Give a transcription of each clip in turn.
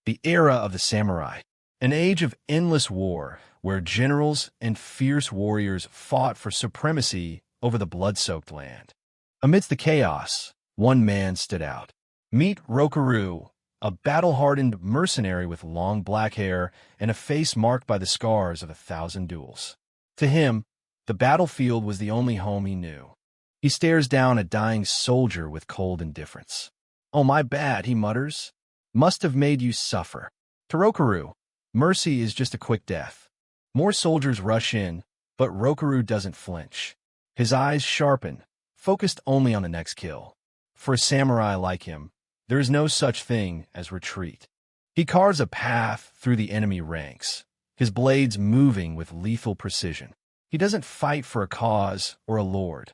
The era of the samurai, an age of endless war where generals and fierce warriors fought for supremacy over the blood-soaked land. Amidst the chaos, one man stood out. Meet Rokaru, a battle-hardened mercenary with long black hair and a face marked by the scars of 1,000 duels. To him, the battlefield was the only home he knew. He stares down a dying soldier with cold indifference. "Oh, my bad," he mutters. "Must have made you suffer." To Rokaru, mercy is just a quick death. More soldiers rush in, but Rokaru doesn't flinch. His eyes sharpen, focused only on the next kill. For a samurai like him, there is no such thing as retreat. He carves a path through the enemy ranks, his blades moving with lethal precision. He doesn't fight for a cause or a lord,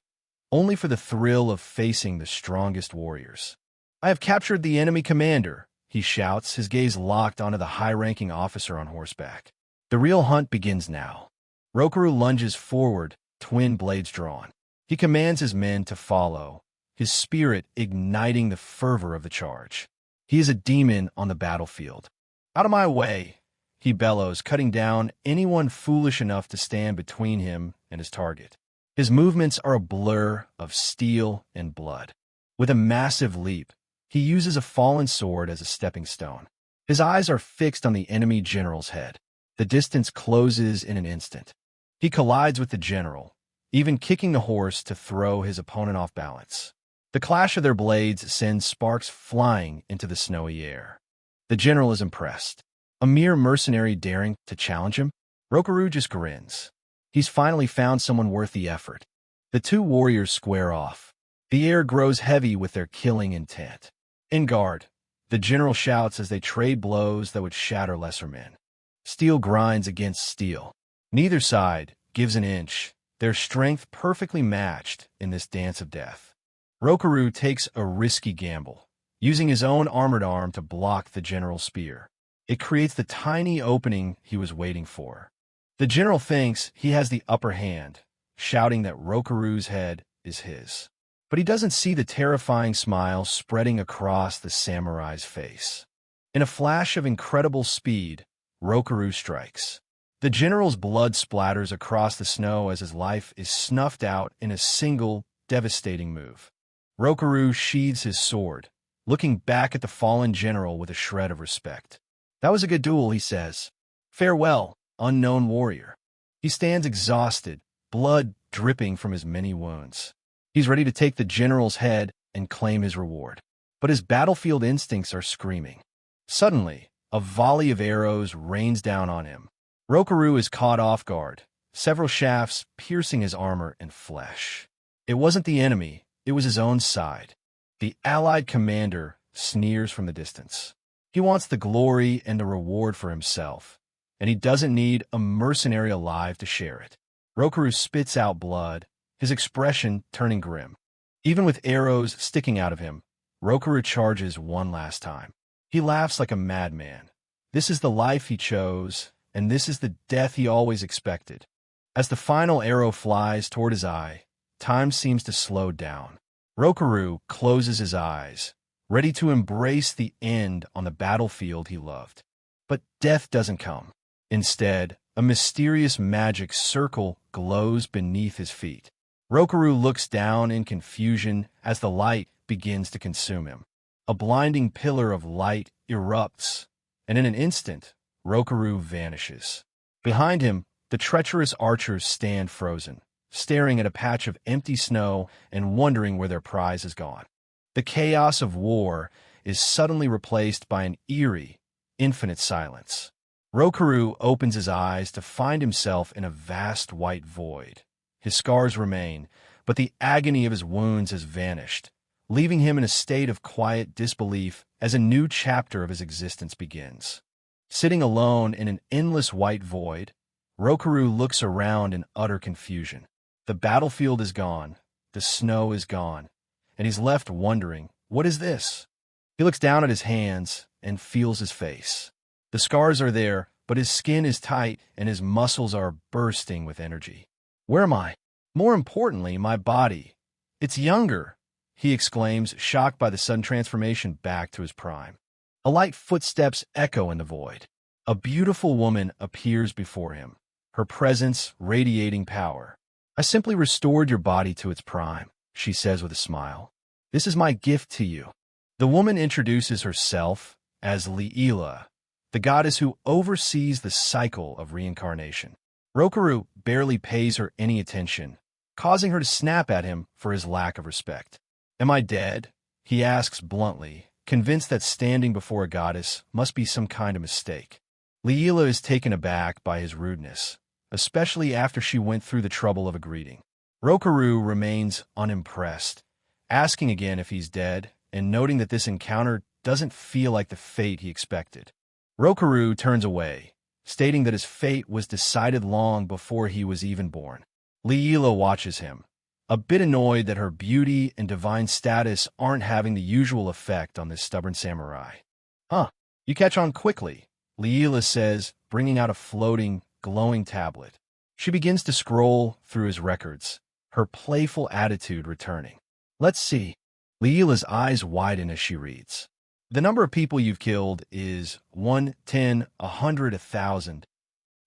only for the thrill of facing the strongest warriors. "I have captured the enemy commander," he shouts, his gaze locked onto the high-ranking officer on horseback. The real hunt begins now. Rokaru lunges forward, twin blades drawn. He commands his men to follow, his spirit igniting the fervor of the charge. He is a demon on the battlefield. "Out of my way," he bellows, cutting down anyone foolish enough to stand between him and his target. His movements are a blur of steel and blood. With a massive leap, he uses a fallen sword as a stepping stone. His eyes are fixed on the enemy general's head. The distance closes in an instant. He collides with the general, even kicking the horse to throw his opponent off balance. The clash of their blades sends sparks flying into the snowy air. The general is impressed. A mere mercenary daring to challenge him? Rokaru just grins. He's finally found someone worth the effort. The two warriors square off. The air grows heavy with their killing intent. "In guard," the general shouts as they trade blows that would shatter lesser men. Steel grinds against steel. Neither side gives an inch, their strength perfectly matched in this dance of death. Rokaru takes a risky gamble, using his own armored arm to block the general's spear. It creates the tiny opening he was waiting for. The general thinks he has the upper hand, shouting that Rokaru's head is his. But he doesn't see the terrifying smile spreading across the samurai's face. In a flash of incredible speed, Rokaru strikes. The general's blood splatters across the snow as his life is snuffed out in a single, devastating move. Rokaru sheathes his sword, looking back at the fallen general with a shred of respect. "That was a good duel," he says. "Farewell, unknown warrior." He stands exhausted, blood dripping from his many wounds. He's ready to take the general's head and claim his reward. But his battlefield instincts are screaming. Suddenly, a volley of arrows rains down on him. Rokaru is caught off guard, several shafts piercing his armor and flesh. It wasn't the enemy, it was his own side. The allied commander sneers from the distance. He wants the glory and the reward for himself, and he doesn't need a mercenary alive to share it. Rokaru spits out blood, his expression turning grim. Even with arrows sticking out of him, Rokaru charges one last time. He laughs like a madman. This is the life he chose, and this is the death he always expected. As the final arrow flies toward his eye, time seems to slow down. Rokaru closes his eyes, ready to embrace the end on the battlefield he loved. But death doesn't come. Instead, a mysterious magic circle glows beneath his feet. Rokaru looks down in confusion as the light begins to consume him. A blinding pillar of light erupts, and in an instant, Rokaru vanishes. Behind him, the treacherous archers stand frozen, staring at a patch of empty snow and wondering where their prize has gone. The chaos of war is suddenly replaced by an eerie, infinite silence. Rokaru opens his eyes to find himself in a vast white void. His scars remain, but the agony of his wounds has vanished, leaving him in a state of quiet disbelief as a new chapter of his existence begins. Sitting alone in an endless white void, Rokaru looks around in utter confusion. The battlefield is gone, the snow is gone, and he's left wondering, what is this? He looks down at his hands and feels his face. The scars are there, but his skin is tight and his muscles are bursting with energy. Where am I? More importantly, my body. It's younger, he exclaims, shocked by the sudden transformation back to his prime. A light footsteps echo in the void. A beautiful woman appears before him, her presence radiating power. "I simply restored your body to its prime," she says with a smile. "This is my gift to you." The woman introduces herself as Leela, the goddess who oversees the cycle of reincarnation. Rokaru barely pays her any attention, causing her to snap at him for his lack of respect. "Am I dead?" he asks bluntly, convinced that standing before a goddess must be some kind of mistake. Leela is taken aback by his rudeness, especially after she went through the trouble of a greeting. Rokaru remains unimpressed, asking again if he's dead, and noting that this encounter doesn't feel like the fate he expected. Rokaru turns away, stating that his fate was decided long before he was even born. Leela watches him, a bit annoyed that her beauty and divine status aren't having the usual effect on this stubborn samurai. "Huh, you catch on quickly," Leela says, bringing out a floating, glowing tablet. She begins to scroll through his records, her playful attitude returning. "Let's see." Leela's eyes widen as she reads. "The number of people you've killed is 1, 10, 100, 1,000.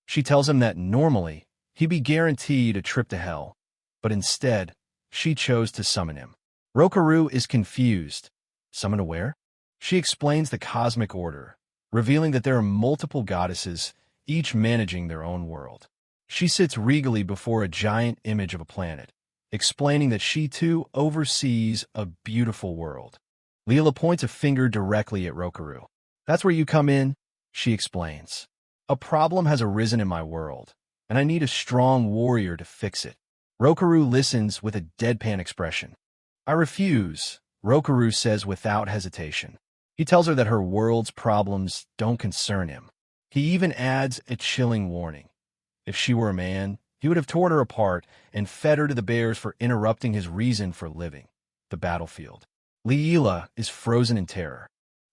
She tells him that normally he'd be guaranteed a trip to hell, but instead, she chose to summon him. Rokaru is confused. Summon to where? She explains the cosmic order, revealing that there are multiple goddesses, each managing their own world. She sits regally before a giant image of a planet, explaining that she too oversees a beautiful world. Leela points a finger directly at Rokaru. "That's where you come in," she explains. "A problem has arisen in my world, and I need a strong warrior to fix it." Rokaru listens with a deadpan expression. "I refuse," Rokaru says without hesitation. He tells her that her world's problems don't concern him. He even adds a chilling warning. If she were a man, he would have torn her apart and fed her to the bears for interrupting his reason for living, the battlefield. Leela is frozen in terror.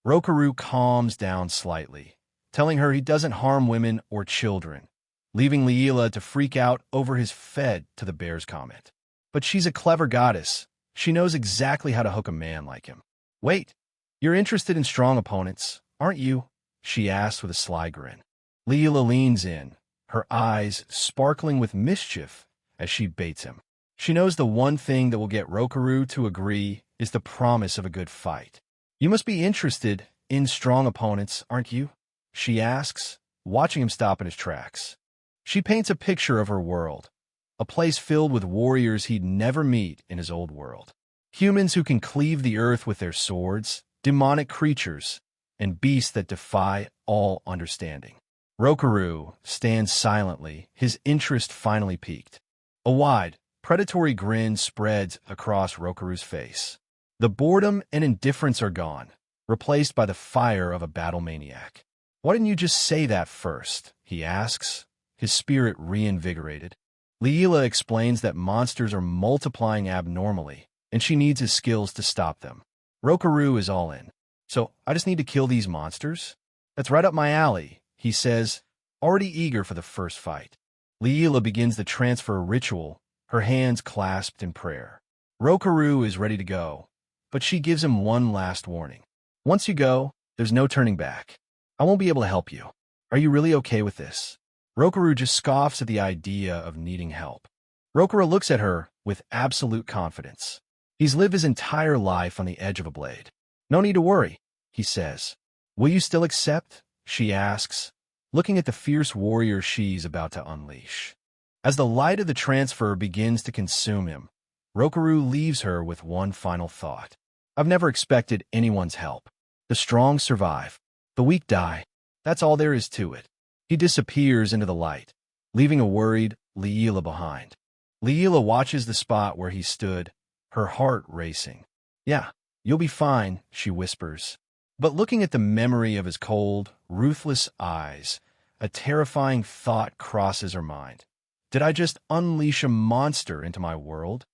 Rokaru calms down slightly, telling her he doesn't harm women or children, leaving Leela to freak out over his fed to the bears comment. But she's a clever goddess. She knows exactly how to hook a man like him. "Wait, you're interested in strong opponents, aren't you?" she asks with a sly grin. Leela leans in, her eyes sparkling with mischief as she baits him. She knows the one thing that will get Rokaru to agree is the promise of a good fight. "You must be interested in strong opponents, aren't you?" she asks, watching him stop in his tracks. She paints a picture of her world, a place filled with warriors he'd never meet in his old world. Humans who can cleave the earth with their swords, demonic creatures, and beasts that defy all understanding. Rokaru stands silently, his interest finally piqued. A wide, predatory grin spreads across Rokaru's face. The boredom and indifference are gone, replaced by the fire of a battle maniac. "Why didn't you just say that first?" he asks, his spirit reinvigorated. Leela explains that monsters are multiplying abnormally, and she needs his skills to stop them. Rokaru is all in. "So I just need to kill these monsters? That's right up my alley," he says, already eager for the first fight. Leela begins the transfer ritual, her hands clasped in prayer. Rokaru is ready to go, but she gives him one last warning. "Once you go, there's no turning back. I won't be able to help you. Are you really okay with this?" Rokaru just scoffs at the idea of needing help. Rokaru looks at her with absolute confidence. He's lived his entire life on the edge of a blade. "No need to worry," he says. "Will you still accept?" she asks, looking at the fierce warrior she's about to unleash. As the light of the transfer begins to consume him, Rokaru leaves her with one final thought. "I've never expected anyone's help. The strong survive. The weak die. That's all there is to it." He disappears into the light, leaving a worried Leela behind. Leela watches the spot where he stood, her heart racing. "Yeah, you'll be fine," she whispers. But looking at the memory of his cold, ruthless eyes, a terrifying thought crosses her mind. Did I just unleash a monster into my world?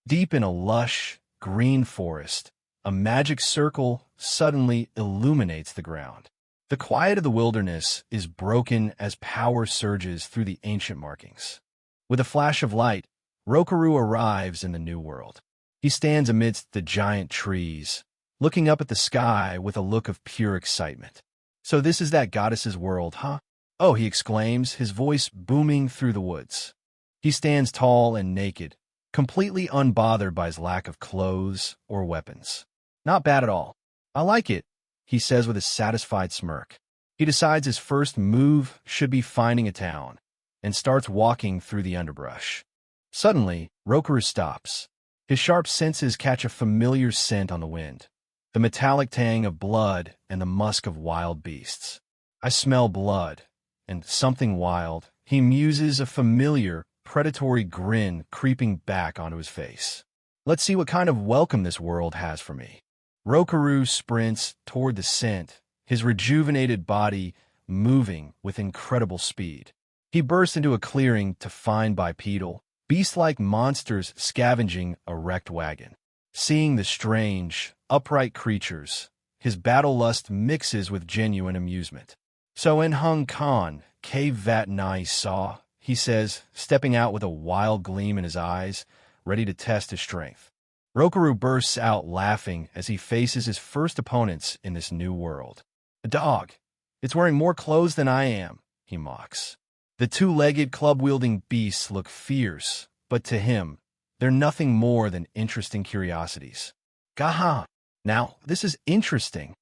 Deep in a lush, green forest, a magic circle suddenly illuminates the ground. The quiet of the wilderness is broken as power surges through the ancient markings. With a flash of light, Rokaru arrives in the new world. He stands amidst the giant trees, looking up at the sky with a look of pure excitement. "So this is that goddess's world, huh?" "Oh," he exclaims, his voice booming through the woods. He stands tall and naked, completely unbothered by his lack of clothes or weapons. "Not bad at all. I like it," he says with a satisfied smirk. He decides his first move should be finding a town, and starts walking through the underbrush. Suddenly, Rokaru stops. His sharp senses catch a familiar scent on the wind, the metallic tang of blood and the musk of wild beasts. "I smell blood, and something wild," he muses, a familiar, predatory grin creeping back onto his face. "Let's see what kind of welcome this world has for me." Rokaru sprints toward the scent, his rejuvenated body moving with incredible speed. He bursts into a clearing to find bipedal, beast-like monsters scavenging a wrecked wagon. Seeing the strange, upright creatures, his battle lust mixes with genuine amusement. "So in Hong Kong, cave vat nai saw," he says, stepping out with a wild gleam in his eyes, ready to test his strength. Rokaru bursts out laughing as he faces his first opponents in this new world. "A dog. It's wearing more clothes than I am," he mocks. The two-legged, club-wielding beasts look fierce, but to him, they're nothing more than interesting curiosities. "Gaha! Now, this is interesting."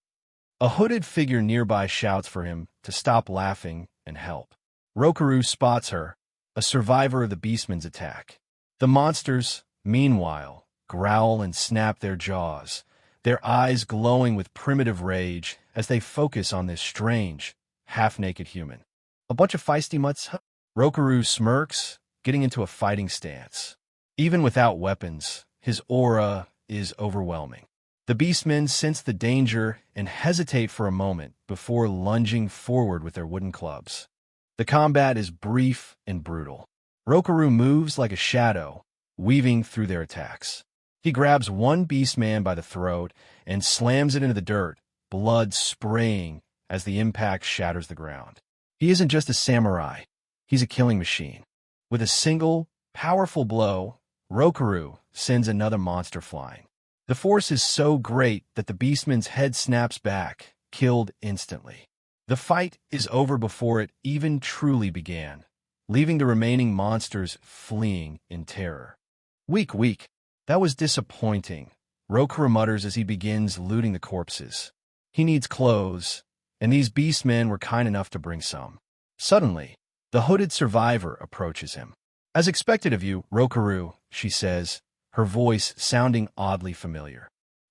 A hooded figure nearby shouts for him to stop laughing and help. Rokaru spots her, a survivor of the beastman's attack. The monsters, meanwhile, growl and snap their jaws, their eyes glowing with primitive rage as they focus on this strange, half-naked human. "A bunch of feisty mutts, huh?" Rokaru smirks, getting into a fighting stance. Even without weapons, his aura is overwhelming. The beastmen sense the danger and hesitate for a moment before lunging forward with their wooden clubs. The combat is brief and brutal. Rokaru moves like a shadow, weaving through their attacks. He grabs one beastman by the throat and slams it into the dirt, blood spraying as the impact shatters the ground. He isn't just a samurai, he's a killing machine. With a single, powerful blow, Rokaru sends another monster flying. The force is so great that the beastman's head snaps back, killed instantly. The fight is over before it even truly began, leaving the remaining monsters fleeing in terror. "Weak, weak. That was disappointing," Rokaru mutters as he begins looting the corpses. He needs clothes, and these beastmen were kind enough to bring some. Suddenly, the hooded survivor approaches him. "As expected of you, Rokaru," she says, her voice sounding oddly familiar.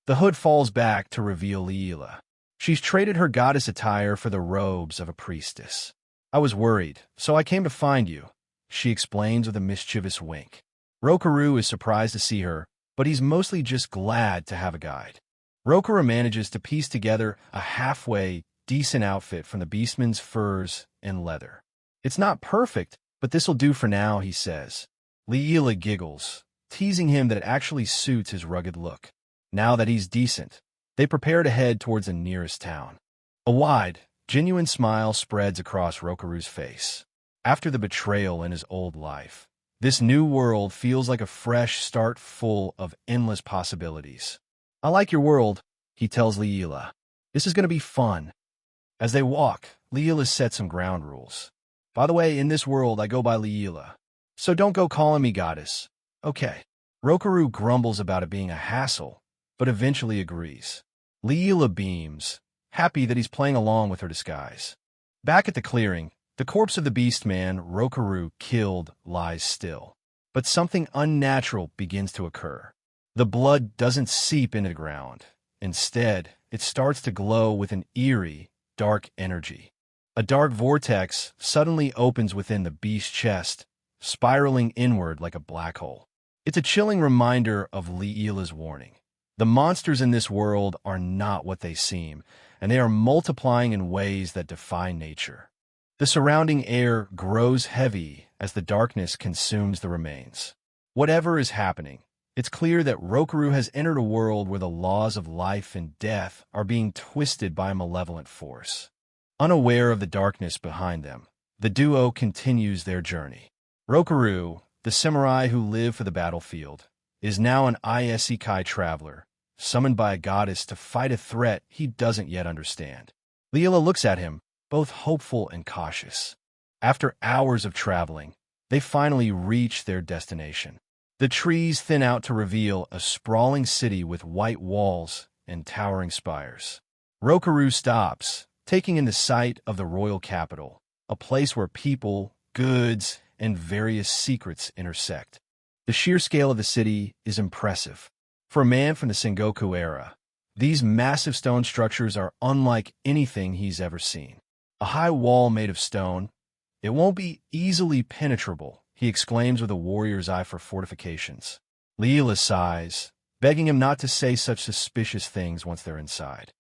The hood falls back to reveal Leela. She's traded her goddess attire for the robes of a priestess. "I was worried, so I came to find you," she explains with a mischievous wink. Rokaru is surprised to see her, but he's mostly just glad to have a guide. Rokaru manages to piece together a halfway decent outfit from the beastman's furs and leather. "It's not perfect, but this'll do for now," he says. Leela giggles, teasing him that it actually suits his rugged look. Now that he's decent, they prepare to head towards the nearest town. A wide, genuine smile spreads across Rokaru's face. After the betrayal in his old life, this new world feels like a fresh start full of endless possibilities. "I like your world," he tells Leela. "This is going to be fun." As they walk, Leela sets some ground rules. "By the way, in this world, I go by Leela, so don't go calling me goddess." "Okay." Rokaru grumbles about it being a hassle, but eventually agrees. Leela beams, happy that he's playing along with her disguise. Back at the clearing, the corpse of the beastman Rokaru killed lies still. But something unnatural begins to occur. The blood doesn't seep into the ground. Instead, it starts to glow with an eerie, dark energy. A dark vortex suddenly opens within the beast's chest, spiraling inward like a black hole. It's a chilling reminder of Leela's warning. The monsters in this world are not what they seem, and they are multiplying in ways that defy nature. The surrounding air grows heavy as the darkness consumes the remains. Whatever is happening, it's clear that Rokaru has entered a world where the laws of life and death are being twisted by a malevolent force. Unaware of the darkness behind them, the duo continues their journey. Rokaru, the samurai who lived for the battlefield, is now an isekai traveler, summoned by a goddess to fight a threat he doesn't yet understand. Leela looks at him, both hopeful and cautious. After hours of traveling, they finally reach their destination. The trees thin out to reveal a sprawling city with white walls and towering spires. Rokaru stops, taking in the sight of the royal capital, a place where people, goods, and various secrets intersect. The sheer scale of the city is impressive. For a man from the Sengoku era, these massive stone structures are unlike anything he's ever seen. A high wall made of stone, it won't be easily penetrable, he exclaims with a warrior's eye for fortifications. Leela sighs, begging him not to say such suspicious things once they're inside.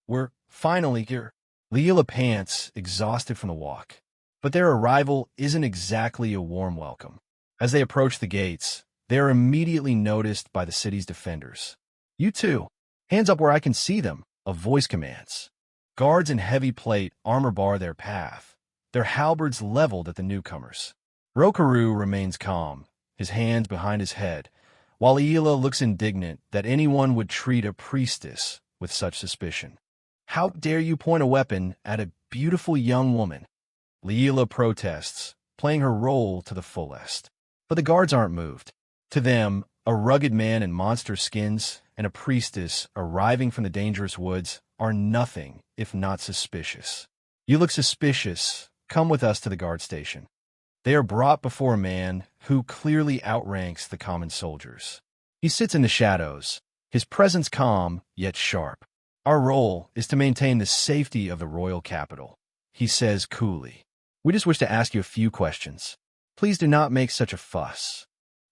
We're finally here. Leela pants, exhausted from the walk. But their arrival isn't exactly a warm welcome. As they approach the gates, they are immediately noticed by the city's defenders. You two, hands up where I can see them, a voice commands. Guards in heavy plate armor bar their path, their halberds leveled at the newcomers. Rokaru remains calm, his hands behind his head, while Leela looks indignant that anyone would treat a priestess with such suspicion. How dare you point a weapon at a beautiful young woman? Leela protests, playing her role to the fullest. But the guards aren't moved. To them, a rugged man in monster skins and a priestess arriving from the dangerous woods are nothing if not suspicious. You look suspicious. Come with us to the guard station. They are brought before a man who clearly outranks the common soldiers. He sits in the shadows, his presence calm yet sharp. Our role is to maintain the safety of the royal capital, he says coolly. We just wish to ask you a few questions. Please do not make such a fuss.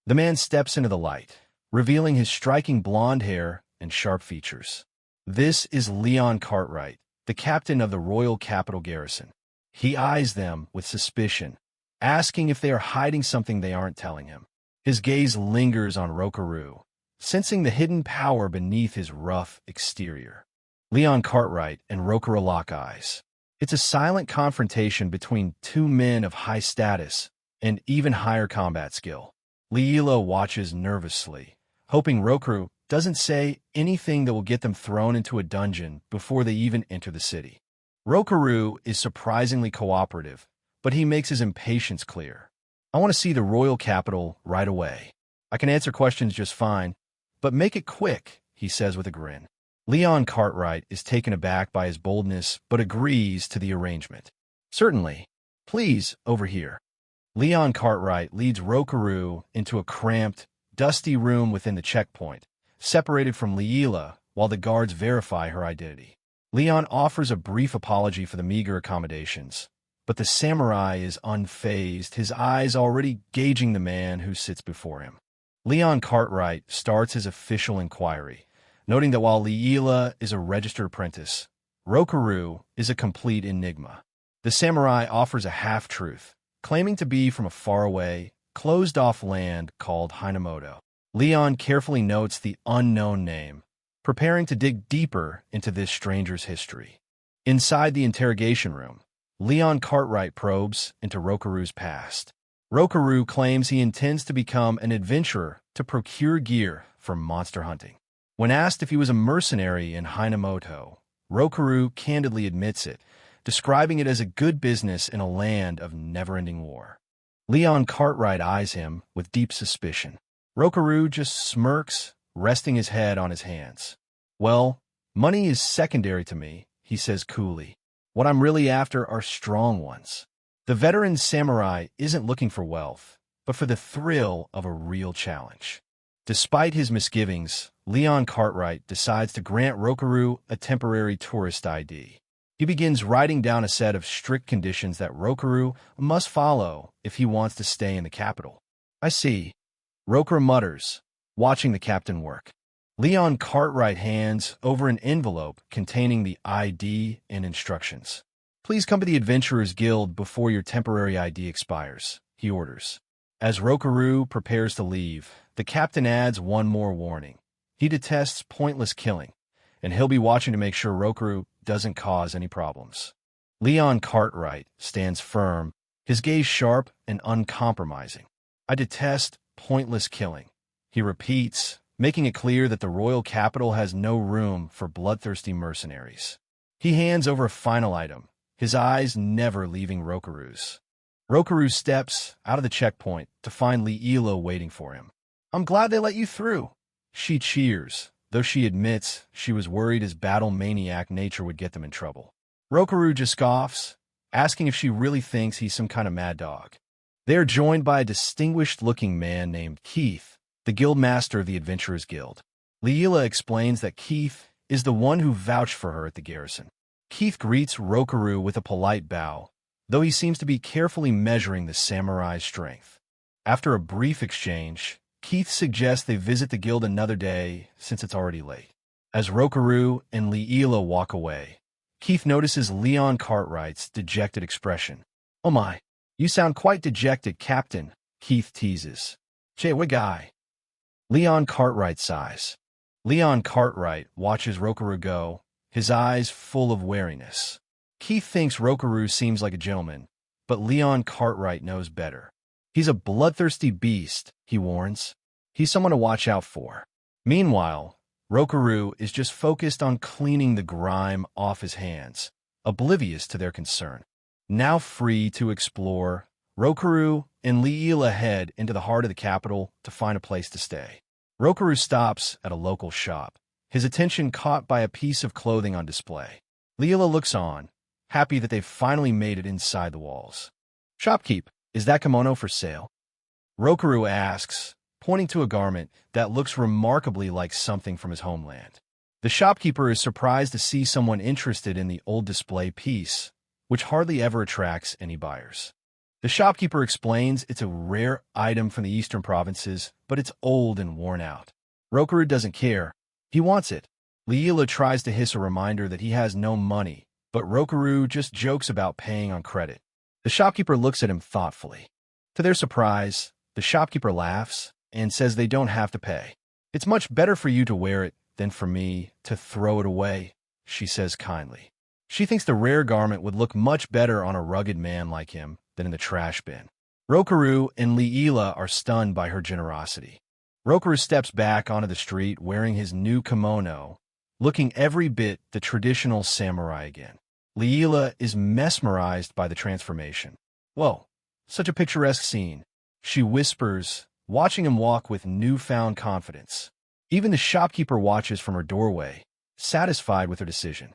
The man steps into the light, revealing his striking blonde hair and sharp features. This is Leon Cartwright, the captain of the royal capital garrison. He eyes them with suspicion, asking if they are hiding something they aren't telling him. His gaze lingers on Rokaru, sensing the hidden power beneath his rough exterior. Leon Cartwright and Rokaru lock eyes. It's a silent confrontation between two men of high status and even higher combat skill. Leela watches nervously, hoping Rokaru doesn't say anything that will get them thrown into a dungeon before they even enter the city. Rokaru is surprisingly cooperative, but he makes his impatience clear. I want to see the royal capital right away. I can answer questions just fine, but make it quick, he says with a grin. Leon Cartwright is taken aback by his boldness, but agrees to the arrangement. Certainly. Please, over here. Leon Cartwright leads Rokaru into a cramped, dusty room within the checkpoint, separated from Leela while the guards verify her identity. Leon offers a brief apology for the meager accommodations, but the samurai is unfazed, his eyes already gauging the man who sits before him. Leon Cartwright starts his official inquiry, noting that while Leela is a registered apprentice, Rokaru is a complete enigma. The samurai offers a half-truth, claiming to be from a faraway, closed-off land called Hinamoto. Leon carefully notes the unknown name, preparing to dig deeper into this stranger's history. Inside the interrogation room, Leon Cartwright probes into Rokaru's past. Rokaru claims he intends to become an adventurer to procure gear for monster hunting. When asked if he was a mercenary in Hinamoto, Rokaru candidly admits it, describing it as a good business in a land of never-ending war. Leon Cartwright eyes him with deep suspicion. Rokaru just smirks, resting his head on his hands. Well, money is secondary to me, he says coolly. What I'm really after are strong ones. The veteran samurai isn't looking for wealth, but for the thrill of a real challenge. Despite his misgivings, Leon Cartwright decides to grant Rokaru a temporary tourist ID. He begins writing down a set of strict conditions that Rokaru must follow if he wants to stay in the capital. I see. Rokaru mutters, watching the captain work. Leon Cartwright hands over an envelope containing the ID and instructions. Please come to the Adventurers Guild before your temporary ID expires, he orders. As Rokaru prepares to leave, the captain adds one more warning. He detests pointless killing, and he'll be watching to make sure Rokaru doesn't cause any problems. Leon Cartwright stands firm, his gaze sharp and uncompromising. I detest pointless killing, he repeats, making it clear that the royal capital has no room for bloodthirsty mercenaries. He hands over a final item, his eyes never leaving Rokuru's. Rokaru steps out of the checkpoint to find Liila waiting for him. "I'm glad they let you through." She cheers, though she admits she was worried his battle maniac nature would get them in trouble. Rokaru just scoffs, asking if she really thinks he's some kind of mad dog. They are joined by a distinguished-looking man named Keith, the guild master of the Adventurers Guild. Liila explains that Keith is the one who vouched for her at the garrison. Keith greets Rokaru with a polite bow, though he seems to be carefully measuring the samurai's strength. After a brief exchange, Keith suggests they visit the guild another day since it's already late. As Rokaru and Liila walk away, Keith notices Leon Cartwright's dejected expression. "Oh my, you sound quite dejected, Captain," Keith teases. "Che, what guy?" Leon Cartwright sighs. Leon Cartwright watches Rokaru go, his eyes full of wariness. Keith thinks Rokaru seems like a gentleman, but Leon Cartwright knows better. "He's a bloodthirsty beast," he warns. "He's someone to watch out for." Meanwhile, Rokaru is just focused on cleaning the grime off his hands, oblivious to their concern. Now free to explore, Rokaru and Liila head into the heart of the capital to find a place to stay. Rokaru stops at a local shop, his attention caught by a piece of clothing on display. Liila looks on, happy that they've finally made it inside the walls. "Shopkeep, is that kimono for sale?" Rokaru asks, pointing to a garment that looks remarkably like something from his homeland. The shopkeeper is surprised to see someone interested in the old display piece, which hardly ever attracts any buyers. The shopkeeper explains it's a rare item from the eastern provinces, but it's old and worn out. Rokaru doesn't care. He wants it. Liila tries to hiss a reminder that he has no money, but Rokaru just jokes about paying on credit. The shopkeeper looks at him thoughtfully. To their surprise, the shopkeeper laughs and says they don't have to pay. "It's much better for you to wear it than for me to throw it away," she says kindly. She thinks the rare garment would look much better on a rugged man like him than in the trash bin. Rokaru and Liila are stunned by her generosity. Rokaru steps back onto the street wearing his new kimono, looking every bit the traditional samurai again. Liila is mesmerized by the transformation. "Whoa, such a picturesque scene," she whispers, watching him walk with newfound confidence. Even the shopkeeper watches from her doorway, satisfied with her decision.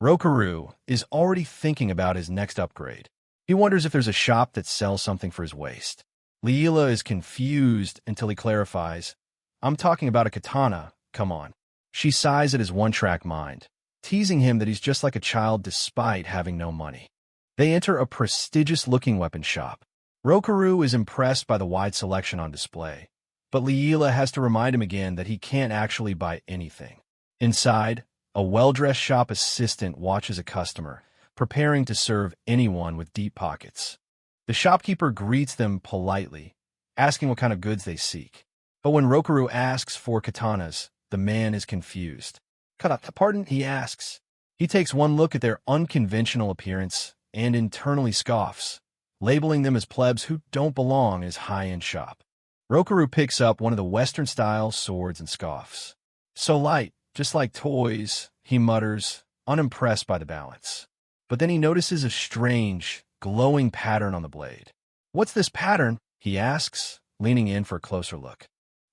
Rokaru is already thinking about his next upgrade. He wonders if there's a shop that sells something for his waist. Liila is confused until he clarifies, "I'm talking about a katana, come on." She sighs at his one-track mind, teasing him that he's just like a child despite having no money. They enter a prestigious-looking weapon shop. Rokaru is impressed by the wide selection on display, but Liila has to remind him again that he can't actually buy anything. Inside, a well-dressed shop assistant watches a customer, preparing to serve anyone with deep pockets. The shopkeeper greets them politely, asking what kind of goods they seek. But when Rokaru asks for katanas, the man is confused. "Pardon?" he asks. He takes one look at their unconventional appearance and internally scoffs, labeling them as plebs who don't belong in his high-end shop. Rokaru picks up one of the Western-style swords and scoffs. "So light, just like toys," he mutters, unimpressed by the balance. But then he notices a strange, glowing pattern on the blade. "What's this pattern?" he asks, leaning in for a closer look.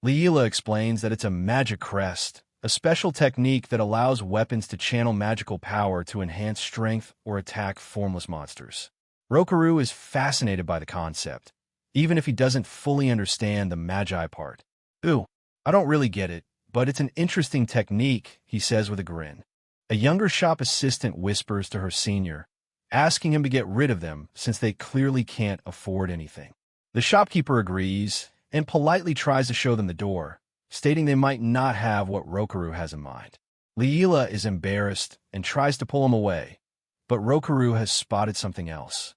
Liila explains that it's a magic crest, a special technique that allows weapons to channel magical power to enhance strength or attack formless monsters. Rokaru is fascinated by the concept, even if he doesn't fully understand the magi part. "Ooh, I don't really get it, but it's an interesting technique," he says with a grin. A younger shop assistant whispers to her senior, asking him to get rid of them since they clearly can't afford anything. The shopkeeper agrees and politely tries to show them the door, stating they might not have what Rokaru has in mind. Liila is embarrassed and tries to pull him away, but Rokaru has spotted something else.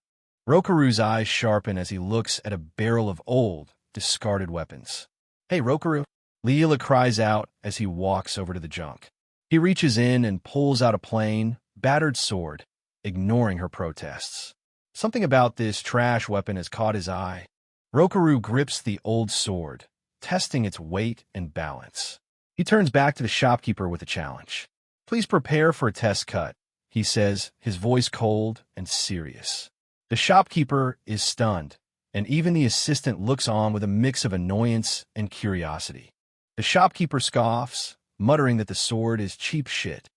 Rokaru's eyes sharpen as he looks at a barrel of old, discarded weapons. "Hey, Rokaru!" Liila cries out as he walks over to the junk. He reaches in and pulls out a plain, battered sword, ignoring her protests. Something about this trash weapon has caught his eye. Rokaru grips the old sword, testing its weight and balance. He turns back to the shopkeeper with a challenge. "Please prepare for a test cut," he says, his voice cold and serious. The shopkeeper is stunned, and even the assistant looks on with a mix of annoyance and curiosity. The shopkeeper scoffs, muttering that the sword is cheap shit.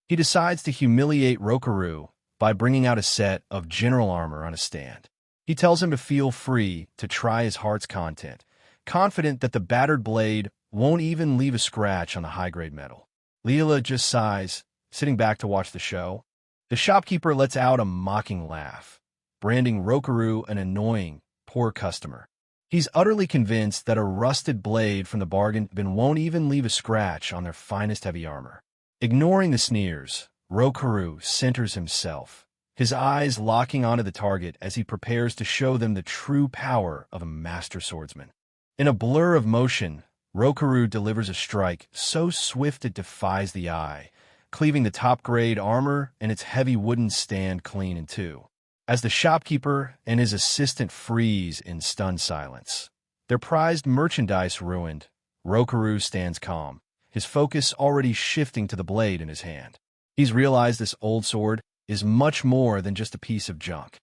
He decides to humiliate Rokaru by bringing out a set of general armor on a stand. He tells him to feel free to try his heart's content, confident that the battered blade won't even leave a scratch on the high-grade metal. Leela just sighs, sitting back to watch the show. The shopkeeper lets out a mocking laugh, branding Rokaru an annoying, poor customer. He's utterly convinced that a rusted blade from the bargain bin won't even leave a scratch on their finest heavy armor. Ignoring the sneers, Rokaru centers himself, his eyes locking onto the target as he prepares to show them the true power of a master swordsman. In a blur of motion, Rokaru delivers a strike so swift it defies the eye, cleaving the top-grade armor and its heavy wooden stand clean in two. As the shopkeeper and his assistant freeze in stunned silence, their prized merchandise ruined, Rokaru stands calm, his focus already shifting to the blade in his hand. He's realized this old sword is much more than just a piece of junk.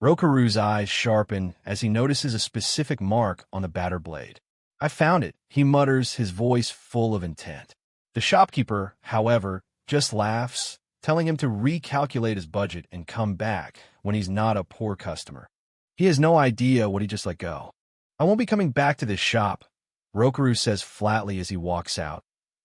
Rokaru's eyes sharpen as he notices a specific mark on the battered blade. "I found it," he mutters, his voice full of intent. The shopkeeper, however, just laughs, telling him to recalculate his budget and come back when he's not a poor customer. He has no idea what he just let go. "I won't be coming back to this shop," Rokaru says flatly as he walks out,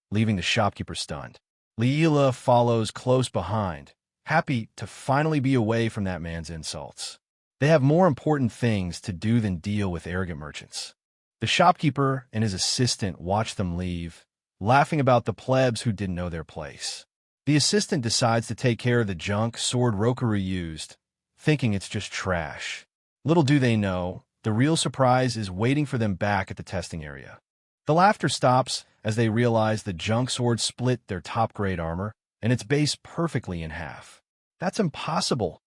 leaving the shopkeeper stunned. Leela follows close behind, happy to finally be away from that man's insults. They have more important things to do than deal with arrogant merchants. The shopkeeper and his assistant watch them leave, laughing about the plebs who didn't know their place. The assistant decides to take care of the junk sword Rokaru used, thinking it's just trash. Little do they know, the real surprise is waiting for them back at the testing area. The laughter stops as they realize the junk sword split their top-grade armor and its base perfectly in half. "That's impossible,"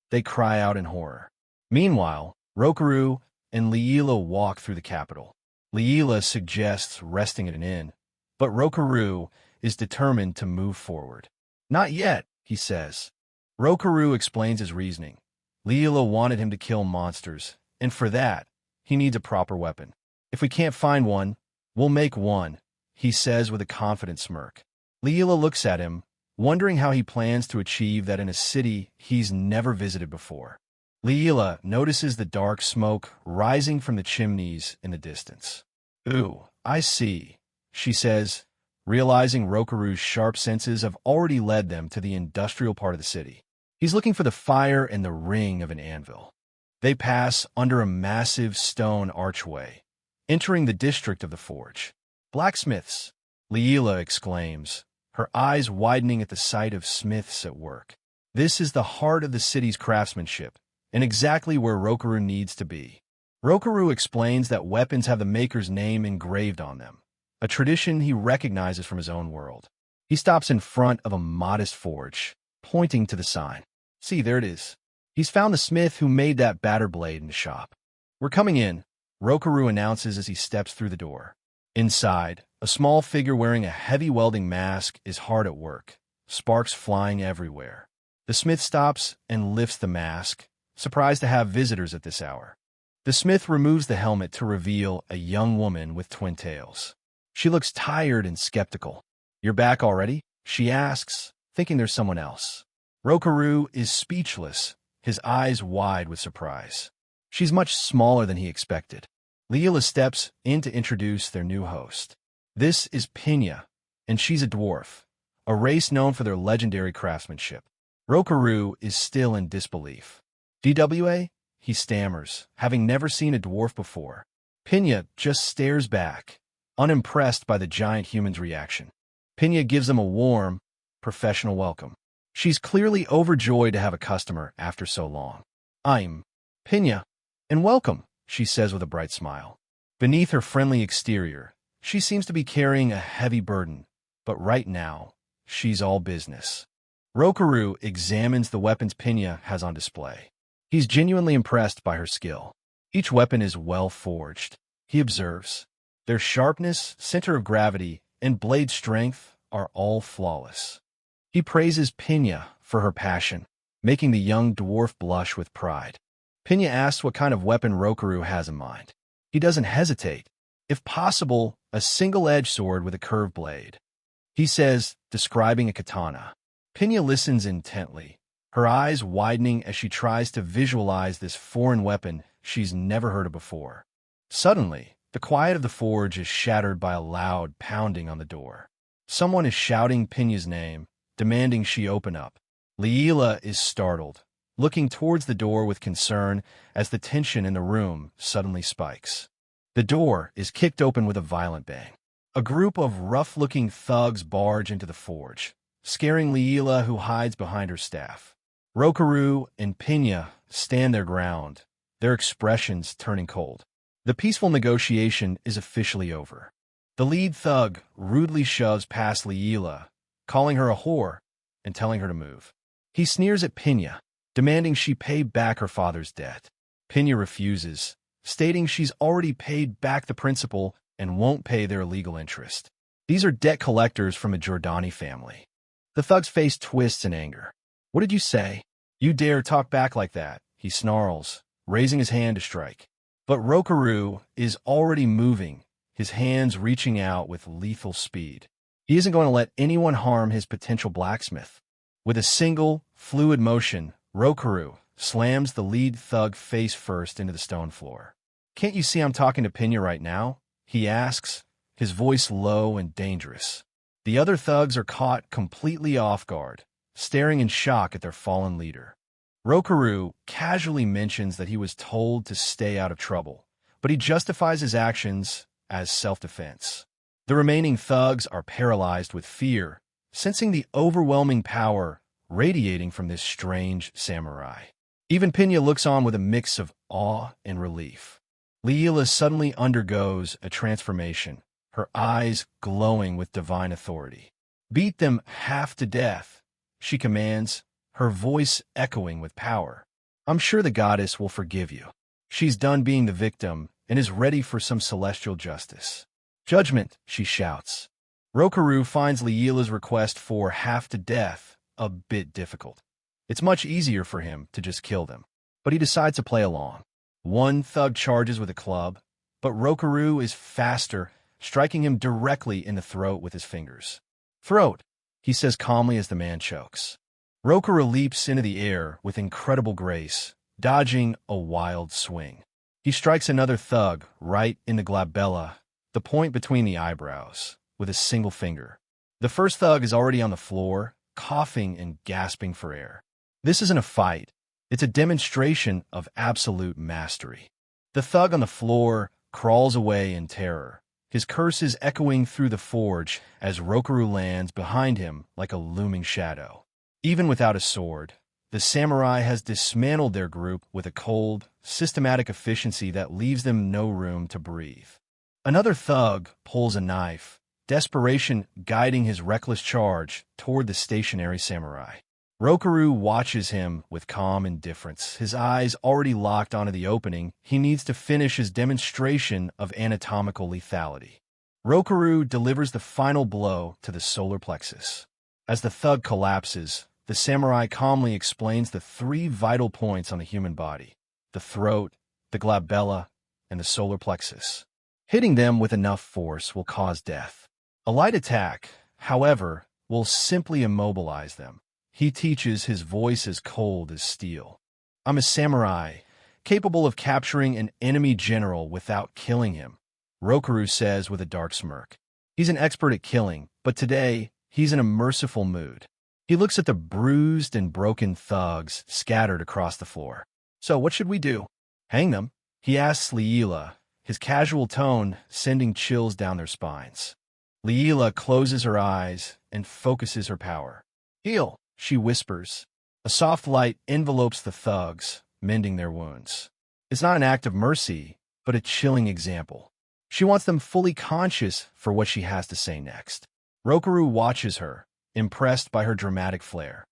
they cry out in horror. Meanwhile, Rokaru and Leela walk through the capital. Leela suggests resting at an inn, but Rokaru is determined to move forward. "Not yet," he says. Rokaru explains his reasoning. Leela wanted him to kill monsters, and for that, he needs a proper weapon. "If we can't find one, we'll make one," he says with a confident smirk. Leela looks at him, wondering how he plans to achieve that in a city he's never visited before. Leela notices the dark smoke rising from the chimneys in the distance. "Ooh, I see," she says, realizing Rokaru's sharp senses have already led them to the industrial part of the city. He's looking for the fire and the ring of an anvil. They pass under a massive stone archway, entering the district of the forge. "Blacksmiths," Leela exclaims, her eyes widening at the sight of smiths at work. This is the heart of the city's craftsmanship, and exactly where Rokaru needs to be. Rokaru explains that weapons have the maker's name engraved on them, a tradition he recognizes from his own world. He stops in front of a modest forge, pointing to the sign. "See, there it is. He's found the smith who made that battered blade in the shop." "We're coming in," Rokaru announces as he steps through the door. Inside, a small figure wearing a heavy welding mask is hard at work, sparks flying everywhere. The smith stops and lifts the mask, surprised to have visitors at this hour. The smith removes the helmet to reveal a young woman with twin tails. She looks tired and skeptical. "You're back already?" she asks, thinking there's someone else. Rokaru is speechless, his eyes wide with surprise. She's much smaller than he expected. Leela steps in to introduce their new host. This is Pinya, and she's a dwarf, a race known for their legendary craftsmanship. Rokaru is still in disbelief. "DWA?" he stammers, having never seen a dwarf before. Pinya just stares back, unimpressed by the giant human's reaction. Pinya gives him a warm, professional welcome. She's clearly overjoyed to have a customer after so long. "I'm Pinya, and welcome," she says with a bright smile. Beneath her friendly exterior, she seems to be carrying a heavy burden, but right now, she's all business. Rokaru examines the weapons Pinya has on display. He's genuinely impressed by her skill. Each weapon is well forged, he observes. Their sharpness, center of gravity, and blade strength are all flawless. He praises Pinya for her passion, making the young dwarf blush with pride. Pinya asks what kind of weapon Rokaru has in mind. He doesn't hesitate. If possible, a single-edged sword with a curved blade. He says, describing a katana. Pinya listens intently, her eyes widening as she tries to visualize this foreign weapon she's never heard of before. Suddenly, the quiet of the forge is shattered by a loud pounding on the door. Someone is shouting Pinya's name, demanding she open up. Leela is startled, looking towards the door with concern as the tension in the room suddenly spikes. The door is kicked open with a violent bang. A group of rough-looking thugs barge into the forge, scaring Leela, who hides behind her staff. Rokaru and Pinya stand their ground, their expressions turning cold. The peaceful negotiation is officially over. The lead thug rudely shoves past Leela, calling her a whore and telling her to move. He sneers at Pinya, demanding she pay back her father's debt. Pinya refuses, stating she's already paid back the principal and won't pay their legal interest. These are debt collectors from a Giordani family. The thug's face twists in anger. What did you say? You dare talk back like that, he snarls, raising his hand to strike. But Rokaru is already moving, his hands reaching out with lethal speed. He isn't going to let anyone harm his potential blacksmith. With a single, fluid motion, Rokaru slams the lead thug face first into the stone floor. Can't you see I'm talking to Pinya right now? He asks, his voice low and dangerous. The other thugs are caught completely off guard, staring in shock at their fallen leader. Rokaru casually mentions that he was told to stay out of trouble, but he justifies his actions as self-defense. The remaining thugs are paralyzed with fear, sensing the overwhelming power radiating from this strange samurai. Even Pinya looks on with a mix of awe and relief. Leela suddenly undergoes a transformation, her eyes glowing with divine authority. Beat them half to death, she commands, her voice echoing with power. I'm sure the goddess will forgive you. She's done being the victim and is ready for some celestial justice. Judgment, she shouts. Rokaru finds Leela's request for half to death a bit difficult. It's much easier for him to just kill them, but he decides to play along. One thug charges with a club, but Rokaru is faster, striking him directly in the throat with his fingers. Throat, he says calmly as the man chokes. Rokaru leaps into the air with incredible grace, dodging a wild swing. He strikes another thug right in the glabella, the point between the eyebrows, with a single finger. The first thug is already on the floor, coughing and gasping for air. This isn't a fight. It's a demonstration of absolute mastery. The thug on the floor crawls away in terror, his curses echoing through the forge as Rokaru lands behind him like a looming shadow. Even without a sword, the samurai has dismantled their group with a cold, systematic efficiency that leaves them no room to breathe. Another thug pulls a knife, desperation guiding his reckless charge toward the stationary samurai. Rokaru watches him with calm indifference, his eyes already locked onto the opening he needs to finish his demonstration of anatomical lethality. Rokaru delivers the final blow to the solar plexus. As the thug collapses, the samurai calmly explains the three vital points on the human body: the throat, the glabella, and the solar plexus. Hitting them with enough force will cause death. A light attack, however, will simply immobilize them. He teaches, his voice as cold as steel. I'm a samurai, capable of capturing an enemy general without killing him, Rokaru says with a dark smirk. He's an expert at killing, but today, he's in a merciful mood. He looks at the bruised and broken thugs scattered across the floor. So what should we do? Hang them? He asks Leela, his casual tone sending chills down their spines. Leela closes her eyes and focuses her power. Heal, she whispers. A soft light envelopes the thugs, mending their wounds. It's not an act of mercy, but a chilling example. She wants them fully conscious for what she has to say next. Rokaru watches her, impressed by her dramatic flair.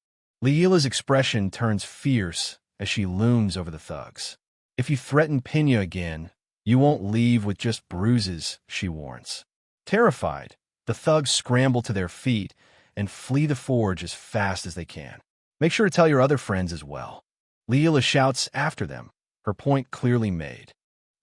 Leela's expression turns fierce as she looms over the thugs. If you threaten Pinya again, you won't leave with just bruises, she warns. Terrified, The thugs scramble to their feet and flee the forge as fast as they can. Make sure to tell your other friends as well. Leela shouts after them, her point clearly made.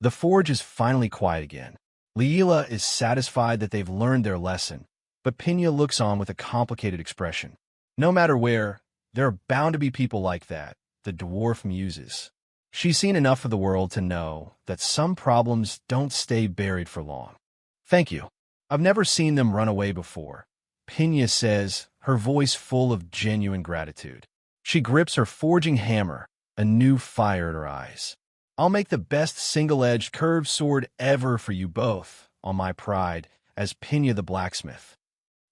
The forge is finally quiet again. Leela is satisfied that they've learned their lesson, but Pina looks on with a complicated expression. No matter where, there are bound to be people like that, the dwarf muses. She's seen enough of the world to know that some problems don't stay buried for long. Thank you. I've never seen them run away before, Pina says, her voice full of genuine gratitude. She grips her forging hammer, a new fire in her eyes. I'll make the best single-edged curved sword ever for you both, on my pride, as Pina the blacksmith.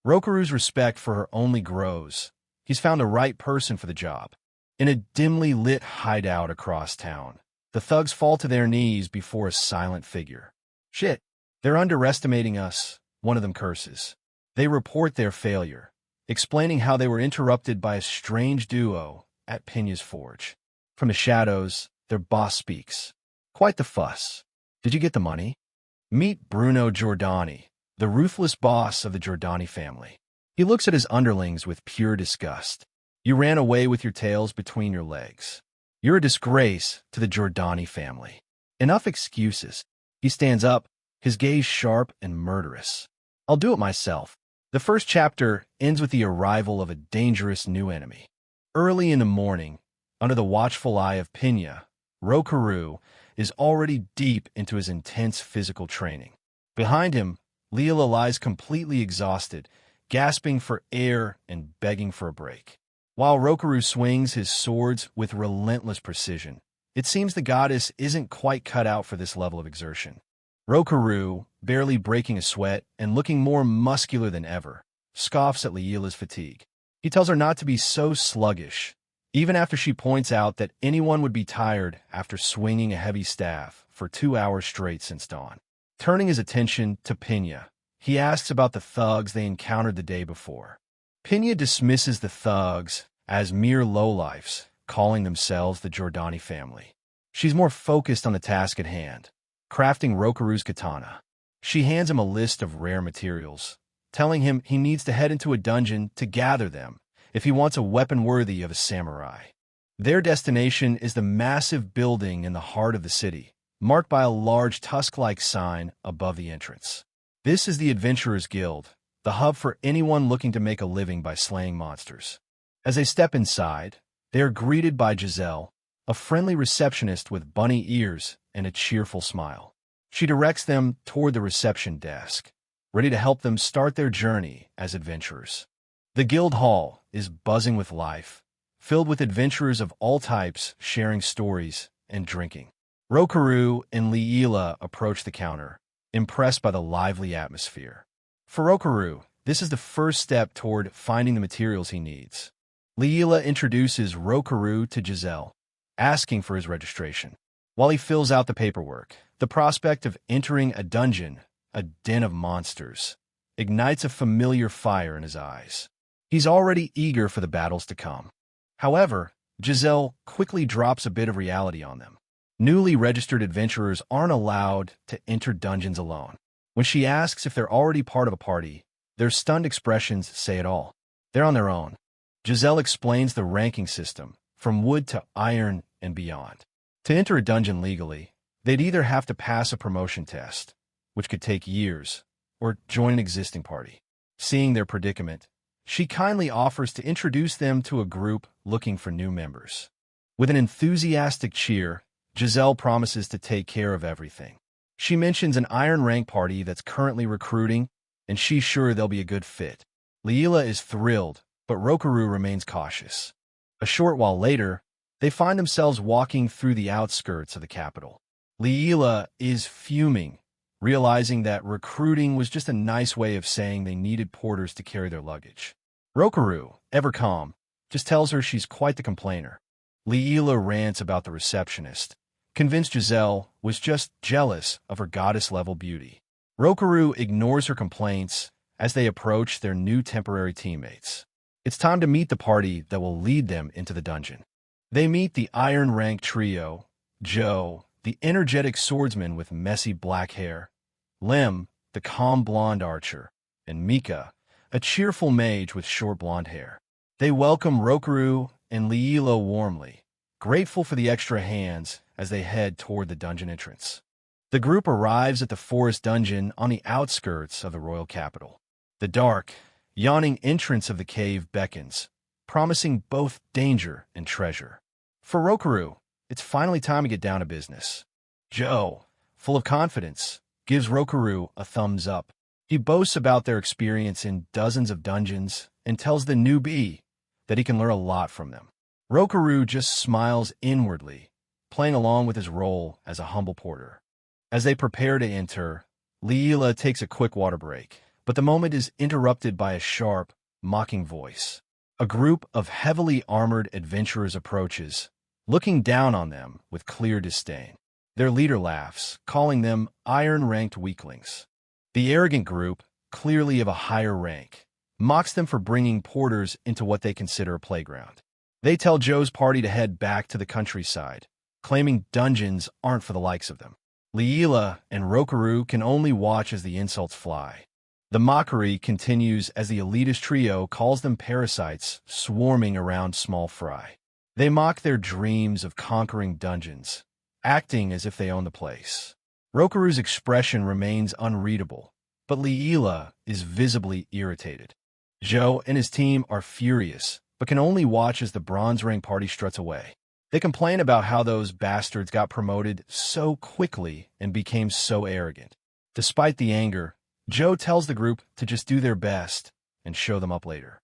Rokuru's respect for her only grows. He's found the right person for the job. In a dimly lit hideout across town, the thugs fall to their knees before a silent figure. Shit, they're underestimating us, one of them curses. They report their failure, explaining how they were interrupted by a strange duo at Pina's forge. From the shadows, their boss speaks. Quite the fuss. Did you get the money? Meet Bruno Giordani, the ruthless boss of the Giordani family. He looks at his underlings with pure disgust. You ran away with your tails between your legs. You're a disgrace to the Giordani family. Enough excuses. He stands up, his gaze sharp and murderous. I'll do it myself. The first chapter ends with the arrival of a dangerous new enemy. Early in the morning, under the watchful eye of Pina, Rokuru is already deep into his intense physical training. Behind him, Leela lies completely exhausted, gasping for air and begging for a break. While Rokuru swings his swords with relentless precision, it seems the goddess isn't quite cut out for this level of exertion. Rokuru, barely breaking a sweat and looking more muscular than ever, scoffs at Leela's fatigue. He tells her not to be so sluggish, even after she points out that anyone would be tired after swinging a heavy staff for 2 hours straight since dawn. Turning his attention to Pina, he asks about the thugs they encountered the day before. Pina dismisses the thugs as mere lowlifes, calling themselves the Giordani family. She's more focused on the task at hand, crafting Rokuru's katana. She hands him a list of rare materials, telling him he needs to head into a dungeon to gather them if he wants a weapon worthy of a samurai. Their destination is the massive building in the heart of the city, marked by a large tusk-like sign above the entrance. This is the Adventurers Guild, the hub for anyone looking to make a living by slaying monsters. As they step inside, they are greeted by Giselle, a friendly receptionist with bunny ears and a cheerful smile. She directs them toward the reception desk, ready to help them start their journey as adventurers. The guild hall is buzzing with life, filled with adventurers of all types sharing stories and drinking. Rokuru and Leela approach the counter, impressed by the lively atmosphere. For Rokuru, this is the first step toward finding the materials he needs. Leela introduces Rokuru to Giselle, asking for his registration. While he fills out the paperwork, the prospect of entering a dungeon, a den of monsters, ignites a familiar fire in his eyes. He's already eager for the battles to come. However, Giselle quickly drops a bit of reality on them. Newly registered adventurers aren't allowed to enter dungeons alone. When she asks if they're already part of a party, their stunned expressions say it all. They're on their own. Giselle explains the ranking system, from wood to iron and beyond. To enter a dungeon legally, they'd either have to pass a promotion test, which could take years, or join an existing party. Seeing their predicament, she kindly offers to introduce them to a group looking for new members. With an enthusiastic cheer, Giselle promises to take care of everything. She mentions an iron rank party that's currently recruiting, and she's sure they'll be a good fit. Leela is thrilled, but Rokuru remains cautious. A short while later, they find themselves walking through the outskirts of the capital. Leela is fuming, realizing that recruiting was just a nice way of saying they needed porters to carry their luggage. Rokuru, ever calm, just tells her she's quite the complainer. Leela rants about the receptionist, convinced Giselle was just jealous of her goddess-level beauty. Rokuru ignores her complaints as they approach their new temporary teammates. It's time to meet the party that will lead them into the dungeon. They meet the Iron Rank trio, Joe, the energetic swordsman with messy black hair, Lem, the calm blonde archer, and Mika, a cheerful mage with short blonde hair. They welcome Rokaru and Leela warmly, grateful for the extra hands as they head toward the dungeon entrance. The group arrives at the forest dungeon on the outskirts of the royal capital. The dark, yawning entrance of the cave beckons, promising both danger and treasure. For Rokaru, it's finally time to get down to business. Joe, full of confidence, gives Rokaru a thumbs up. He boasts about their experience in dozens of dungeons and tells the newbie that he can learn a lot from them. Rokaru just smiles inwardly, playing along with his role as a humble porter. As they prepare to enter, Leela takes a quick water break, but the moment is interrupted by a sharp, mocking voice. A group of heavily armored adventurers approaches, looking down on them with clear disdain. Their leader laughs, calling them iron-ranked weaklings. The arrogant group, clearly of a higher rank, mocks them for bringing porters into what they consider a playground. They tell Joe's party to head back to the countryside, claiming dungeons aren't for the likes of them. Leela and Rokaru can only watch as the insults fly. The mockery continues as the elitist trio calls them parasites swarming around small fry. They mock their dreams of conquering dungeons, acting as if they own the place. Rokaru's expression remains unreadable, but Leela is visibly irritated. Joe and his team are furious, but can only watch as the bronze rank party struts away. They complain about how those bastards got promoted so quickly and became so arrogant. Despite the anger, Joe tells the group to just do their best and show them up later.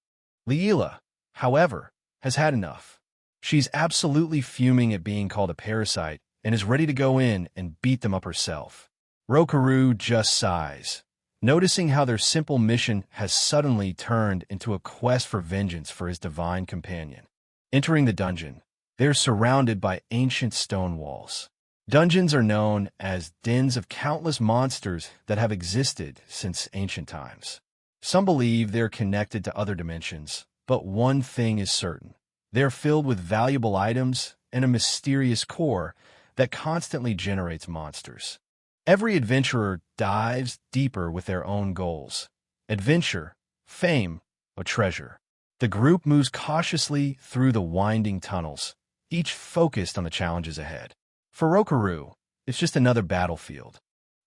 Leela, however, has had enough. She's absolutely fuming at being called a parasite and is ready to go in and beat them up herself. Rokaru just sighs, noticing how their simple mission has suddenly turned into a quest for vengeance for his divine companion. Entering the dungeon, they're surrounded by ancient stone walls. Dungeons are known as dens of countless monsters that have existed since ancient times. Some believe they're connected to other dimensions, but one thing is certain. They're filled with valuable items and a mysterious core that constantly generates monsters. Every adventurer dives deeper with their own goals: adventure, fame, or treasure. The group moves cautiously through the winding tunnels, each focused on the challenges ahead. For Rokaru, it's just another battlefield.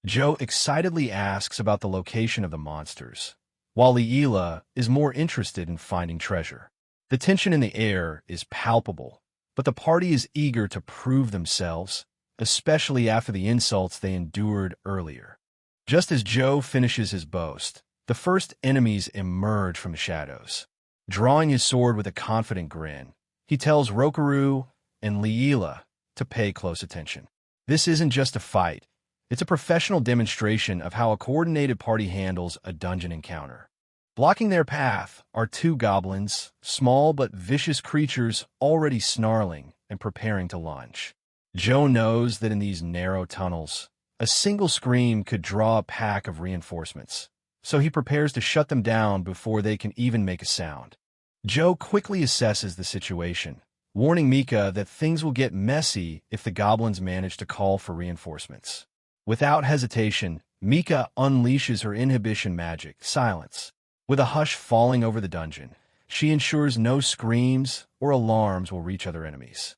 Joe excitedly asks about the location of the monsters, while Leela is more interested in finding treasure. The tension in the air is palpable, but the party is eager to prove themselves, especially after the insults they endured earlier. Just as Joe finishes his boast, the first enemies emerge from the shadows. Drawing his sword with a confident grin, he tells Rokaru and Leela to pay close attention. This isn't just a fight, it's a professional demonstration of how a coordinated party handles a dungeon encounter. Blocking their path are two goblins, small but vicious creatures already snarling and preparing to lunge. Joe knows that in these narrow tunnels, a single scream could draw a pack of reinforcements, so he prepares to shut them down before they can even make a sound. Joe quickly assesses the situation, warning Mika that things will get messy if the goblins manage to call for reinforcements. Without hesitation, Mika unleashes her inhibition magic, Silence. With a hush falling over the dungeon, she ensures no screams or alarms will reach other enemies.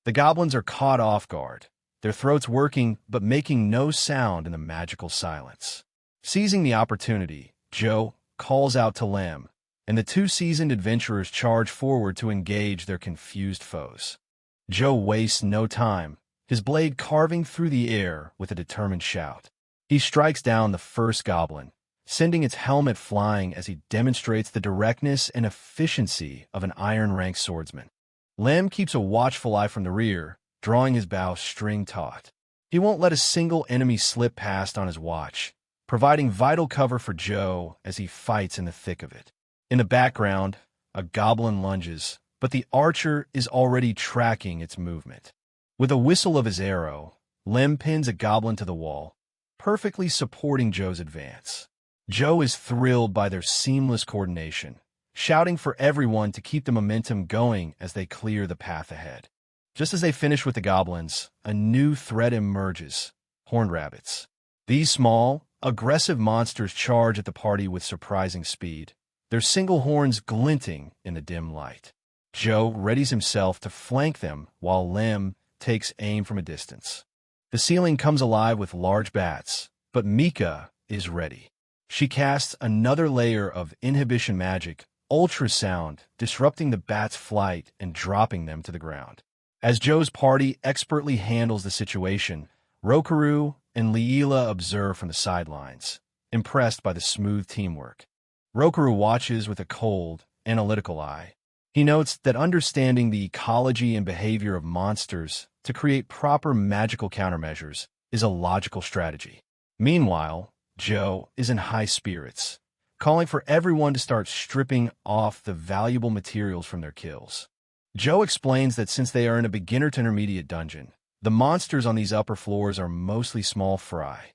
The goblins are caught off guard, their throats working but making no sound in the magical silence. Seizing the opportunity, Joe calls out to Lem, and the two seasoned adventurers charge forward to engage their confused foes. Joe wastes no time, his blade carving through the air with a determined shout. He strikes down the first goblin, sending its helmet flying as he demonstrates the directness and efficiency of an iron-ranked swordsman. Lem keeps a watchful eye from the rear, drawing his bow string taut. He won't let a single enemy slip past on his watch, providing vital cover for Joe as he fights in the thick of it. In the background, a goblin lunges, but the archer is already tracking its movement. With a whistle of his arrow, Lem pins a goblin to the wall, perfectly supporting Joe's advance. Joe is thrilled by their seamless coordination, shouting for everyone to keep the momentum going as they clear the path ahead. Just as they finish with the goblins, a new threat emerges: horned rabbits. These small, aggressive monsters charge at the party with surprising speed, their single horns glinting in the dim light. Joe readies himself to flank them while Lim takes aim from a distance. The ceiling comes alive with large bats, but Mika is ready. She casts another layer of inhibition magic, ultrasound, disrupting the bats' flight and dropping them to the ground. As Joe's party expertly handles the situation, Rokaru and Leela observe from the sidelines, impressed by the smooth teamwork. Rokaru watches with a cold, analytical eye. He notes that understanding the ecology and behavior of monsters to create proper magical countermeasures is a logical strategy. Meanwhile, Joe is in high spirits, calling for everyone to start stripping off the valuable materials from their kills. Joe explains that since they are in a beginner to intermediate dungeon, the monsters on these upper floors are mostly small fry.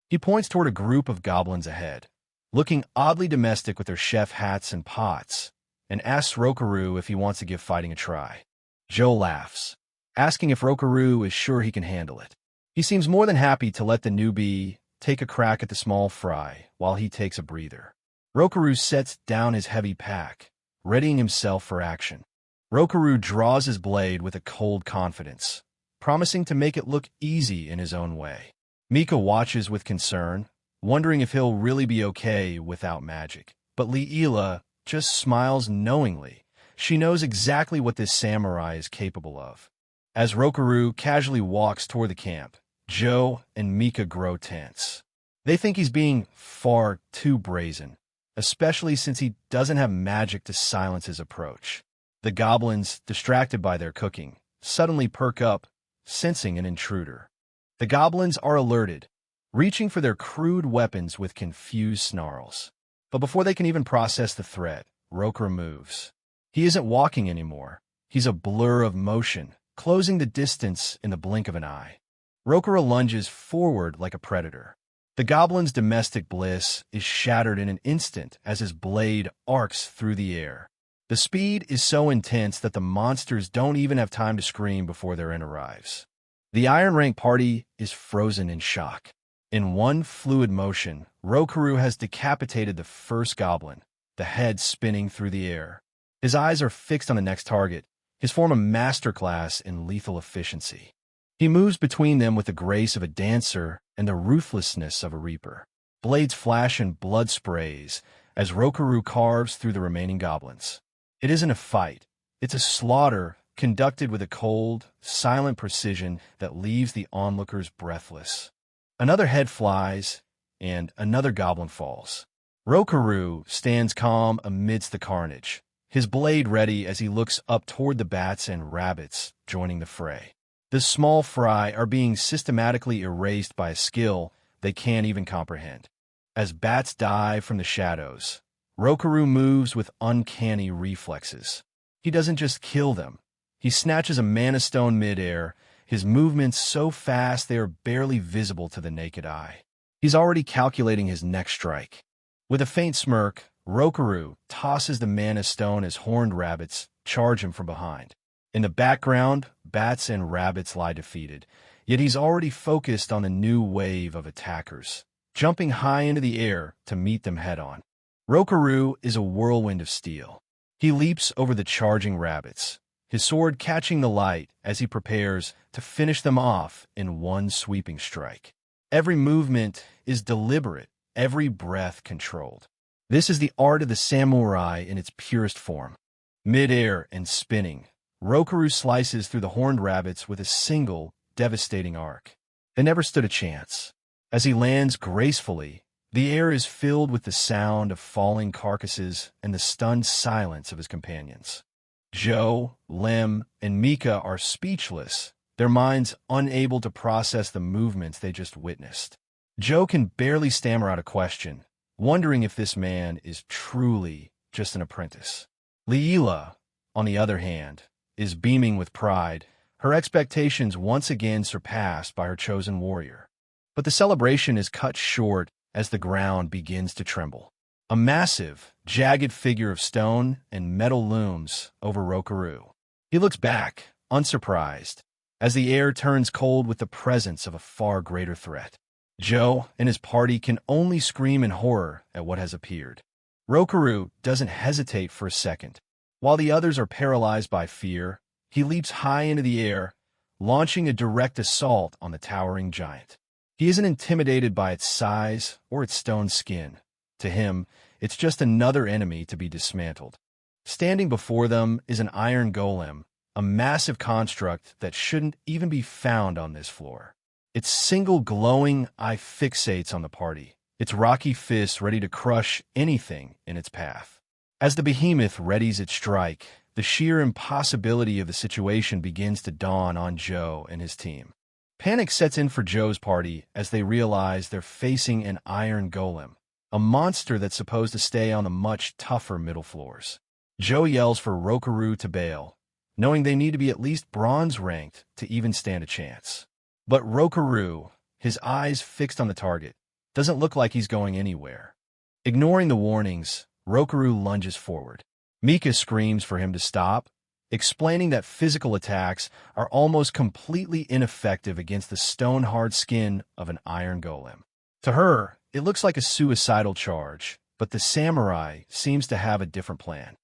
He points toward a group of goblins ahead, looking oddly domestic with their chef hats and pots, and asks Rokaru if he wants to give fighting a try. Joe laughs, asking if Rokaru is sure he can handle it. He seems more than happy to let the newbie take a crack at the small fry while he takes a breather. Rokaru sets down his heavy pack, readying himself for action. Rokaru draws his blade with a cold confidence, promising to make it look easy in his own way. Mika watches with concern, wondering if he'll really be okay without magic. But Leela just smiles knowingly. She knows exactly what this samurai is capable of. As Rokaru casually walks toward the camp, Joe and Mika grow tense. They think he's being far too brazen, especially since he doesn't have magic to silence his approach. The goblins, distracted by their cooking, suddenly perk up, sensing an intruder. The goblins are alerted, reaching for their crude weapons with confused snarls. But before they can even process the threat, Rokaru moves. He isn't walking anymore. He's a blur of motion, closing the distance in the blink of an eye. Rokaru lunges forward like a predator. The goblin's domestic bliss is shattered in an instant as his blade arcs through the air. The speed is so intense that the monsters don't even have time to scream before their end arrives. The Iron Rank party is frozen in shock. In one fluid motion, Rokaru has decapitated the first goblin, the head spinning through the air. His eyes are fixed on the next target, his form a masterclass in lethal efficiency. He moves between them with the grace of a dancer and the ruthlessness of a reaper. Blades flash and blood sprays as Rokaru carves through the remaining goblins. It isn't a fight. It's a slaughter conducted with a cold, silent precision that leaves the onlookers breathless. Another head flies, and another goblin falls. Rokaru stands calm amidst the carnage, his blade ready as he looks up toward the bats and rabbits joining the fray. The small fry are being systematically erased by a skill they can't even comprehend. As bats dive from the shadows, Rokaru moves with uncanny reflexes. He doesn't just kill them. He snatches a mana stone midair, his movements so fast they are barely visible to the naked eye. He's already calculating his next strike. With a faint smirk, Rokaru tosses the mana stone as horned rabbits charge him from behind. In the background, bats and rabbits lie defeated, yet he's already focused on the new wave of attackers, jumping high into the air to meet them head-on. Rokaru is a whirlwind of steel. He leaps over the charging rabbits, his sword catching the light as he prepares to finish them off in one sweeping strike. Every movement is deliberate, every breath controlled. This is the art of the samurai in its purest form. Mid-air and spinning, Rokaru slices through the horned rabbits with a single, devastating arc. They never stood a chance. As he lands gracefully, the air is filled with the sound of falling carcasses and the stunned silence of his companions. Joe, Lim, and Mika are speechless, their minds unable to process the movements they just witnessed. Joe can barely stammer out a question, wondering if this man is truly just an apprentice. Leela, on the other hand, is beaming with pride, her expectations once again surpassed by her chosen warrior. But the celebration is cut short as the ground begins to tremble. A massive, jagged figure of stone and metal looms over Rokaru. He looks back, unsurprised, as the air turns cold with the presence of a far greater threat. Joe and his party can only scream in horror at what has appeared. Rokaru doesn't hesitate for a second. While the others are paralyzed by fear, he leaps high into the air, launching a direct assault on the towering giant. He isn't intimidated by its size or its stone skin. To him, it's just another enemy to be dismantled. Standing before them is an iron golem, a massive construct that shouldn't even be found on this floor. Its single glowing eye fixates on the party, its rocky fists ready to crush anything in its path. As the behemoth readies its strike, the sheer impossibility of the situation begins to dawn on Joe and his team. Panic sets in for Joe's party as they realize they're facing an iron golem, a monster that's supposed to stay on the much tougher middle floors. Joe yells for Rokaru to bail, knowing they need to be at least bronze-ranked to even stand a chance. But Rokaru, his eyes fixed on the target, doesn't look like he's going anywhere. Ignoring the warnings, Rokaru lunges forward. Mika screams for him to stop, explaining that physical attacks are almost completely ineffective against the stone-hard skin of an iron golem. To her, it looks like a suicidal charge, but the samurai seems to have a different plan.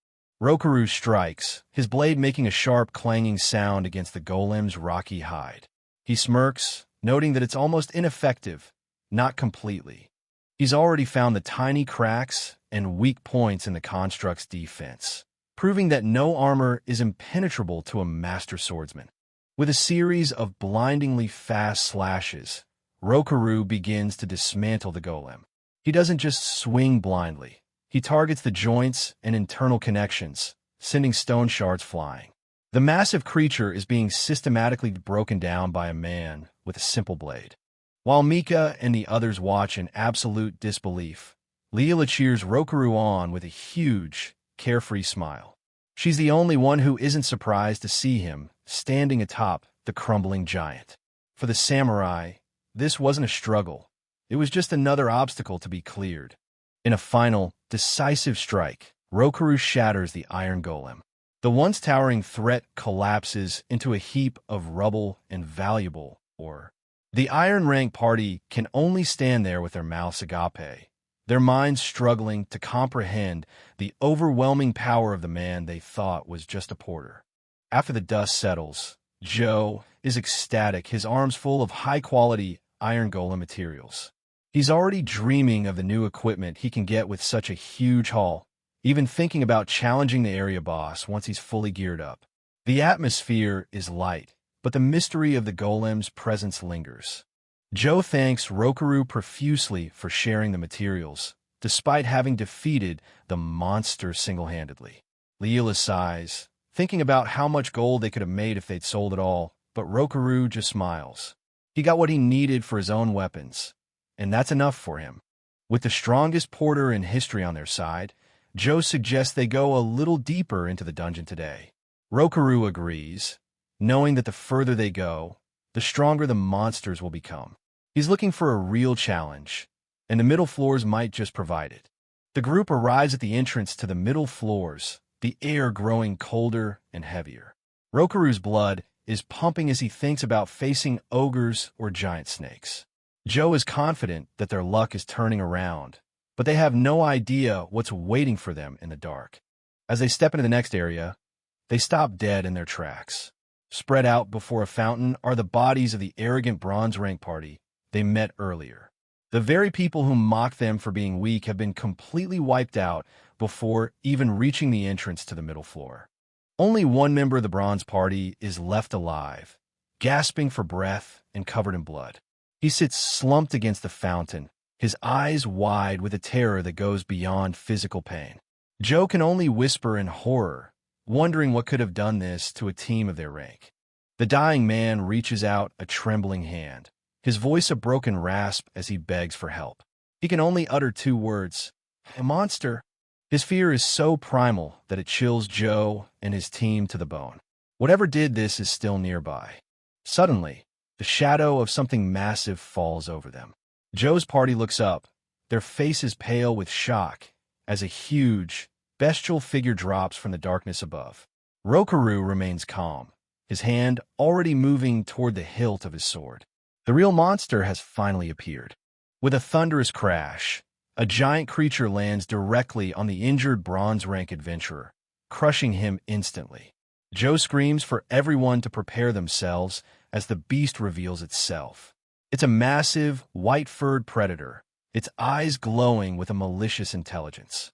Rokaru strikes, his blade making a sharp clanging sound against the golem's rocky hide. He smirks, noting that it's almost ineffective, not completely. He's already found the tiny cracks and weak points in the construct's defense, proving that no armor is impenetrable to a master swordsman. With a series of blindingly fast slashes, Rokaru begins to dismantle the golem. He doesn't just swing blindly. He targets the joints and internal connections, sending stone shards flying. The massive creature is being systematically broken down by a man with a simple blade. While Mika and the others watch in absolute disbelief, Leela cheers Rokaru on with a huge, carefree smile. She's the only one who isn't surprised to see him standing atop the crumbling giant. For the samurai, this wasn't a struggle. It was just another obstacle to be cleared. In a final, decisive strike, Rokaru shatters the iron golem. The once towering threat collapses into a heap of rubble and valuable ore. The Iron Rank party can only stand there with their mouths agape, their minds struggling to comprehend the overwhelming power of the man they thought was just a porter. After the dust settles, Joe is ecstatic, his arms full of high-quality iron golem materials. He's already dreaming of the new equipment he can get with such a huge haul, even thinking about challenging the area boss once he's fully geared up. The atmosphere is light, but the mystery of the golem's presence lingers. Joe thanks Rokaru profusely for sharing the materials, despite having defeated the monster single-handedly. Leela sighs, thinking about how much gold they could have made if they'd sold it all, but Rokaru just smiles. He got what he needed for his own weapons, and that's enough for him. With the strongest porter in history on their side, Joe suggests they go a little deeper into the dungeon today. Rokaru agrees, knowing that the further they go, the stronger the monsters will become. He's looking for a real challenge, and the middle floors might just provide it. The group arrives at the entrance to the middle floors, the air growing colder and heavier. Rokaru's blood is pumping as he thinks about facing ogres or giant snakes. Joe is confident that their luck is turning around, but they have no idea what's waiting for them in the dark. As they step into the next area, they stop dead in their tracks. Spread out before a fountain are the bodies of the arrogant bronze rank party they met earlier. The very people who mocked them for being weak have been completely wiped out before even reaching the entrance to the middle floor. Only one member of the bronze party is left alive, gasping for breath and covered in blood. He sits slumped against the fountain, his eyes wide with a terror that goes beyond physical pain. Joe can only whisper in horror, wondering what could have done this to a team of their rank. The dying man reaches out a trembling hand, his voice a broken rasp as he begs for help. He can only utter two words, "A monster." His fear is so primal that it chills Joe and his team to the bone. Whatever did this is still nearby. Suddenly, the shadow of something massive falls over them. Joe's party looks up, their faces pale with shock, as a huge, bestial figure drops from the darkness above. Rokaru remains calm, his hand already moving toward the hilt of his sword. The real monster has finally appeared. With a thunderous crash, a giant creature lands directly on the injured bronze rank adventurer, crushing him instantly. Joe screams for everyone to prepare themselves as the beast reveals itself. It's a massive, white-furred predator, its eyes glowing with a malicious intelligence.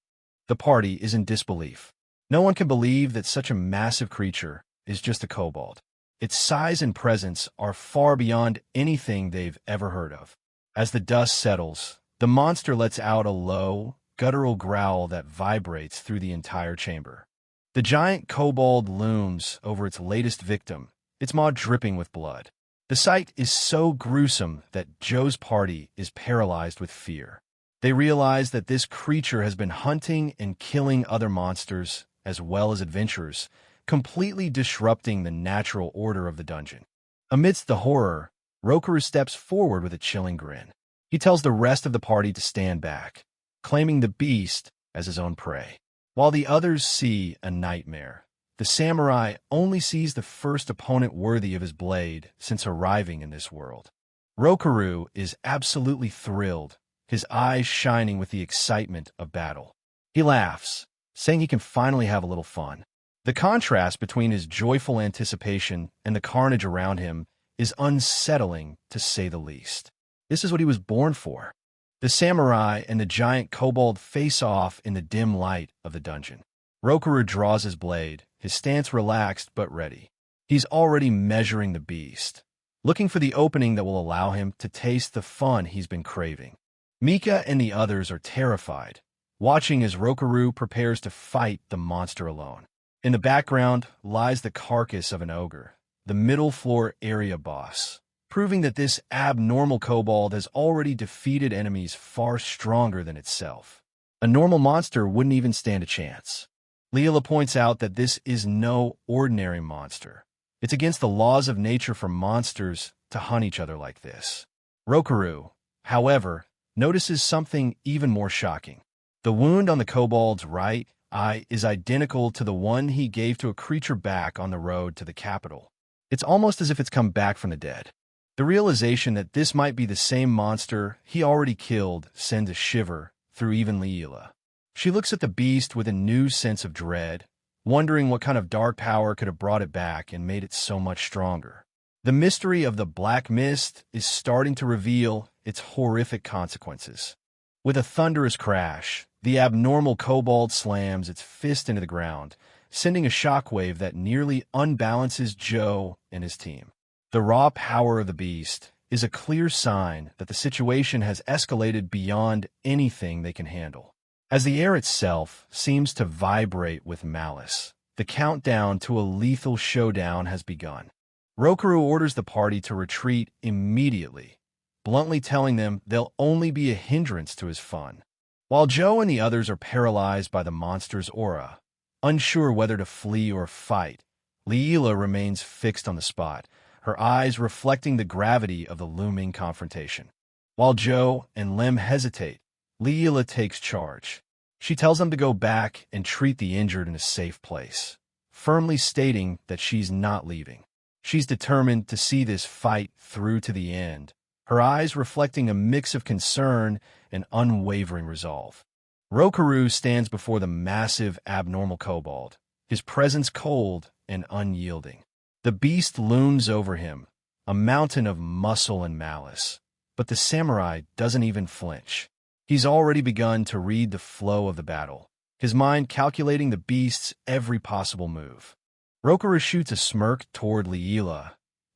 The party is in disbelief. No one can believe that such a massive creature is just a kobold. Its size and presence are far beyond anything they've ever heard of. As the dust settles, the monster lets out a low, guttural growl that vibrates through the entire chamber. The giant kobold looms over its latest victim, its maw dripping with blood. The sight is so gruesome that Joe's party is paralyzed with fear. They realize that this creature has been hunting and killing other monsters as well as adventurers, completely disrupting the natural order of the dungeon. Amidst the horror, Rokaru steps forward with a chilling grin. He tells the rest of the party to stand back, claiming the beast as his own prey. While the others see a nightmare, the samurai only sees the first opponent worthy of his blade since arriving in this world. Rokaru is absolutely thrilled, his eyes shining with the excitement of battle. He laughs, saying he can finally have a little fun. The contrast between his joyful anticipation and the carnage around him is unsettling, to say the least. This is what he was born for. The samurai and the giant kobold face off in the dim light of the dungeon. Rokaru draws his blade, his stance relaxed but ready. He's already measuring the beast, looking for the opening that will allow him to taste the fun he's been craving. Mika and the others are terrified, watching as Rokaru prepares to fight the monster alone. In the background lies the carcass of an ogre, the middle floor area boss, proving that this abnormal kobold has already defeated enemies far stronger than itself. A normal monster wouldn't even stand a chance. Leela points out that this is no ordinary monster. It's against the laws of nature for monsters to hunt each other like this. Rokaru, however, notices something even more shocking. The wound on the kobold's right eye is identical to the one he gave to a creature back on the road to the capital. It's almost as if it's come back from the dead. The realization that this might be the same monster he already killed sends a shiver through even Leela. She looks at the beast with a new sense of dread, wondering what kind of dark power could have brought it back and made it so much stronger. The mystery of the black mist is starting to reveal its horrific consequences. With a thunderous crash, the abnormal kobold slams its fist into the ground, sending a shockwave that nearly unbalances Joe and his team. The raw power of the beast is a clear sign that the situation has escalated beyond anything they can handle. As the air itself seems to vibrate with malice, the countdown to a lethal showdown has begun. Rokaru orders the party to retreat immediately, bluntly telling them they'll only be a hindrance to his fun. While Joe and the others are paralyzed by the monster's aura, unsure whether to flee or fight, Leela remains fixed on the spot, her eyes reflecting the gravity of the looming confrontation. While Joe and Lem hesitate, Leela takes charge. She tells them to go back and treat the injured in a safe place, firmly stating that she's not leaving. She's determined to see this fight through to the end, her eyes reflecting a mix of concern and unwavering resolve. Rokaru stands before the massive abnormal kobold, his presence cold and unyielding. The beast looms over him, a mountain of muscle and malice, but the samurai doesn't even flinch. He's already begun to read the flow of the battle, his mind calculating the beast's every possible move. Rokaru shoots a smirk toward Leela,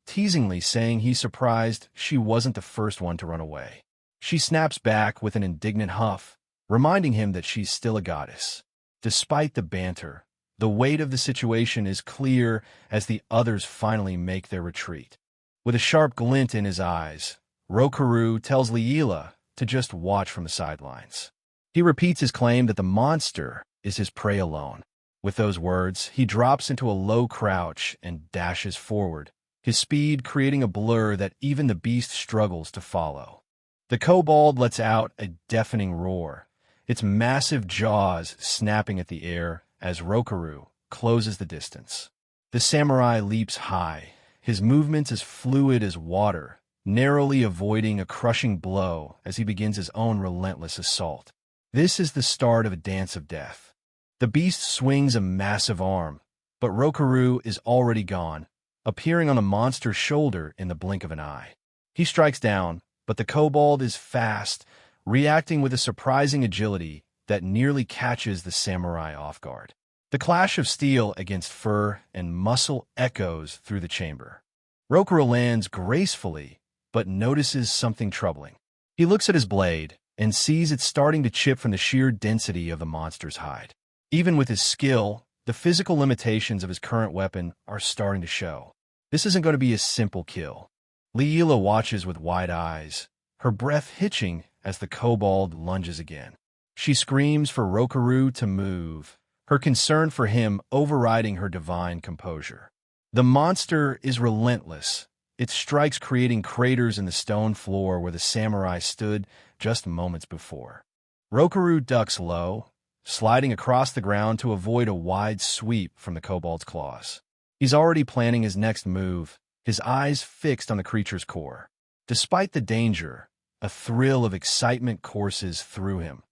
teasingly saying he's surprised she wasn't the first one to run away. She snaps back with an indignant huff, reminding him that she's still a goddess. Despite the banter, the weight of the situation is clear as the others finally make their retreat. With a sharp glint in his eyes, Rokaru tells Leela to just watch from the sidelines. He repeats his claim that the monster is his prey alone. With those words, he drops into a low crouch and dashes forward, his speed creating a blur that even the beast struggles to follow. The kobold lets out a deafening roar, its massive jaws snapping at the air as Rokaru closes the distance. The samurai leaps high, his movements as fluid as water, narrowly avoiding a crushing blow as he begins his own relentless assault. This is the start of a dance of death. The beast swings a massive arm, but Rokaru is already gone, appearing on the monster's shoulder in the blink of an eye. He strikes down, but the kobold is fast, reacting with a surprising agility that nearly catches the samurai off guard. The clash of steel against fur and muscle echoes through the chamber. Rokaru lands gracefully, but notices something troubling. He looks at his blade and sees it starting to chip from the sheer density of the monster's hide. Even with his skill, the physical limitations of his current weapon are starting to show. This isn't going to be a simple kill. Leela watches with wide eyes, her breath hitching as the kobold lunges again. She screams for Rokaru to move, her concern for him overriding her divine composure. The monster is relentless, its strikes creating craters in the stone floor where the samurai stood just moments before. Rokaru ducks low, sliding across the ground to avoid a wide sweep from the kobold's claws. He's already planning his next move, his eyes fixed on the creature's core. Despite the danger, a thrill of excitement courses through him.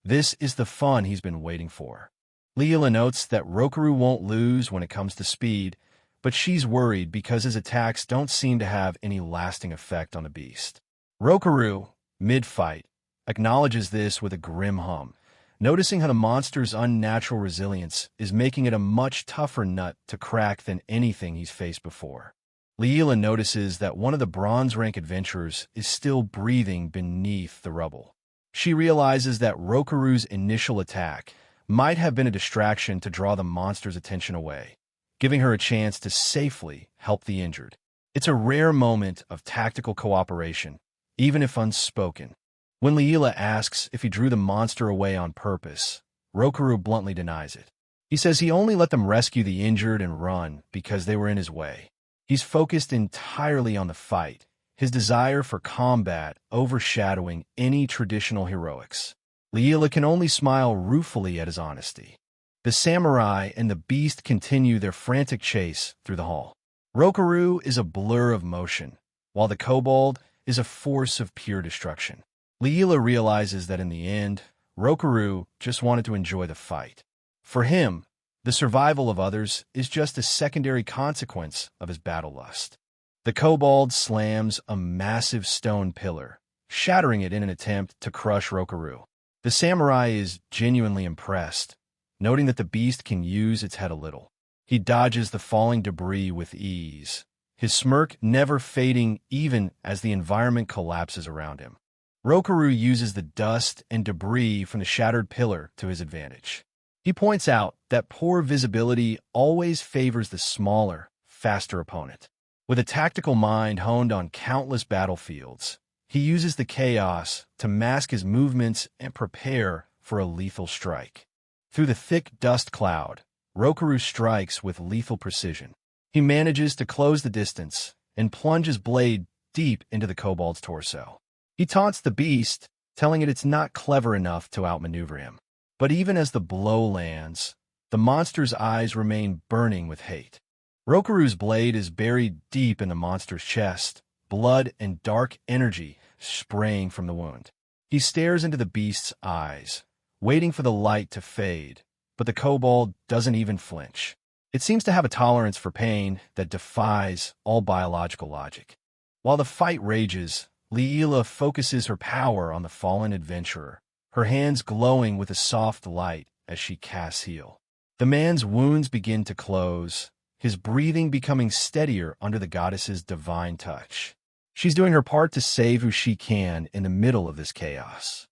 This is the fun he's been waiting for. Leela notes that Rokaru won't lose when it comes to speed, but she's worried because his attacks don't seem to have any lasting effect on the beast. Rokaru, mid-fight, acknowledges this with a grim hum, noticing how the monster's unnatural resilience is making it a much tougher nut to crack than anything he's faced before. Leela notices that one of the bronze rank adventurers is still breathing beneath the rubble. She realizes that Rokaru's initial attack might have been a distraction to draw the monster's attention away, giving her a chance to safely help the injured. It's a rare moment of tactical cooperation, even if unspoken. When Leela asks if he drew the monster away on purpose, Rokaru bluntly denies it. He says he only let them rescue the injured and run because they were in his way. He's focused entirely on the fight, his desire for combat overshadowing any traditional heroics. Leela can only smile ruefully at his honesty. The samurai and the beast continue their frantic chase through the hall. Rokaru is a blur of motion, while the kobold is a force of pure destruction. Leela realizes that in the end, Rokaru just wanted to enjoy the fight. For him, the survival of others is just a secondary consequence of his battle lust. The kobold slams a massive stone pillar, shattering it in an attempt to crush Rokaru. The samurai is genuinely impressed, noting that the beast can use its head a little. He dodges the falling debris with ease, his smirk never fading even as the environment collapses around him. Rokaru uses the dust and debris from the shattered pillar to his advantage. He points out that poor visibility always favors the smaller, faster opponent. With a tactical mind honed on countless battlefields, he uses the chaos to mask his movements and prepare for a lethal strike. Through the thick dust cloud, Rokaru strikes with lethal precision. He manages to close the distance and plunge his blade deep into the kobold's torso. He taunts the beast, telling it it's not clever enough to outmaneuver him. But even as the blow lands, the monster's eyes remain burning with hate. Rokaru's blade is buried deep in the monster's chest, blood and dark energy spraying from the wound. He stares into the beast's eyes, waiting for the light to fade, but the kobold doesn't even flinch. It seems to have a tolerance for pain that defies all biological logic. While the fight rages, Leela focuses her power on the fallen adventurer, her hands glowing with a soft light as she casts heal. The man's wounds begin to close, his breathing becoming steadier under the goddess's divine touch. She's doing her part to save who she can in the middle of this chaos.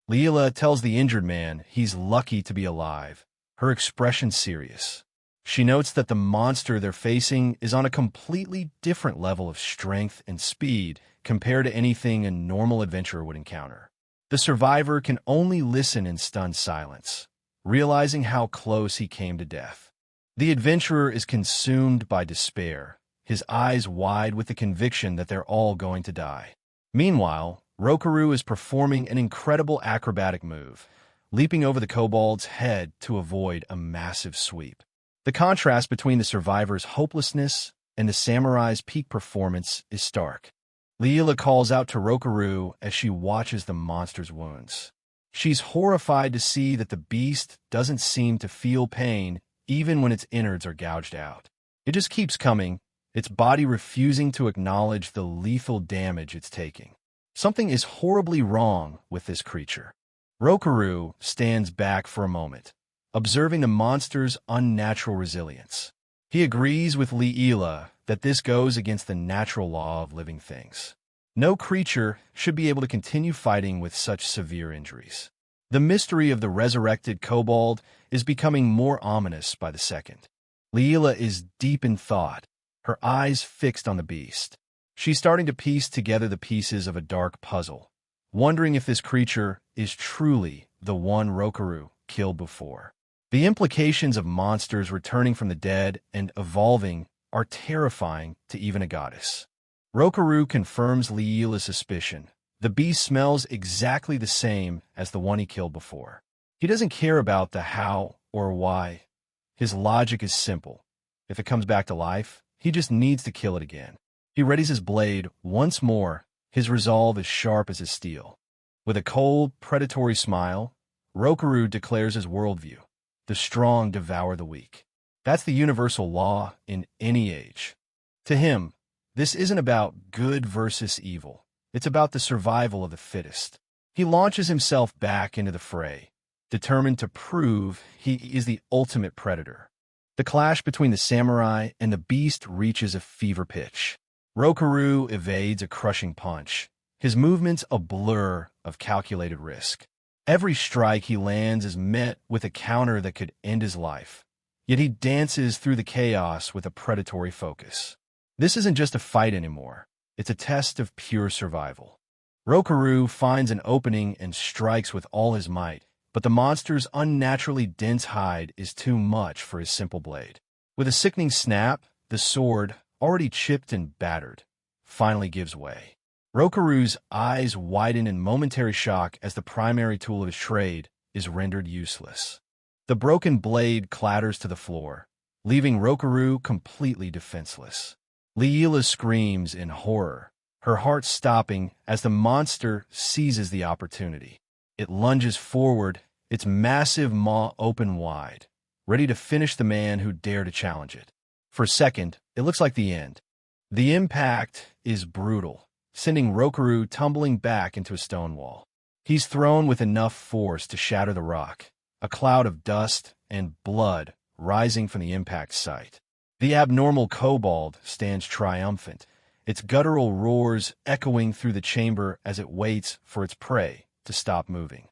Leela tells the injured man he's lucky to be alive, her expression serious. She notes that the monster they're facing is on a completely different level of strength and speed compared to anything a normal adventurer would encounter. The survivor can only listen in stunned silence, realizing how close he came to death. The adventurer is consumed by despair, his eyes wide with the conviction that they're all going to die. Meanwhile, Rokaru is performing an incredible acrobatic move, leaping over the kobold's head to avoid a massive sweep. The contrast between the survivor's hopelessness and the samurai's peak performance is stark. Leela calls out to Rokaru as she watches the monster's wounds. She's horrified to see that the beast doesn't seem to feel pain even when its innards are gouged out. It just keeps coming, its body refusing to acknowledge the lethal damage it's taking. Something is horribly wrong with this creature. Rokaru stands back for a moment, observing the monster's unnatural resilience. He agrees with Leela that this goes against the natural law of living things. No creature should be able to continue fighting with such severe injuries. The mystery of the resurrected kobold is becoming more ominous by the second. Leela is deep in thought, her eyes fixed on the beast. She's starting to piece together the pieces of a dark puzzle, wondering if this creature is truly the one Rokaru killed before. The implications of monsters returning from the dead and evolving are terrifying to even a goddess. Rokaru confirms Leela's suspicion. The beast smells exactly the same as the one he killed before. He doesn't care about the how or why. His logic is simple. If it comes back to life, he just needs to kill it again. He readies his blade once more, his resolve as sharp as his steel. With a cold, predatory smile, Rokaru declares his worldview. The strong devour the weak. That's the universal law in any age. To him, this isn't about good versus evil. It's about the survival of the fittest. He launches himself back into the fray, determined to prove he is the ultimate predator. The clash between the samurai and the beast reaches a fever pitch. Rokaru evades a crushing punch, his movements a blur of calculated risk. Every strike he lands is met with a counter that could end his life, yet he dances through the chaos with a predatory focus. This isn't just a fight anymore, it's a test of pure survival. Rokaru finds an opening and strikes with all his might, but the monster's unnaturally dense hide is too much for his simple blade. With a sickening snap, the sword, already chipped and battered, finally gives way. Rokaru's eyes widen in momentary shock as the primary tool of his trade is rendered useless. The broken blade clatters to the floor, leaving Rokaru completely defenseless. Leela screams in horror, her heart stopping as the monster seizes the opportunity. It lunges forward, its massive maw open wide, ready to finish the man who dared to challenge it. For a second, it looks like the end. The impact is brutal, sending Rokaru tumbling back into a stone wall. He's thrown with enough force to shatter the rock, a cloud of dust and blood rising from the impact site. The abnormal kobold stands triumphant, its guttural roars echoing through the chamber as it waits for its prey to stop moving.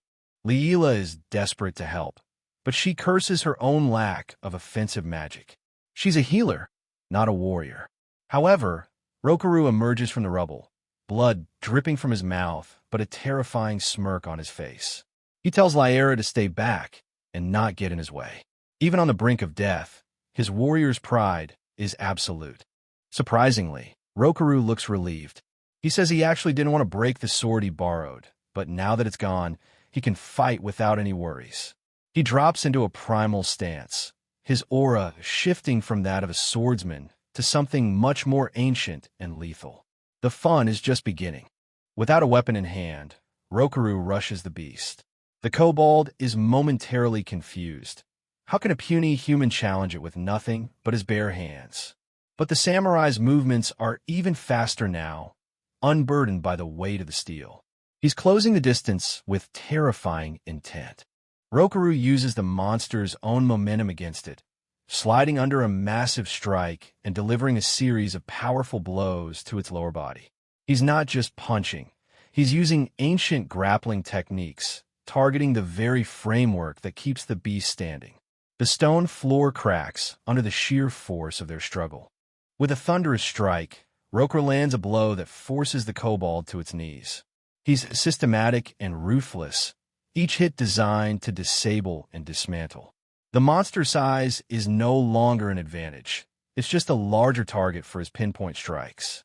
Leela is desperate to help, but she curses her own lack of offensive magic. She's a healer, not a warrior. However, Rokaru emerges from the rubble, blood dripping from his mouth, but a terrifying smirk on his face. He tells Lyra to stay back and not get in his way. Even on the brink of death, his warrior's pride is absolute. Surprisingly, Rokaru looks relieved. He says he actually didn't want to break the sword he borrowed, but now that it's gone, he can fight without any worries. He drops into a primal stance, his aura shifting from that of a swordsman to something much more ancient and lethal. The fun is just beginning. Without a weapon in hand, Rokaru rushes the beast. The kobold is momentarily confused. How can a puny human challenge it with nothing but his bare hands? But the samurai's movements are even faster now, unburdened by the weight of the steel. He's closing the distance with terrifying intent. Rokaru uses the monster's own momentum against it, sliding under a massive strike and delivering a series of powerful blows to its lower body. He's not just punching, he's using ancient grappling techniques, targeting the very framework that keeps the beast standing. The stone floor cracks under the sheer force of their struggle. With a thunderous strike, Rokaru lands a blow that forces the kobold to its knees. He's systematic and ruthless, each hit designed to disable and dismantle. The monster size is no longer an advantage. It's just a larger target for his pinpoint strikes.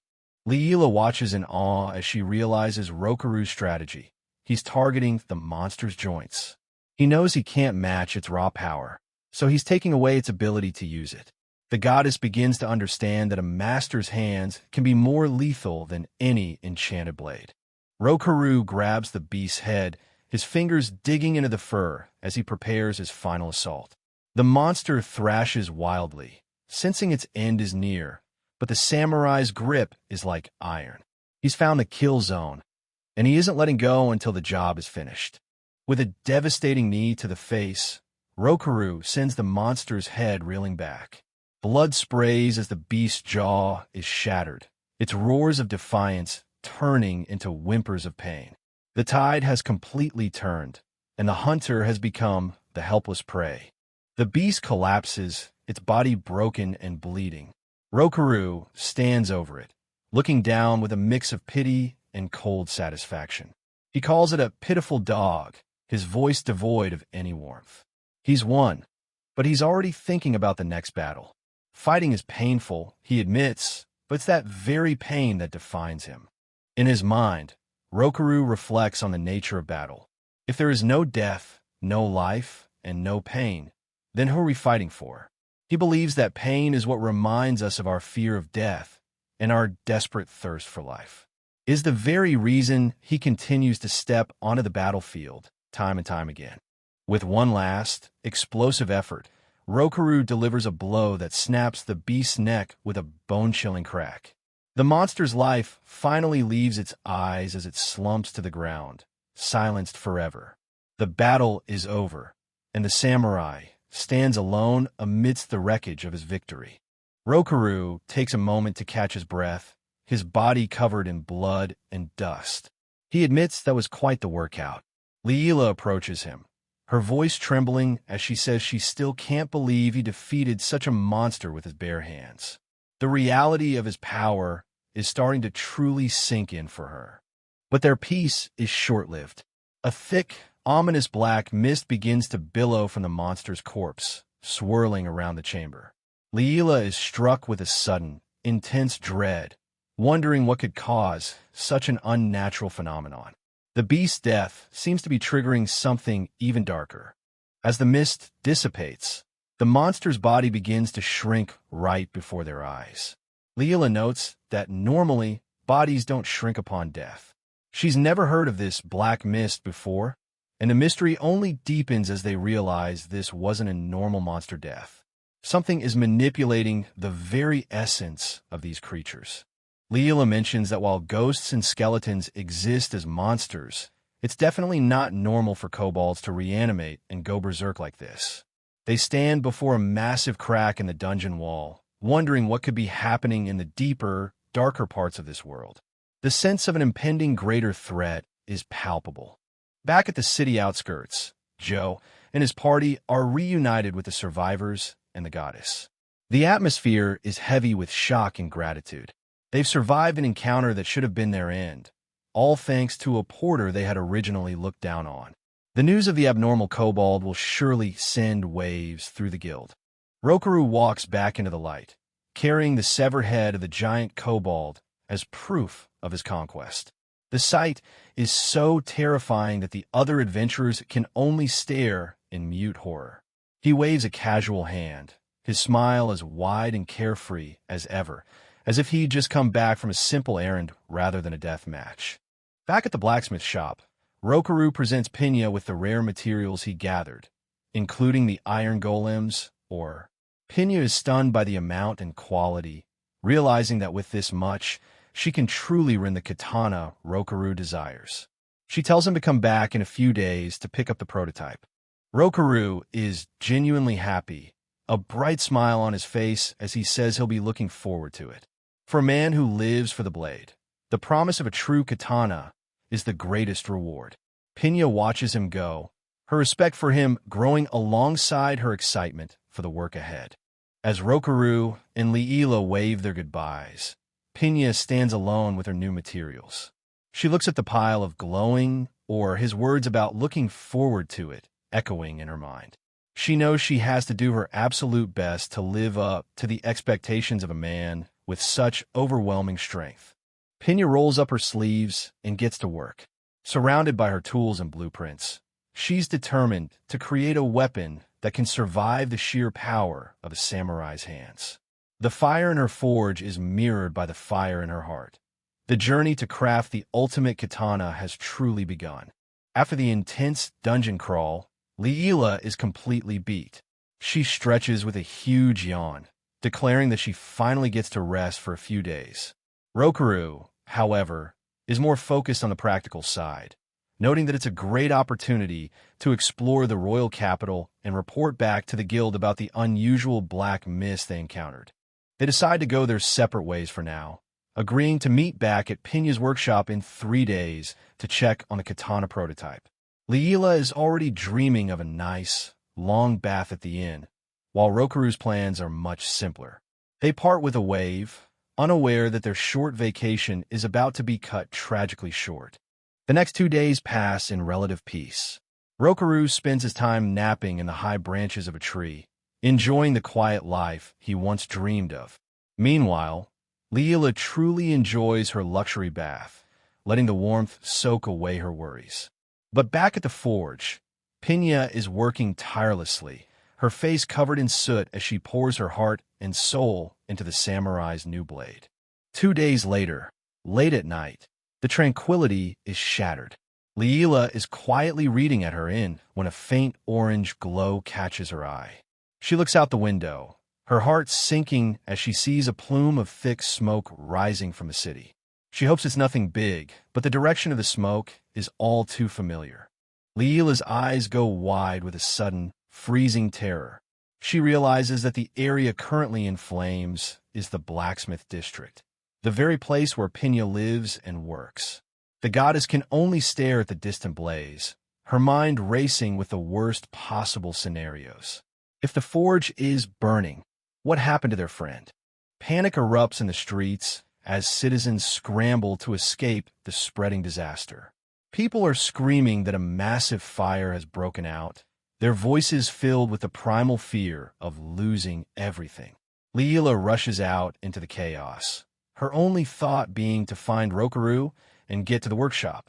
Leela watches in awe as she realizes Rokaru's strategy. He's targeting the monster's joints. He knows he can't match its raw power, so he's taking away its ability to use it. The goddess begins to understand that a master's hands can be more lethal than any enchanted blade. Rokaru grabs the beast's head, his fingers digging into the fur as he prepares his final assault. The monster thrashes wildly, sensing its end is near, but the samurai's grip is like iron. He's found the kill zone, and he isn't letting go until the job is finished. With a devastating knee to the face, Rokaru sends the monster's head reeling back. Blood sprays as the beast's jaw is shattered, its roars of defiance turning into whimpers of pain. The tide has completely turned, and the hunter has become the helpless prey. The beast collapses, its body broken and bleeding. Rokaru stands over it, looking down with a mix of pity and cold satisfaction. He calls it a pitiful dog, his voice devoid of any warmth. He's won, but he's already thinking about the next battle. Fighting is painful, he admits, but it's that very pain that defines him. In his mind, Rokaru reflects on the nature of battle. If there is no death, no life, and no pain, then who are we fighting for? He believes that pain is what reminds us of our fear of death and our desperate thirst for life. It is the very reason he continues to step onto the battlefield time and time again. With one last, explosive effort, Rokaru delivers a blow that snaps the beast's neck with a bone-chilling crack. The monster's life finally leaves its eyes as it slumps to the ground, silenced forever. The battle is over, and the samurai stands alone amidst the wreckage of his victory. Rokaru takes a moment to catch his breath, his body covered in blood and dust. He admits that was quite the workout. Leela approaches him, her voice trembling as she says she still can't believe he defeated such a monster with his bare hands. The reality of his power is starting to truly sink in for her. But their peace is short-lived. A thick, ominous black mist begins to billow from the monster's corpse, swirling around the chamber. Leela is struck with a sudden, intense dread, wondering what could cause such an unnatural phenomenon. The beast's death seems to be triggering something even darker. As the mist dissipates, the monster's body begins to shrink right before their eyes. Leela notes that normally bodies don't shrink upon death. She's never heard of this black mist before, and the mystery only deepens as they realize this wasn't a normal monster death. Something is manipulating the very essence of these creatures. Leela mentions that while ghosts and skeletons exist as monsters, it's definitely not normal for kobolds to reanimate and go berserk like this. They stand before a massive crack in the dungeon wall, wondering what could be happening in the deeper, darker parts of this world. The sense of an impending greater threat is palpable. Back at the city outskirts, Joe and his party are reunited with the survivors and the goddess. The atmosphere is heavy with shock and gratitude. They've survived an encounter that should have been their end, all thanks to a porter they had originally looked down on. The news of the abnormal kobold will surely send waves through the guild. Rokaru walks back into the light, carrying the severed head of the giant kobold as proof of his conquest. The sight is so terrifying that the other adventurers can only stare in mute horror. He waves a casual hand, his smile as wide and carefree as ever, as if he'd just come back from a simple errand rather than a death match. Back at the blacksmith shop, Rokaru presents Pinya with the rare materials he gathered, including the iron golems, or Pinya is stunned by the amount and quality, realizing that with this much, she can truly rend the katana Rokaru desires. She tells him to come back in a few days to pick up the prototype. Rokaru is genuinely happy, a bright smile on his face as he says he'll be looking forward to it. For a man who lives for the blade, the promise of a true katana is the greatest reward. Pinya watches him go, her respect for him growing alongside her excitement for the work ahead. As Rokaru and Leela wave their goodbyes, Pinya stands alone with her new materials. She looks at the pile of glowing, or his words about looking forward to it, echoing in her mind. She knows she has to do her absolute best to live up to the expectations of a man with such overwhelming strength. Pinya rolls up her sleeves and gets to work. Surrounded by her tools and blueprints, she's determined to create a weapon that can survive the sheer power of a samurai's hands. The fire in her forge is mirrored by the fire in her heart. The journey to craft the ultimate katana has truly begun. After the intense dungeon crawl, Leela is completely beat. She stretches with a huge yawn, declaring that she finally gets to rest for a few days. Rokaru, however, is more focused on the practical side, noting that it's a great opportunity to explore the royal capital and report back to the guild about the unusual black mist they encountered. They decide to go their separate ways for now, agreeing to meet back at Pinya's workshop in 3 days to check on the katana prototype. Leela is already dreaming of a nice, long bath at the inn, while Rokaru's plans are much simpler. They part with a wave, unaware that their short vacation is about to be cut tragically short. The next 2 days pass in relative peace. Rokaru spends his time napping in the high branches of a tree, enjoying the quiet life he once dreamed of. Meanwhile, Leela truly enjoys her luxury bath, letting the warmth soak away her worries. But back at the forge, Pinya is working tirelessly, her face covered in soot as she pours her heart and soul into the samurai's new blade. 2 days later, late at night, the tranquility is shattered. Leela is quietly reading at her inn when a faint orange glow catches her eye. She looks out the window, her heart sinking as she sees a plume of thick smoke rising from the city. She hopes it's nothing big, but the direction of the smoke is all too familiar. Leela's eyes go wide with a sudden, freezing terror. She realizes that the area currently in flames is the blacksmith district, the very place where Pinya lives and works. The goddess can only stare at the distant blaze, her mind racing with the worst possible scenarios. If the forge is burning, what happened to their friend? Panic erupts in the streets as citizens scramble to escape the spreading disaster. People are screaming that a massive fire has broken out, their voices filled with the primal fear of losing everything. Leela rushes out into the chaos, her only thought being to find Rokaru and get to the workshop.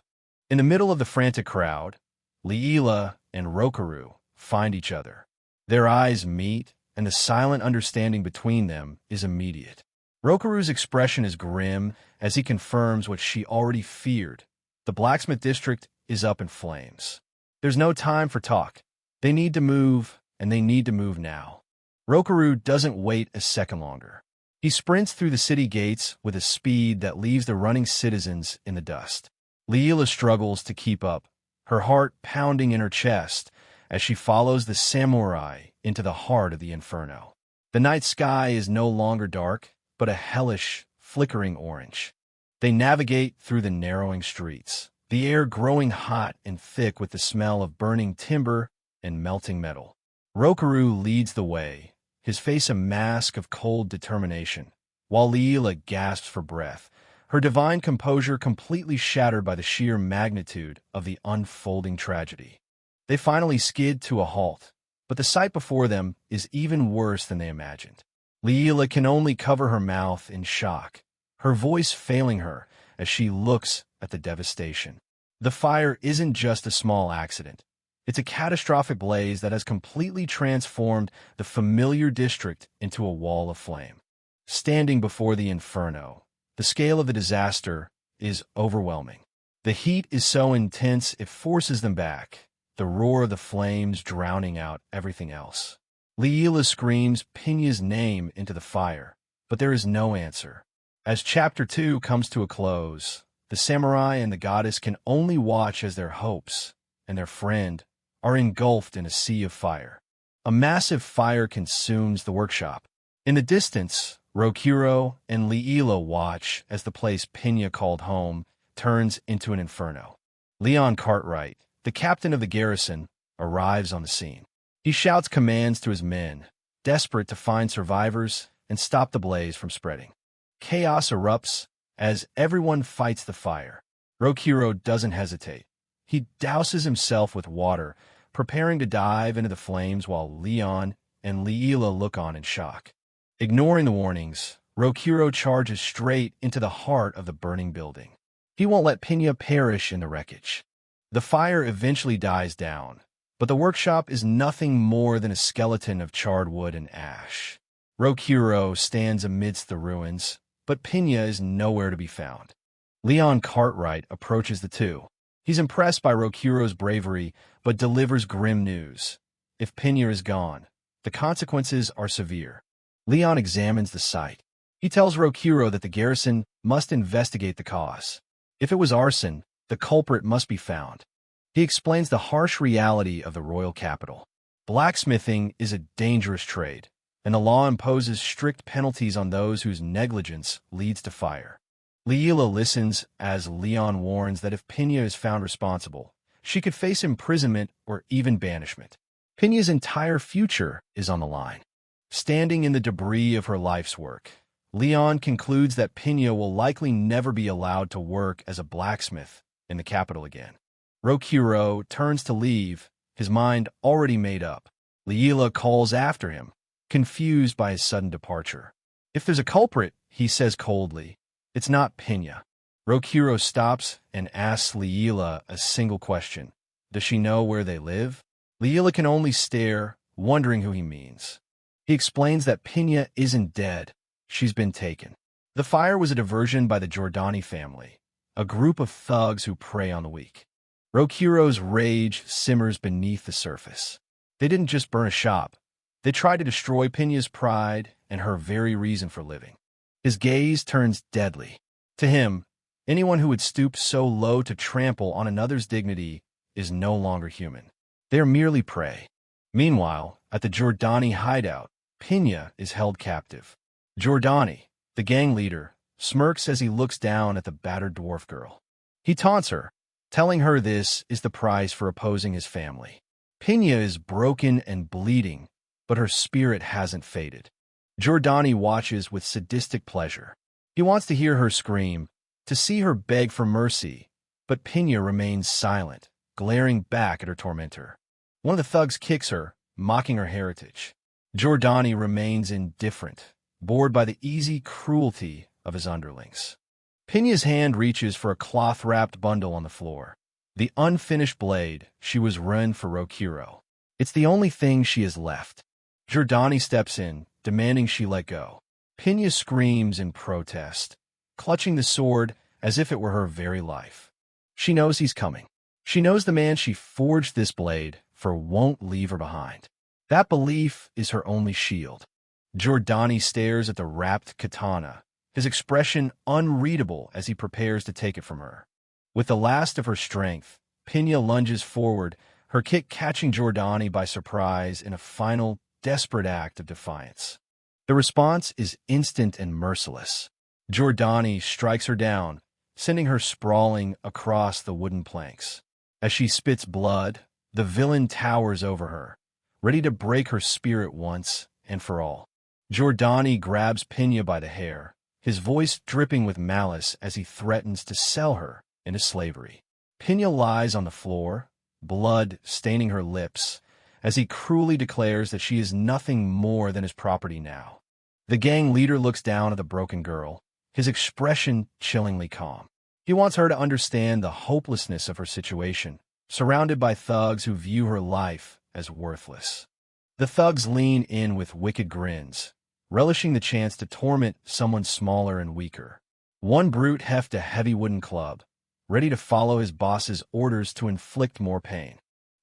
In the middle of the frantic crowd, Leela and Rokaru find each other. Their eyes meet, and the silent understanding between them is immediate. Rokaru's expression is grim as he confirms what she already feared. The blacksmith district is up in flames. There's no time for talk. They need to move, and they need to move now. Rokaru doesn't wait a second longer. He sprints through the city gates with a speed that leaves the running citizens in the dust. Leela struggles to keep up, her heart pounding in her chest as she follows the samurai into the heart of the inferno. The night sky is no longer dark, but a hellish, flickering orange. They navigate through the narrowing streets, the air growing hot and thick with the smell of burning timber and melting metal. Rokaru leads the way, his face a mask of cold determination, while Leela gasps for breath, her divine composure completely shattered by the sheer magnitude of the unfolding tragedy. They finally skid to a halt, but the sight before them is even worse than they imagined. Leela can only cover her mouth in shock, her voice failing her as she looks at the devastation. The fire isn't just a small accident. It's a catastrophic blaze that has completely transformed the familiar district into a wall of flame. Standing before the inferno, the scale of the disaster is overwhelming. The heat is so intense it forces them back, the roar of the flames drowning out everything else. Leela screams Pinya's name into the fire, but there is no answer. As Chapter 2 comes to a close, the samurai and the goddess can only watch as their hopes and their friend are engulfed in a sea of fire. A massive fire consumes the workshop. In the distance, Rokuro and Leela watch as the place Pinya called home turns into an inferno. Leon Cartwright, the captain of the garrison, arrives on the scene. He shouts commands to his men, desperate to find survivors and stop the blaze from spreading. Chaos erupts as everyone fights the fire. Rokuro doesn't hesitate. He douses himself with water, preparing to dive into the flames while Leon and Leela look on in shock. Ignoring the warnings, Rokuro charges straight into the heart of the burning building. He won't let Pinya perish in the wreckage. The fire eventually dies down, But the workshop is nothing more than a skeleton of charred wood and ash. Rokuro stands amidst the ruins, but Pinya is nowhere to be found. Leon Cartwright approaches the two. He's impressed by Rokuro's bravery, but delivers grim news. If Pinya is gone, the consequences are severe. Leon examines the site. He tells Rokuro that the garrison must investigate the cause. If it was arson, the culprit must be found. He explains the harsh reality of the royal capital. Blacksmithing is a dangerous trade, and the law imposes strict penalties on those whose negligence leads to fire. Leela listens as Leon warns that if Pinya is found responsible, she could face imprisonment or even banishment. Pinya's entire future is on the line. Standing in the debris of her life's work, Leon concludes that Pinya will likely never be allowed to work as a blacksmith in the capital again. Rokuro turns to leave, his mind already made up. Leela calls after him, confused by his sudden departure. If there's a culprit, he says coldly, it's not Pinya. Rokuro stops and asks Leela a single question. Does she know where they live? Leela can only stare, wondering who he means. He explains that Pinya isn't dead. She's been taken. The fire was a diversion by the Giordani family, a group of thugs who prey on the weak. Rokuro's rage simmers beneath the surface. They didn't just burn a shop. They tried to destroy Pinya's pride and her very reason for living. His gaze turns deadly. To him, anyone who would stoop so low to trample on another's dignity is no longer human. They are merely prey. Meanwhile, at the Giordani hideout, Pinya is held captive. Giordani, the gang leader, smirks as he looks down at the battered dwarf girl. He taunts her, telling her this is the price for opposing his family. Pinya is broken and bleeding, but her spirit hasn't faded. Giordani watches with sadistic pleasure. He wants to hear her scream, to see her beg for mercy, but Pinya remains silent, glaring back at her tormentor. One of the thugs kicks her, mocking her heritage. Giordani remains indifferent, bored by the easy cruelty of his underlings. Pinya's hand reaches for a cloth-wrapped bundle on the floor. The unfinished blade she was run for Rokuro. It's the only thing she has left. Giordani steps in, demanding she let go. Pinya screams in protest, clutching the sword as if it were her very life. She knows he's coming. She knows the man she forged this blade for won't leave her behind. That belief is her only shield. Giordani stares at the wrapped katana, his expression unreadable as he prepares to take it from her. With the last of her strength, Pinya lunges forward, her kick catching Giordani by surprise in a final, desperate act of defiance. The response is instant and merciless. Giordani strikes her down, sending her sprawling across the wooden planks. As she spits blood, the villain towers over her, ready to break her spirit once and for all. Giordani grabs Pinya by the hair, his voice dripping with malice as he threatens to sell her into slavery. Pinya lies on the floor, blood staining her lips, as he cruelly declares that she is nothing more than his property now. The gang leader looks down at the broken girl, his expression chillingly calm. He wants her to understand the hopelessness of her situation, surrounded by thugs who view her life as worthless. The thugs lean in with wicked grins, relishing the chance to torment someone smaller and weaker. One brute hefts a heavy wooden club, ready to follow his boss's orders to inflict more pain.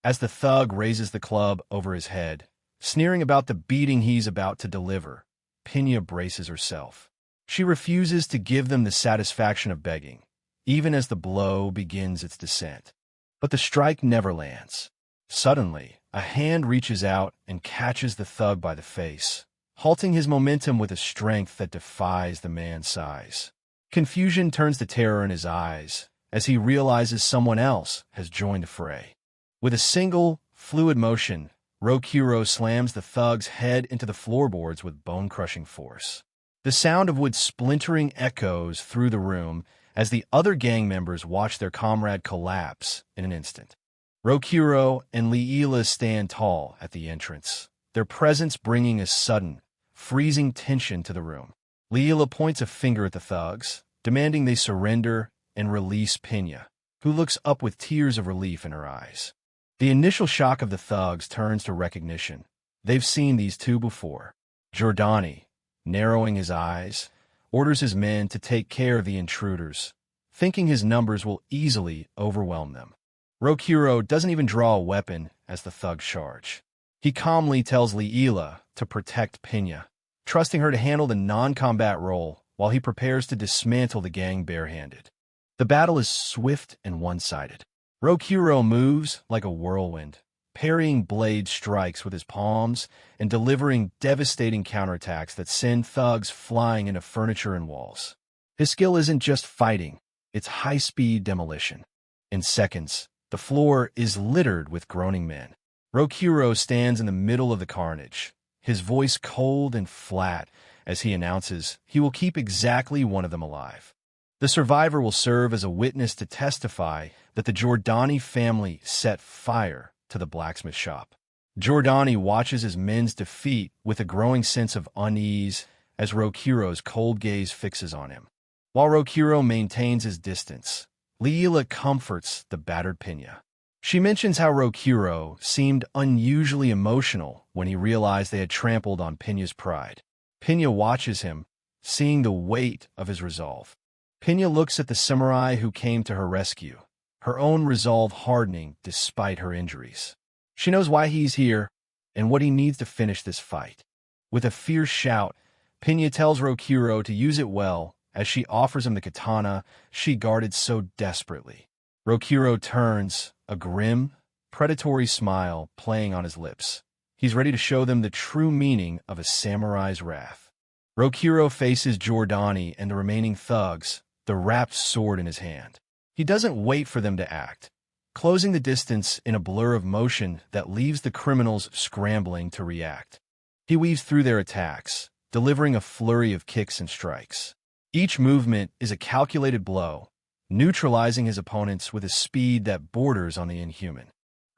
As the thug raises the club over his head, sneering about the beating he's about to deliver, Pinya braces herself. She refuses to give them the satisfaction of begging, even as the blow begins its descent. But the strike never lands. Suddenly, a hand reaches out and catches the thug by the face, halting his momentum with a strength that defies the man's size. Confusion turns to terror in his eyes as he realizes someone else has joined the fray. With a single, fluid motion, Rokuro slams the thug's head into the floorboards with bone-crushing force. The sound of wood splintering echoes through the room as the other gang members watch their comrade collapse in an instant. Rokuro and Leela stand tall at the entrance, their presence bringing a sudden, freezing tension to the room. Leela points a finger at the thugs, demanding they surrender and release Pinya, who looks up with tears of relief in her eyes. The initial shock of the thugs turns to recognition. They've seen these two before. Giordani, narrowing his eyes, orders his men to take care of the intruders, thinking his numbers will easily overwhelm them. Rokuro doesn't even draw a weapon as the thugs charge. He calmly tells Leela to protect Pinya, trusting her to handle the non-combat role while he prepares to dismantle the gang barehanded. The battle is swift and one-sided. Rokuro moves like a whirlwind, parrying blade strikes with his palms and delivering devastating counterattacks that send thugs flying into furniture and walls. His skill isn't just fighting, it's high-speed demolition. In seconds, the floor is littered with groaning men. Rokuro stands in the middle of the carnage, his voice cold and flat as he announces he will keep exactly one of them alive. The survivor will serve as a witness to testify that the Giordani family set fire to the blacksmith shop. Giordani watches his men's defeat with a growing sense of unease as Rokuro's cold gaze fixes on him. While Rokuro maintains his distance, Leela comforts the battered Pinya. She mentions how Rokuro seemed unusually emotional when he realized they had trampled on Pinya's pride. Pinya watches him, seeing the weight of his resolve. Pinya looks at the samurai who came to her rescue, her own resolve hardening despite her injuries. She knows why he's here and what he needs to finish this fight. With a fierce shout, Pinya tells Rokuro to use it well as she offers him the katana she guarded so desperately. Rokuro turns, a grim, predatory smile playing on his lips. He's ready to show them the true meaning of a samurai's wrath. Rokuro faces Giordani and the remaining thugs, the wrapped sword in his hand. He doesn't wait for them to act, closing the distance in a blur of motion that leaves the criminals scrambling to react. He weaves through their attacks, delivering a flurry of kicks and strikes. Each movement is a calculated blow, neutralizing his opponents with a speed that borders on the inhuman.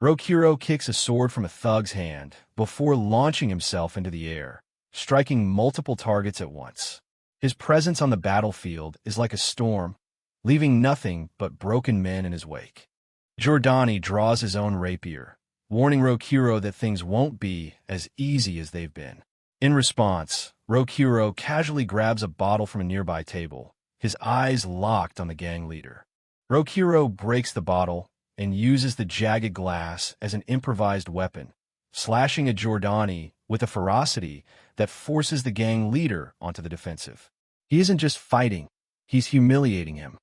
Rokuro kicks a sword from a thug's hand before launching himself into the air, striking multiple targets at once. His presence on the battlefield is like a storm, leaving nothing but broken men in his wake. Giordani draws his own rapier, warning Rokuro that things won't be as easy as they've been. In response, Rokuro casually grabs a bottle from a nearby table, his eyes locked on the gang leader. Rokuro breaks the bottle and uses the jagged glass as an improvised weapon, slashing at Giordani with a ferocity that forces the gang leader onto the defensive. He isn't just fighting, he's humiliating him.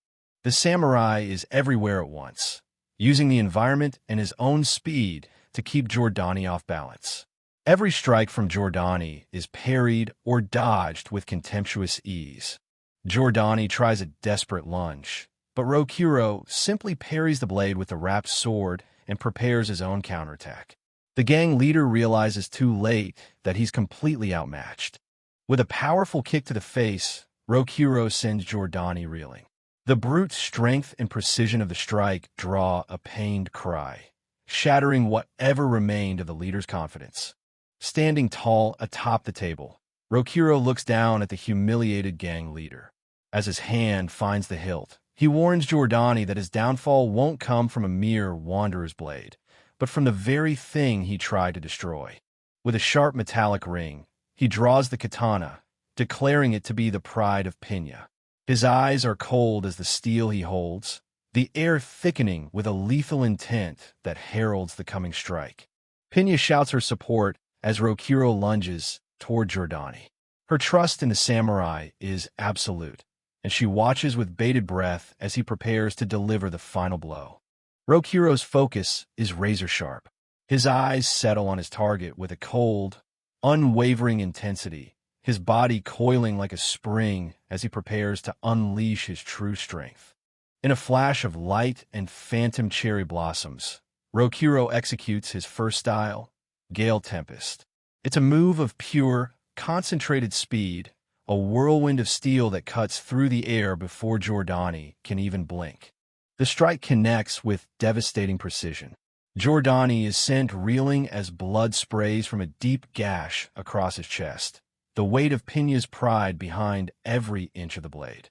The samurai is everywhere at once, using the environment and his own speed to keep Giordani off balance. Every strike from Giordani is parried or dodged with contemptuous ease. Giordani tries a desperate lunge, but Rokuro simply parries the blade with the wrapped sword and prepares his own counterattack. The gang leader realizes too late that he's completely outmatched. With a powerful kick to the face, Rokuro sends Giordani reeling. The brute strength and precision of the strike draw a pained cry, shattering whatever remained of the leader's confidence. Standing tall atop the table, Rokuro looks down at the humiliated gang leader. As his hand finds the hilt, he warns Giordani that his downfall won't come from a mere wanderer's blade, but from the very thing he tried to destroy. With a sharp metallic ring, he draws the katana, declaring it to be the pride of Pinya. His eyes are cold as the steel he holds, the air thickening with a lethal intent that heralds the coming strike. Pinya shouts her support as Rokuro lunges toward Giordani. Her trust in the samurai is absolute, and she watches with bated breath as he prepares to deliver the final blow. Rokuro's focus is razor-sharp. His eyes settle on his target with a cold, unwavering intensity, his body coiling like a spring as he prepares to unleash his true strength. In a flash of light and phantom cherry blossoms, Rokuro executes his first style, Gale Tempest. It's a move of pure, concentrated speed, a whirlwind of steel that cuts through the air before Giordani can even blink. The strike connects with devastating precision. Giordani is sent reeling as blood sprays from a deep gash across his chest, the weight of Pinya's pride behind every inch of the blade.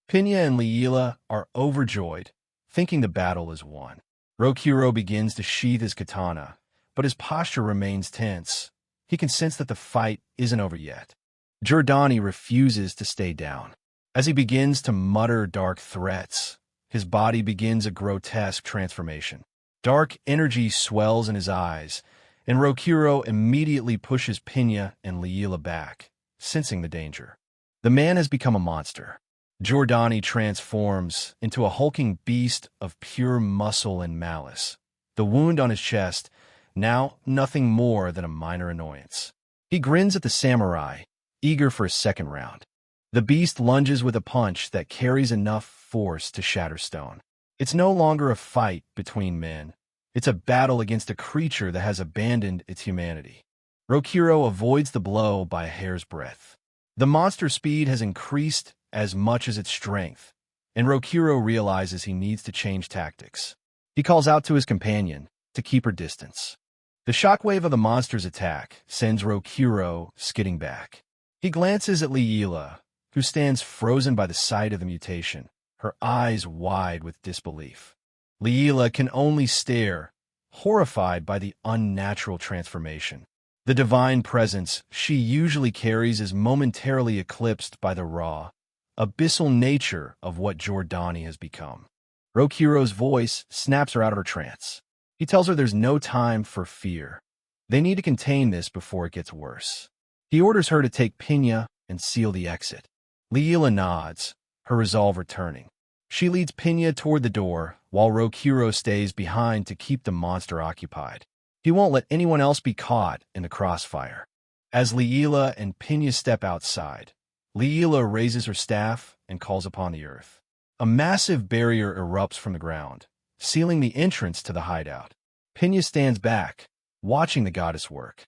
Pinya and Leela are overjoyed, thinking the battle is won. Rokuro begins to sheath his katana, but his posture remains tense. He can sense that the fight isn't over yet. Giordani refuses to stay down. As he begins to mutter dark threats, his body begins a grotesque transformation. Dark energy swells in his eyes, and Rokuro immediately pushes Pinya and Leela back, sensing the danger. The man has become a monster. Giordani transforms into a hulking beast of pure muscle and malice. The wound on his chest, now nothing more than a minor annoyance. He grins at the samurai, eager for a second round. The beast lunges with a punch that carries enough force to shatter stone. It's no longer a fight between men. It's a battle against a creature that has abandoned its humanity. Rokuro avoids the blow by a hair's breadth. The monster's speed has increased as much as its strength, and Rokuro realizes he needs to change tactics. He calls out to his companion to keep her distance. The shockwave of the monster's attack sends Rokuro skidding back. He glances at Leela, who stands frozen by the sight of the mutation, her eyes wide with disbelief. Leela can only stare, horrified by the unnatural transformation. The divine presence she usually carries is momentarily eclipsed by the raw, abyssal nature of what Giordani has become. Rokuro's voice snaps her out of her trance. He tells her there's no time for fear. They need to contain this before it gets worse. He orders her to take Pinya and seal the exit. Leela nods, her resolve returning. She leads Pinya toward the door, while Rokuro stays behind to keep the monster occupied. He won't let anyone else be caught in the crossfire. As Leela and Pinya step outside, Leela raises her staff and calls upon the earth. A massive barrier erupts from the ground, sealing the entrance to the hideout. Pinya stands back, watching the goddess work.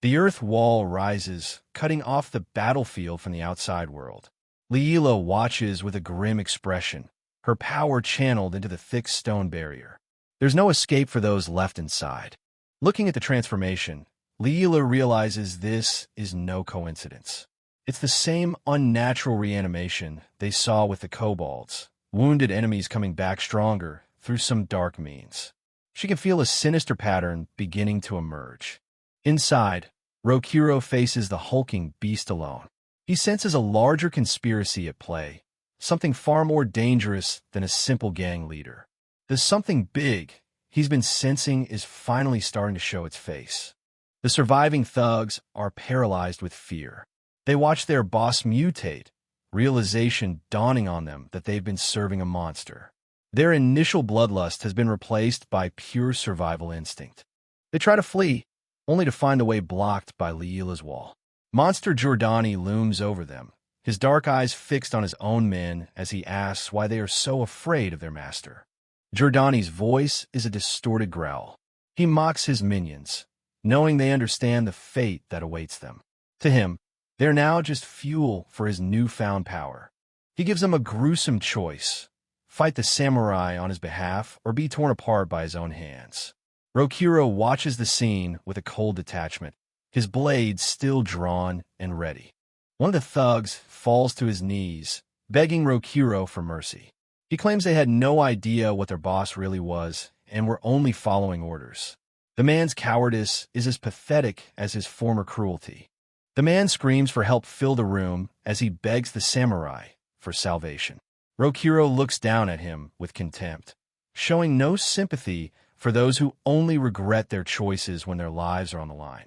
The earth wall rises, cutting off the battlefield from the outside world. Leela watches with a grim expression, her power channeled into the thick stone barrier. There's no escape for those left inside. Looking at the transformation, Leela realizes this is no coincidence. It's the same unnatural reanimation they saw with the kobolds, wounded enemies coming back stronger through some dark means. She can feel a sinister pattern beginning to emerge. Inside, Rokuro faces the hulking beast alone. He senses a larger conspiracy at play, something far more dangerous than a simple gang leader. The something big he's been sensing is finally starting to show its face. The surviving thugs are paralyzed with fear. They watch their boss mutate, realization dawning on them that they've been serving a monster. Their initial bloodlust has been replaced by pure survival instinct. They try to flee, only to find the way blocked by Leela's wall. Monster Giordani looms over them, his dark eyes fixed on his own men as he asks why they are so afraid of their master. Giordani's voice is a distorted growl. He mocks his minions, knowing they understand the fate that awaits them. To him, they're now just fuel for his newfound power. He gives them a gruesome choice: fight the samurai on his behalf or be torn apart by his own hands. Rokuro watches the scene with a cold detachment, his blade still drawn and ready. One of the thugs falls to his knees, begging Rokuro for mercy. He claims they had no idea what their boss really was and were only following orders. The man's cowardice is as pathetic as his former cruelty. The man screams for help fill the room as he begs the samurai for salvation. Rokuro looks down at him with contempt, showing no sympathy for those who only regret their choices when their lives are on the line.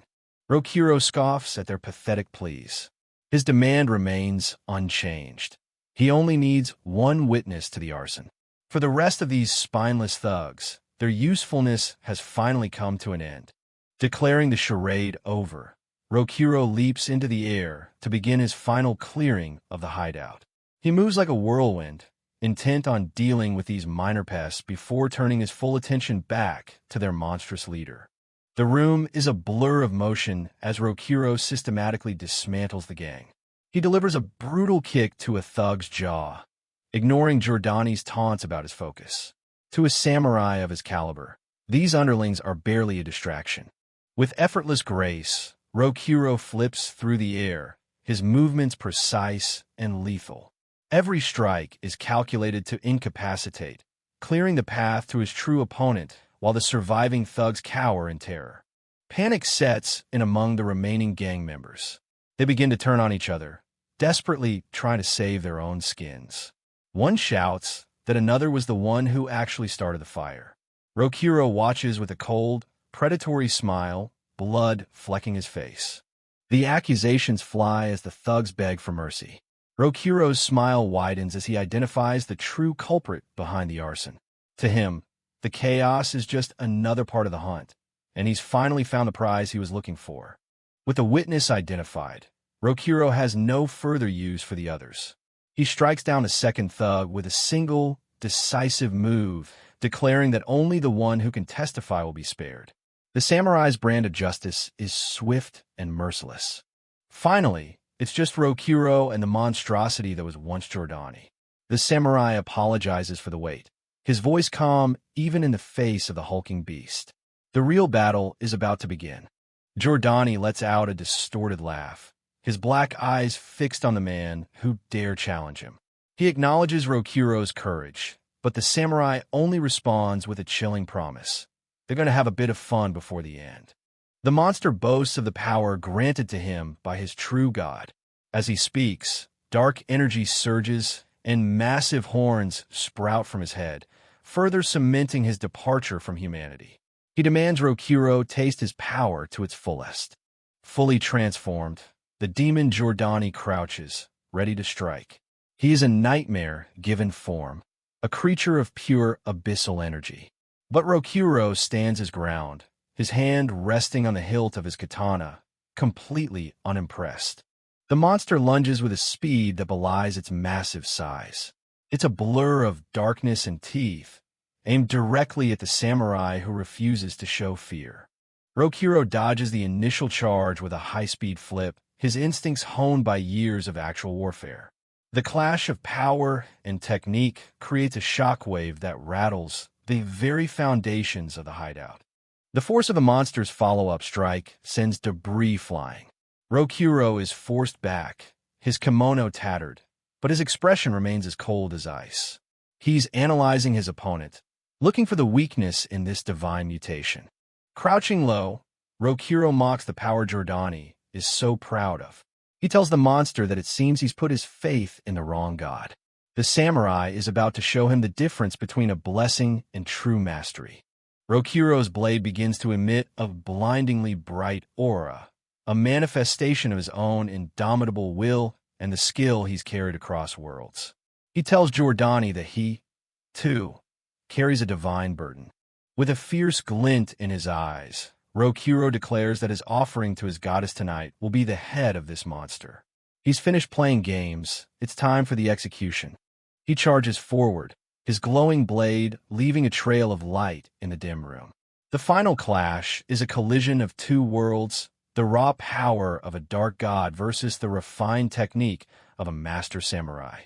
Rokuro scoffs at their pathetic pleas. His demand remains unchanged. He only needs one witness to the arson. For the rest of these spineless thugs, their usefulness has finally come to an end. Declaring the charade over, Rokuro leaps into the air to begin his final clearing of the hideout. He moves like a whirlwind, intent on dealing with these minor pests before turning his full attention back to their monstrous leader. The room is a blur of motion as Rokuro systematically dismantles the gang. He delivers a brutal kick to a thug's jaw, ignoring Giordani's taunts about his focus. To a samurai of his caliber, these underlings are barely a distraction. With effortless grace, Rokuro flips through the air, his movements precise and lethal. Every strike is calculated to incapacitate, clearing the path to his true opponent while the surviving thugs cower in terror. Panic sets in among the remaining gang members. They begin to turn on each other, desperately trying to save their own skins. One shouts that another was the one who actually started the fire. Rokuro watches with a cold, predatory smile, blood flecking his face. The accusations fly as the thugs beg for mercy. Rokuro's smile widens as he identifies the true culprit behind the arson. To him, the chaos is just another part of the hunt, and he's finally found the prize he was looking for. With the witness identified, Rokuro has no further use for the others. He strikes down a second thug with a single, decisive move, declaring that only the one who can testify will be spared. The samurai's brand of justice is swift and merciless. Finally, it's just Rokuro and the monstrosity that was once Giordani. The samurai apologizes for the wait, his voice calm even in the face of the hulking beast. The real battle is about to begin. Giordani lets out a distorted laugh, his black eyes fixed on the man who dare challenge him. He acknowledges Rokuro's courage, but the samurai only responds with a chilling promise. They're going to have a bit of fun before the end. The monster boasts of the power granted to him by his true god. As he speaks, dark energy surges and massive horns sprout from his head, further cementing his departure from humanity. He demands Rokuro taste his power to its fullest. Fully transformed, the demon Giordani crouches, ready to strike. He is a nightmare given form, a creature of pure abyssal energy. But Rokuro stands his ground, his hand resting on the hilt of his katana, completely unimpressed. The monster lunges with a speed that belies its massive size. It's a blur of darkness and teeth, aimed directly at the samurai who refuses to show fear. Rokuro dodges the initial charge with a high-speed flip, his instincts honed by years of actual warfare. The clash of power and technique creates a shockwave that rattles the very foundations of the hideout. The force of the monster's follow-up strike sends debris flying. Rokuro is forced back, his kimono tattered, but his expression remains as cold as ice. He's analyzing his opponent, looking for the weakness in this divine mutation. Crouching low, Rokuro mocks the power Giordani is so proud of. He tells the monster that it seems he's put his faith in the wrong god. The samurai is about to show him the difference between a blessing and true mastery. Rokuro's blade begins to emit a blindingly bright aura, a manifestation of his own indomitable will and the skill he's carried across worlds. He tells Giordani that he, too, carries a divine burden. With a fierce glint in his eyes, Rokuro declares that his offering to his goddess tonight will be the head of this monster. He's finished playing games. It's time for the execution. He charges forward, his glowing blade leaving a trail of light in the dim room. The final clash is a collision of two worlds, the raw power of a dark god versus the refined technique of a master samurai.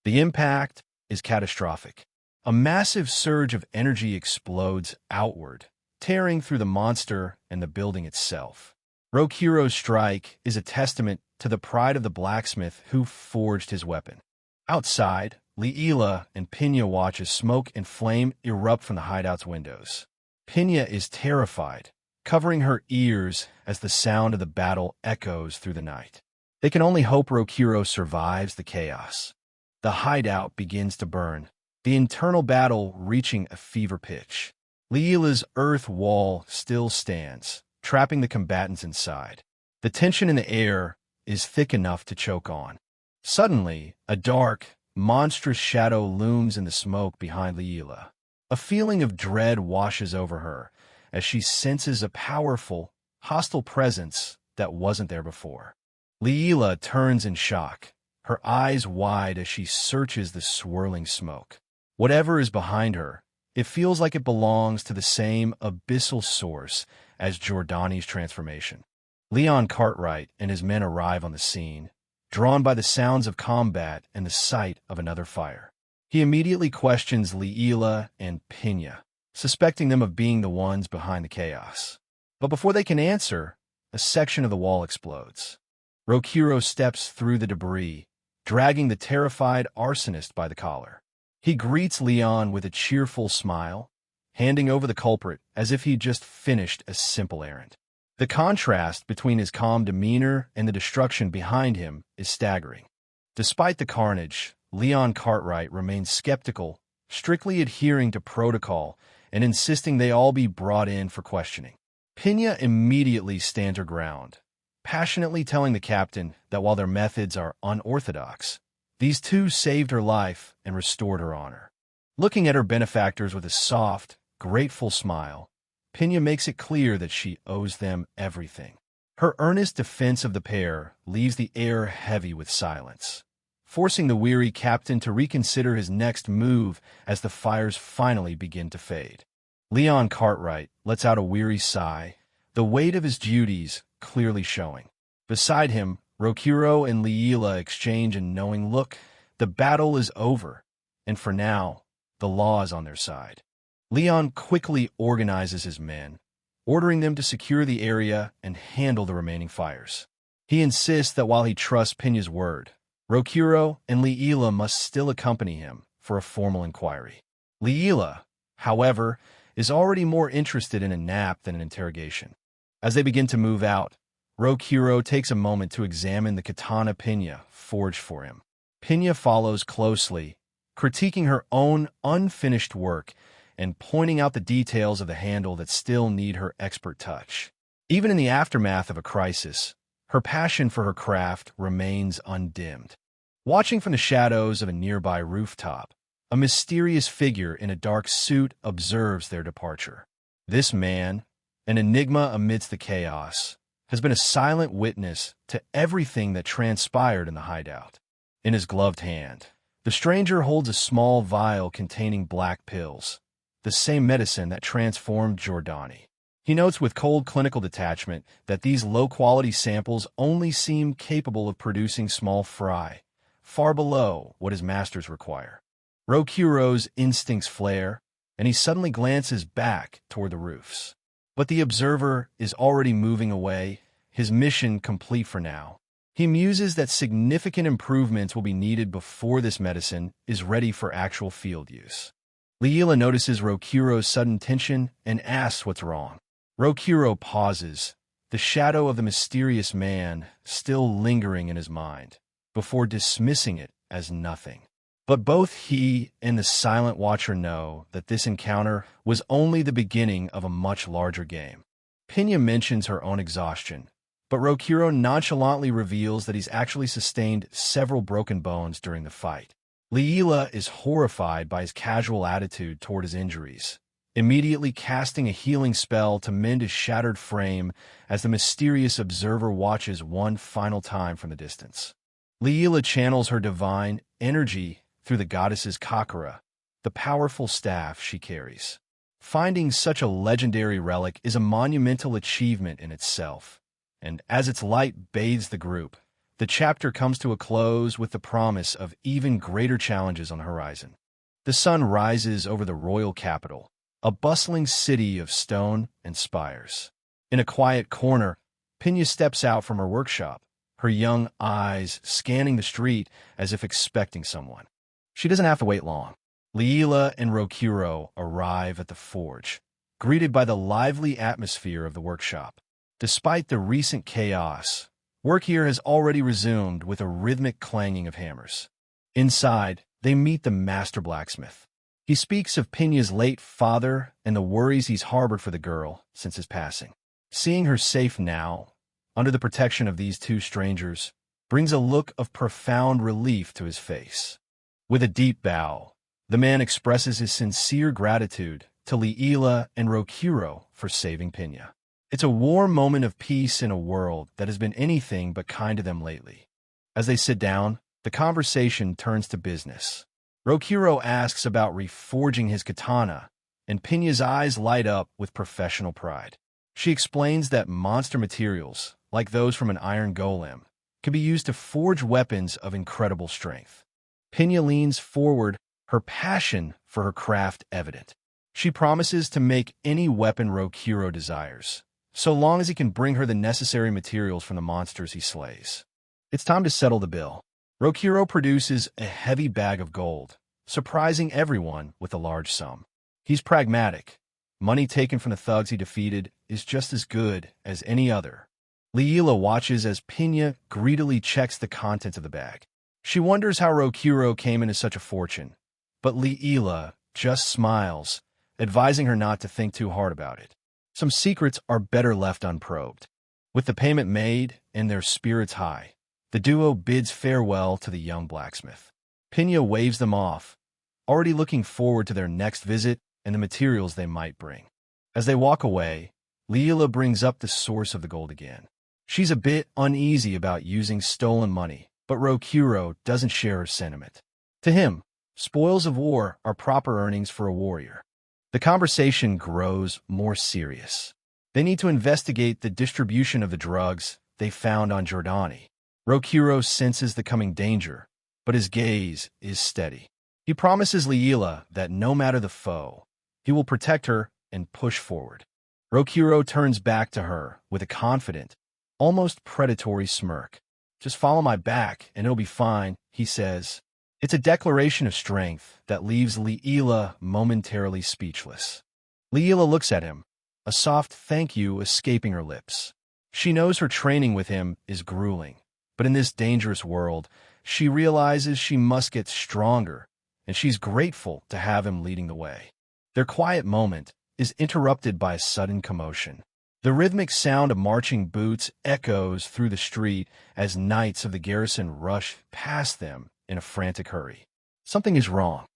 The impact is catastrophic. A massive surge of energy explodes outward, tearing through the monster and the building itself. Rokuro's strike is a testament to the pride of the blacksmith who forged his weapon. Outside, Liila and Pinya watch as smoke and flame erupt from the hideout's windows. Pinya is terrified, covering her ears as the sound of the battle echoes through the night. They can only hope Rokuro survives the chaos. The hideout begins to burn, the internal battle reaching a fever pitch. Liila's earth wall still stands, trapping the combatants inside. The tension in the air is thick enough to choke on. Suddenly, a dark, monstrous shadow looms in the smoke behind Liila. A feeling of dread washes over her as she senses a powerful, hostile presence that wasn't there before. Liila turns in shock, her eyes wide as she searches the swirling smoke. Whatever is behind her, it feels like it belongs to the same abyssal source as Giordani's transformation. Leon Cartwright and his men arrive on the scene, drawn by the sounds of combat and the sight of another fire. He immediately questions Liila and Pinya, suspecting them of being the ones behind the chaos. But before they can answer, a section of the wall explodes. Rokuro steps through the debris, dragging the terrified arsonist by the collar. He greets Leon with a cheerful smile, handing over the culprit as if he'd just finished a simple errand. The contrast between his calm demeanor and the destruction behind him is staggering. Despite the carnage, Leon Cartwright remains skeptical, strictly adhering to protocol and insisting they all be brought in for questioning. Pina immediately stands her ground, passionately telling the captain that while their methods are unorthodox, these two saved her life and restored her honor. Looking at her benefactors with a soft, grateful smile, Pina makes it clear that she owes them everything. Her earnest defense of the pair leaves the air heavy with silence, forcing the weary captain to reconsider his next move as the fires finally begin to fade. Leon Cartwright lets out a weary sigh, the weight of his duties clearly showing. Beside him, Rokuro and Leela exchange a knowing look. The battle is over, and for now, the law is on their side. Leon quickly organizes his men, ordering them to secure the area and handle the remaining fires. He insists that while he trusts Pina's word, Rokuro and Leela must still accompany him for a formal inquiry. Leela, however, is already more interested in a nap than an interrogation. As they begin to move out, Rokuro takes a moment to examine the katana Pina forged for him. Pina follows closely, critiquing her own unfinished work and pointing out the details of the handle that still need her expert touch. Even in the aftermath of a crisis, her passion for her craft remains undimmed. Watching from the shadows of a nearby rooftop, a mysterious figure in a dark suit observes their departure. This man, an enigma amidst the chaos, has been a silent witness to everything that transpired in the hideout. In his gloved hand, the stranger holds a small vial containing black pills, the same medicine that transformed Giordani. He notes with cold clinical detachment that these low-quality samples only seem capable of producing small fry, far below what his masters require. Rokuro's instincts flare, and he suddenly glances back toward the roofs. But the observer is already moving away, his mission complete for now. He muses that significant improvements will be needed before this medicine is ready for actual field use. Leela notices Rokuro's sudden tension and asks what's wrong. Rokuro pauses, the shadow of the mysterious man still lingering in his mind, before dismissing it as nothing. But both he and the silent watcher know that this encounter was only the beginning of a much larger game. Pina mentions her own exhaustion, but Rokuro nonchalantly reveals that he's actually sustained several broken bones during the fight. Leela is horrified by his casual attitude toward his injuries, immediately casting a healing spell to mend his shattered frame as the mysterious observer watches one final time from the distance. Leela channels her divine energy through the goddess's kakura, the powerful staff she carries. Finding such a legendary relic is a monumental achievement in itself, and as its light bathes the group, the chapter comes to a close with the promise of even greater challenges on the horizon. The sun rises over the royal capital, a bustling city of stone and spires. In a quiet corner, Pina steps out from her workshop, her young eyes scanning the street as if expecting someone. She doesn't have to wait long. Leela and Rokuro arrive at the forge, greeted by the lively atmosphere of the workshop. Despite the recent chaos, work here has already resumed with a rhythmic clanging of hammers. Inside, they meet the master blacksmith. He speaks of Pina's late father and the worries he's harbored for the girl since his passing. Seeing her safe now, under the protection of these two strangers, brings a look of profound relief to his face. With a deep bow, the man expresses his sincere gratitude to Leela and Rokuro for saving Pina. It's a warm moment of peace in a world that has been anything but kind to them lately. As they sit down, the conversation turns to business. Rokuro asks about reforging his katana, and Pina's eyes light up with professional pride. She explains that monster materials, like those from an iron golem, can be used to forge weapons of incredible strength. Pina leans forward, her passion for her craft evident. She promises to make any weapon Rokuro desires, so long as he can bring her the necessary materials from the monsters he slays. It's time to settle the bill. Rokuro produces a heavy bag of gold, surprising everyone with a large sum. He's pragmatic, Money taken from the thugs he defeated is just as good as any other. Leela watches as Pinya greedily checks the contents of the bag. She wonders how Rokuro came into such a fortune, but Leela just smiles, advising her not to think too hard about it. Some secrets are better left unprobed. With the payment made and their spirits high, the duo bids farewell to the young blacksmith. Pinya waves them off, already looking forward to their next visit and the materials they might bring. As they walk away, Leela brings up the source of the gold again. She's a bit uneasy about using stolen money, but Rokuro doesn't share her sentiment. To him, spoils of war are proper earnings for a warrior. The conversation grows more serious. They need to investigate the distribution of the drugs they found on Giordani. Rokuro senses the coming danger, but his gaze is steady. He promises Leela that no matter the foe, he will protect her and push forward. Rokuro turns back to her with a confident, almost predatory smirk. "Just follow my back and it'll be fine," he says. It's a declaration of strength that leaves Leela momentarily speechless. Leela looks at him, a soft thank you escaping her lips. She knows her training with him is grueling, but in this dangerous world, she realizes she must get stronger, and she's grateful to have him leading the way. Their quiet moment is interrupted by a sudden commotion. The rhythmic sound of marching boots echoes through the street as knights of the garrison rush past them in a frantic hurry. Something is wrong.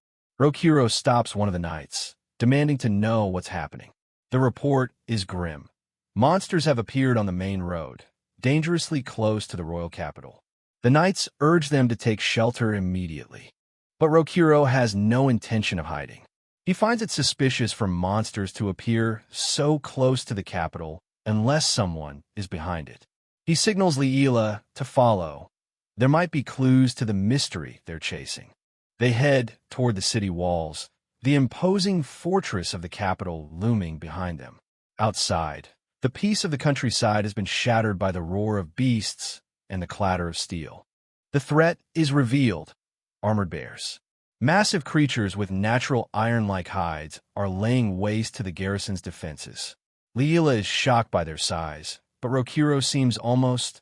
Rokuro stops one of the knights, demanding to know what's happening. The report is grim. Monsters have appeared on the main road, dangerously close to the royal capital. The knights urge them to take shelter immediately. But Rokuro has no intention of hiding. He finds it suspicious for monsters to appear so close to the capital unless someone is behind it. He signals Leela to follow. There might be clues to the mystery they're chasing. They head toward the city walls, the imposing fortress of the capital looming behind them. Outside, the peace of the countryside has been shattered by the roar of beasts and the clatter of steel. The threat is revealed: armored bears. Massive creatures with natural iron-like hides are laying waste to the garrison's defenses. Leela is shocked by their size, but Rokuro seems almost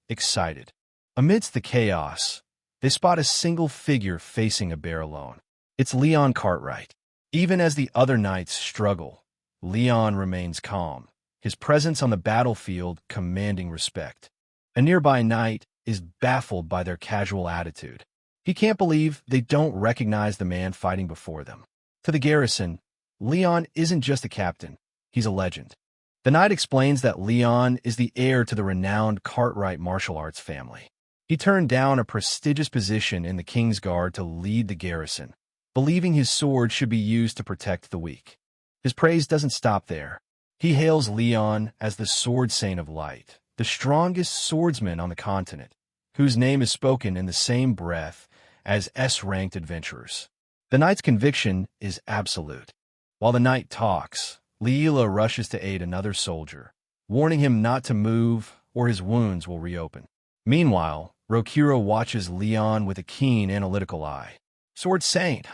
excited. Amidst the chaos, they spot a single figure facing a bear alone. It's Leon Cartwright. Even as the other knights struggle, Leon remains calm, his presence on the battlefield commanding respect. A nearby knight is baffled by their casual attitude. He can't believe they don't recognize the man fighting before them. To the garrison, Leon isn't just a captain, he's a legend. The knight explains that Leon is the heir to the renowned Cartwright martial arts family. He turned down a prestigious position in the King's Guard to lead the garrison, believing his sword should be used to protect the weak. His praise doesn't stop there. He hails Leon as the Sword Saint of Light, the strongest swordsman on the continent, whose name is spoken in the same breath as S-ranked adventurers. The knight's conviction is absolute. While the knight talks, Leela rushes to aid another soldier, warning him not to move or his wounds will reopen. Meanwhile, Rokuro watches Leon with a keen, analytical eye. "Sword Saint,"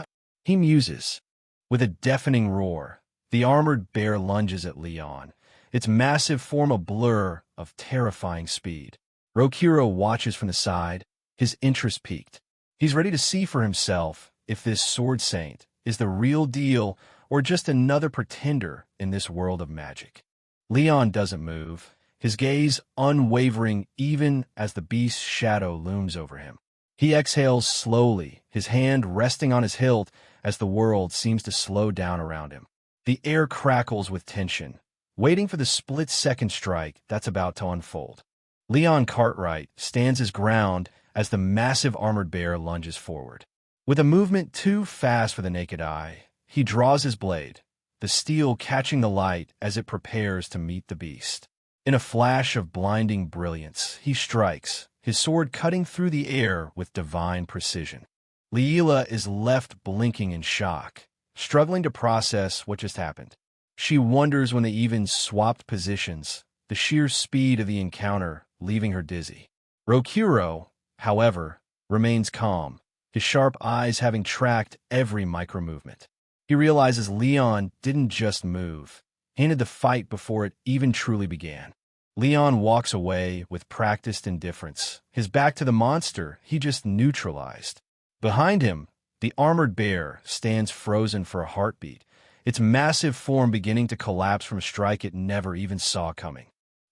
he muses. With a deafening roar, the armored bear lunges at Leon, its massive form a blur of terrifying speed. Rokuro watches from the side, his interest piqued. He's ready to see for himself if this Sword Saint is the real deal or just another pretender in this world of magic. Leon doesn't move, his gaze unwavering even as the beast's shadow looms over him. He exhales slowly, his hand resting on his hilt as the world seems to slow down around him. The air crackles with tension, waiting for the split-second strike that's about to unfold. Leon Cartwright stands his ground as the massive armored bear lunges forward. With a movement too fast for the naked eye, he draws his blade, the steel catching the light as it prepares to meet the beast. In a flash of blinding brilliance, he strikes, his sword cutting through the air with divine precision. Leela is left blinking in shock, struggling to process what just happened. She wonders when they even swapped positions, the sheer speed of the encounter leaving her dizzy. Rokuro, however, remains calm, his sharp eyes having tracked every micro-movement. He realizes Leon didn't just move. He ended the fight before it even truly began. Leon walks away with practiced indifference, his back to the monster he just neutralized. Behind him, the armored bear stands frozen for a heartbeat, its massive form beginning to collapse from a strike it never even saw coming.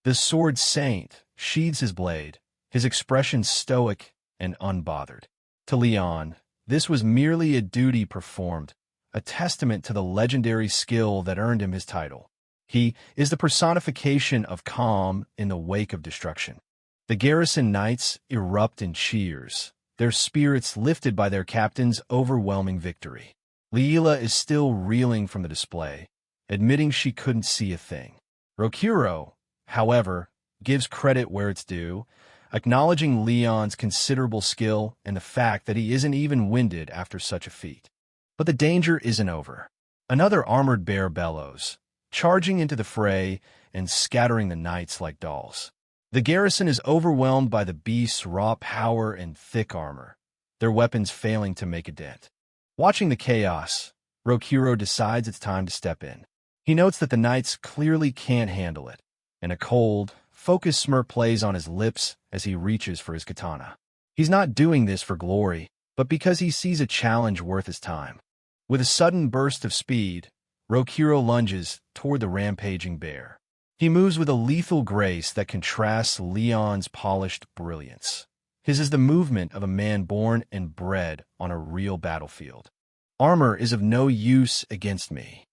The sword saint sheathes his blade, his expression stoic and unbothered. To Leon, this was merely a duty performed, a testament to the legendary skill that earned him his title. He is the personification of calm in the wake of destruction. The garrison knights erupt in cheers, their spirits lifted by their captain's overwhelming victory. Leela is still reeling from the display, admitting she couldn't see a thing. Rokuro, however, gives credit where it's due, acknowledging Leon's considerable skill and the fact that he isn't even winded after such a feat. But the danger isn't over. Another armored bear bellows, charging into the fray and scattering the knights like dolls. The garrison is overwhelmed by the beast's raw power and thick armor, their weapons failing to make a dent. Watching the chaos, Rokuro decides it's time to step in. He notes that the knights clearly can't handle it, and a cold, focused smirk plays on his lips as he reaches for his katana. He's not doing this for glory, but because he sees a challenge worth his time. With a sudden burst of speed, Rokuro lunges toward the rampaging bear. He moves with a lethal grace that contrasts Leon's polished brilliance. His is the movement of a man born and bred on a real battlefield. Armor is of no use against me,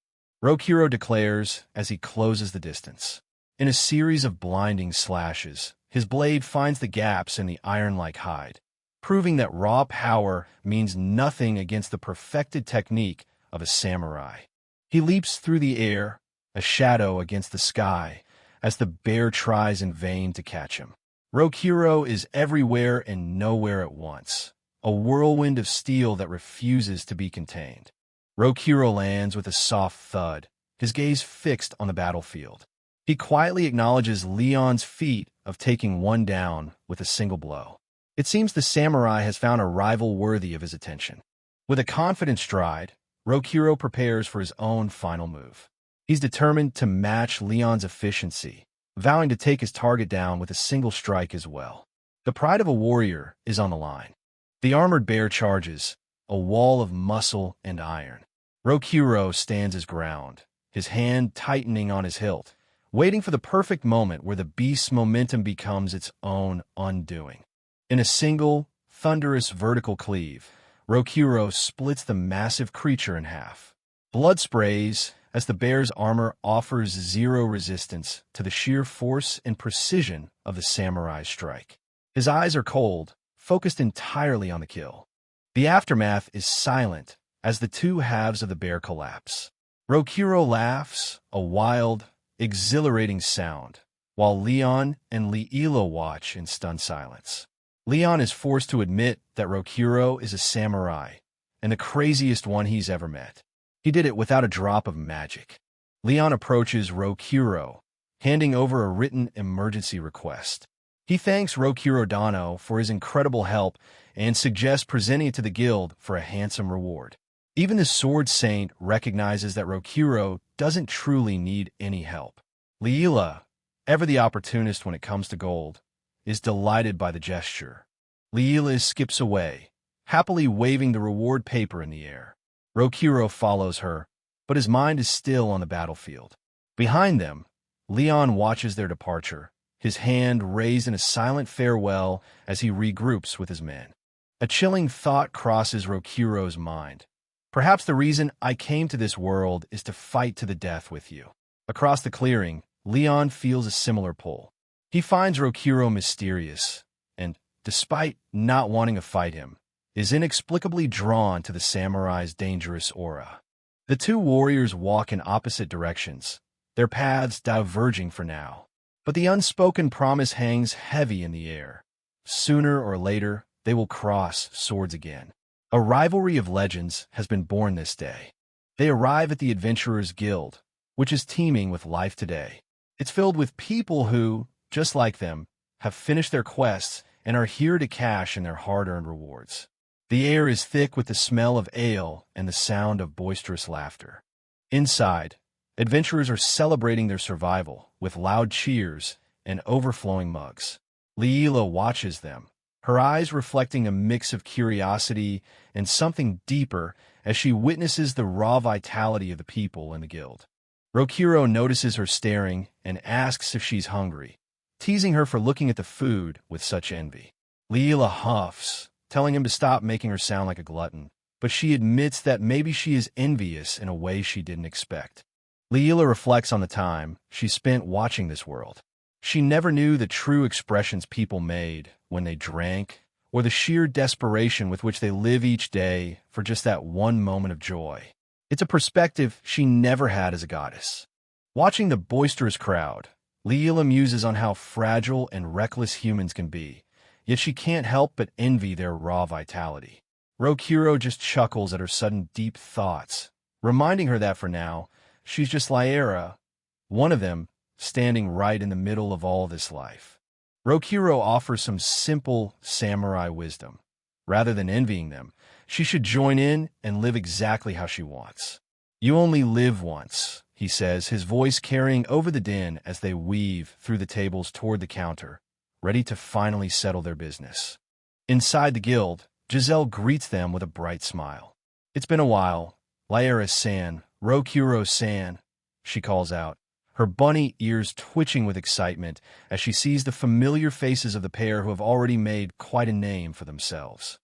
Rokuro declares as he closes the distance. In a series of blinding slashes, his blade finds the gaps in the iron-like hide, proving that raw power means nothing against the perfected technique of a samurai. He leaps through the air, a shadow against the sky, as the bear tries in vain to catch him. Rokuro is everywhere and nowhere at once, a whirlwind of steel that refuses to be contained. Rokuro lands with a soft thud, his gaze fixed on the battlefield. He quietly acknowledges Leon's feat of taking one down with a single blow. It seems the samurai has found a rival worthy of his attention. With a confident stride, Rokuro prepares for his own final move. He's determined to match Leon's efficiency, vowing to take his target down with a single strike as well. The pride of a warrior is on the line. The armored bear charges, a wall of muscle and iron. Rokuro stands his ground, his hand tightening on his hilt, waiting for the perfect moment where the beast's momentum becomes its own undoing. In a single, thunderous vertical cleave, Rokuro splits the massive creature in half. Blood sprays as the bear's armor offers zero resistance to the sheer force and precision of the samurai's strike. His eyes are cold, focused entirely on the kill. The aftermath is silent as the two halves of the bear collapse. Rokuro laughs, a wild, exhilarating sound, while Leon and Leela watch in stunned silence. Leon is forced to admit that Rokuro is a samurai, and the craziest one he's ever met. He did it without a drop of magic. Leon approaches Rokuro, handing over a written emergency request. He thanks Rokuro Dano for his incredible help and suggests presenting it to the guild for a handsome reward. Even the sword saint recognizes that Rokuro doesn't truly need any help. Leela, ever the opportunist when it comes to gold, is delighted by the gesture. Leela skips away, happily waving the reward paper in the air. Rokuro follows her, but his mind is still on the battlefield. Behind them, Leon watches their departure, his hand raised in a silent farewell as he regroups with his men. A chilling thought crosses Rokuro's mind. Perhaps the reason I came to this world is to fight to the death with you. Across the clearing, Leon feels a similar pull. He finds Rokuro mysterious, and, despite not wanting to fight him, is inexplicably drawn to the samurai's dangerous aura. The two warriors walk in opposite directions, their paths diverging for now. But the unspoken promise hangs heavy in the air. Sooner or later, they will cross swords again. A rivalry of legends has been born this day. They arrive at the Adventurers Guild, which is teeming with life today. It's filled with people who, just like them, have finished their quests and are here to cash in their hard-earned rewards. The air is thick with the smell of ale and the sound of boisterous laughter. Inside, adventurers are celebrating their survival with loud cheers and overflowing mugs. Leela watches them, her eyes reflecting a mix of curiosity and something deeper as she witnesses the raw vitality of the people in the guild. Rokuro notices her staring and asks if she's hungry, teasing her for looking at the food with such envy. Leela huffs, telling him to stop making her sound like a glutton, but she admits that maybe she is envious in a way she didn't expect. Leela reflects on the time she spent watching this world. She never knew the true expressions people made when they drank, or the sheer desperation with which they live each day for just that one moment of joy. It's a perspective she never had as a goddess. Watching the boisterous crowd, Leela muses on how fragile and reckless humans can be, yet she can't help but envy their raw vitality. Rokuro just chuckles at her sudden deep thoughts, reminding her that for now, she's just Lyra, one of them, standing right in the middle of all this life. Rokuro offers some simple samurai wisdom. Rather than envying them, she should join in and live exactly how she wants. You only live once, he says, his voice carrying over the din as they weave through the tables toward the counter, ready to finally settle their business. Inside the guild, Giselle greets them with a bright smile. It's been a while, Lyra-san, Rokuro-san, she calls out, her bunny ears twitching with excitement as she sees the familiar faces of the pair who have already made quite a name for themselves.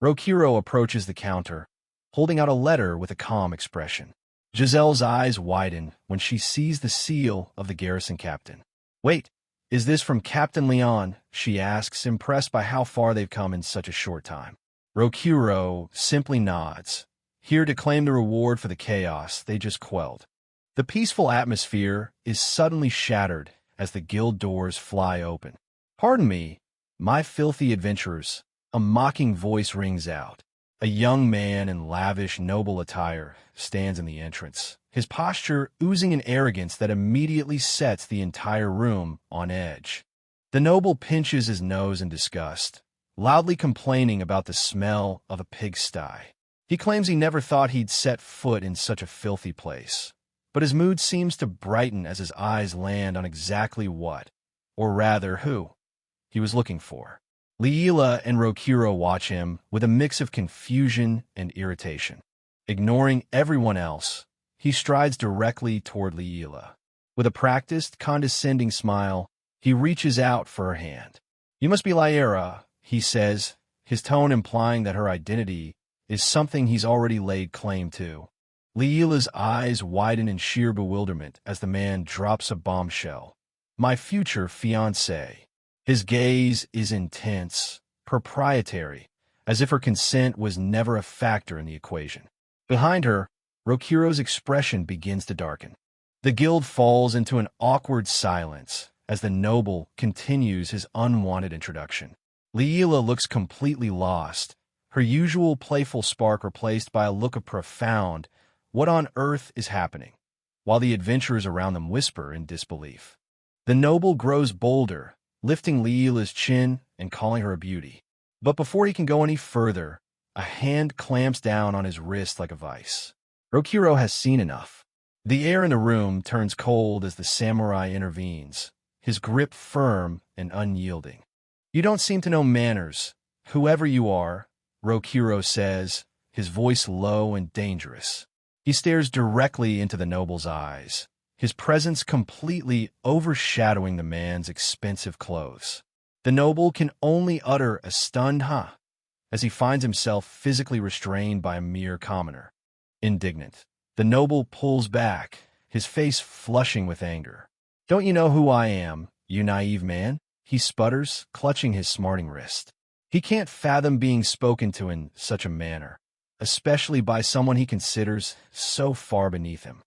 Rokuro approaches the counter, holding out a letter with a calm expression. Giselle's eyes widen when she sees the seal of the garrison captain. Wait, is this from Captain Leon? She asks, impressed by how far they've come in such a short time. Rokuro simply nods, here to claim the reward for the chaos they just quelled. The peaceful atmosphere is suddenly shattered as the guild doors fly open. Pardon me, my filthy adventurers, a mocking voice rings out. A young man in lavish, noble attire stands in the entrance, his posture oozing an arrogance that immediately sets the entire room on edge. The noble pinches his nose in disgust, loudly complaining about the smell of a pigsty. He claims he never thought he'd set foot in such a filthy place, but his mood seems to brighten as his eyes land on exactly what, or rather who, he was looking for. Leela and Rokuro watch him with a mix of confusion and irritation. Ignoring everyone else, he strides directly toward Leela. With a practiced, condescending smile, he reaches out for her hand. You must be Lyra, he says, his tone implying that her identity is something he's already laid claim to. Leela's eyes widen in sheer bewilderment as the man drops a bombshell. My future fiancé. His gaze is intense, proprietary, as if her consent was never a factor in the equation. Behind her, Rokuro's expression begins to darken. The guild falls into an awkward silence as the noble continues his unwanted introduction. Leela looks completely lost, her usual playful spark replaced by a look of profound, what on earth is happening, while the adventurers around them whisper in disbelief. The noble grows bolder, lifting Leela's chin and calling her a beauty. But before he can go any further, a hand clamps down on his wrist like a vice. Rokuro has seen enough. The air in the room turns cold as the samurai intervenes, his grip firm and unyielding. You don't seem to know manners, whoever you are, Rokuro says, his voice low and dangerous. He stares directly into the noble's eyes, his presence completely overshadowing the man's expensive clothes. The noble can only utter a stunned "huh" as he finds himself physically restrained by a mere commoner. Indignant, the noble pulls back, his face flushing with anger. Don't you know who I am, you naive man? He sputters, clutching his smarting wrist. He can't fathom being spoken to in such a manner, especially by someone he considers so far beneath him.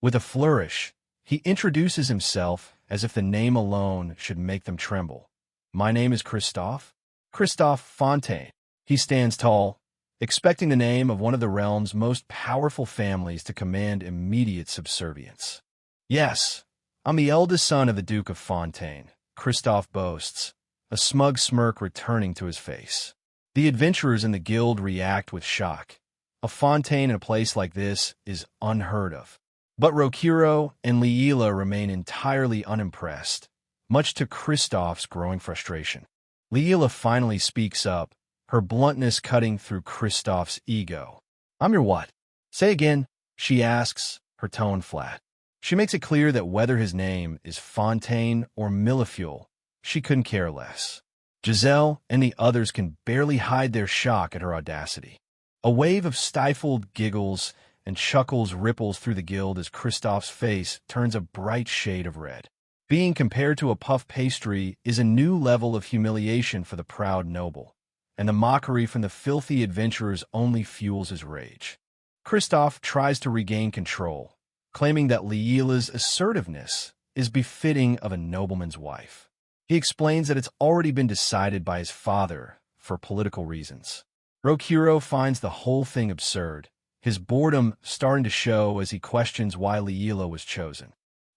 With a flourish, he introduces himself as if the name alone should make them tremble. My name is Christophe Fontaine. He stands tall, expecting the name of one of the realm's most powerful families to command immediate subservience. Yes, I'm the eldest son of the Duke of Fontaine, Christophe boasts, a smug smirk returning to his face. The adventurers in the guild react with shock. A fontaine in a place like this is unheard of. But Rokuro and Leela remain entirely unimpressed, much to Kristoff's growing frustration. Leela finally speaks up, her bluntness cutting through Kristoff's ego. "I'm your what?" "Say again," she asks, her tone flat. She makes it clear that whether his name is Fontaine or Millefeuille, she couldn't care less. Giselle and the others can barely hide their shock at her audacity. A wave of stifled giggles and chuckles ripples through the guild as Kristoff's face turns a bright shade of red. Being compared to a puff pastry is a new level of humiliation for the proud noble, and the mockery from the filthy adventurers only fuels his rage. Kristoff tries to regain control, claiming that Leela's assertiveness is befitting of a nobleman's wife. He explains that it's already been decided by his father for political reasons. Rokuro finds the whole thing absurd, his boredom starting to show as he questions why Leela was chosen.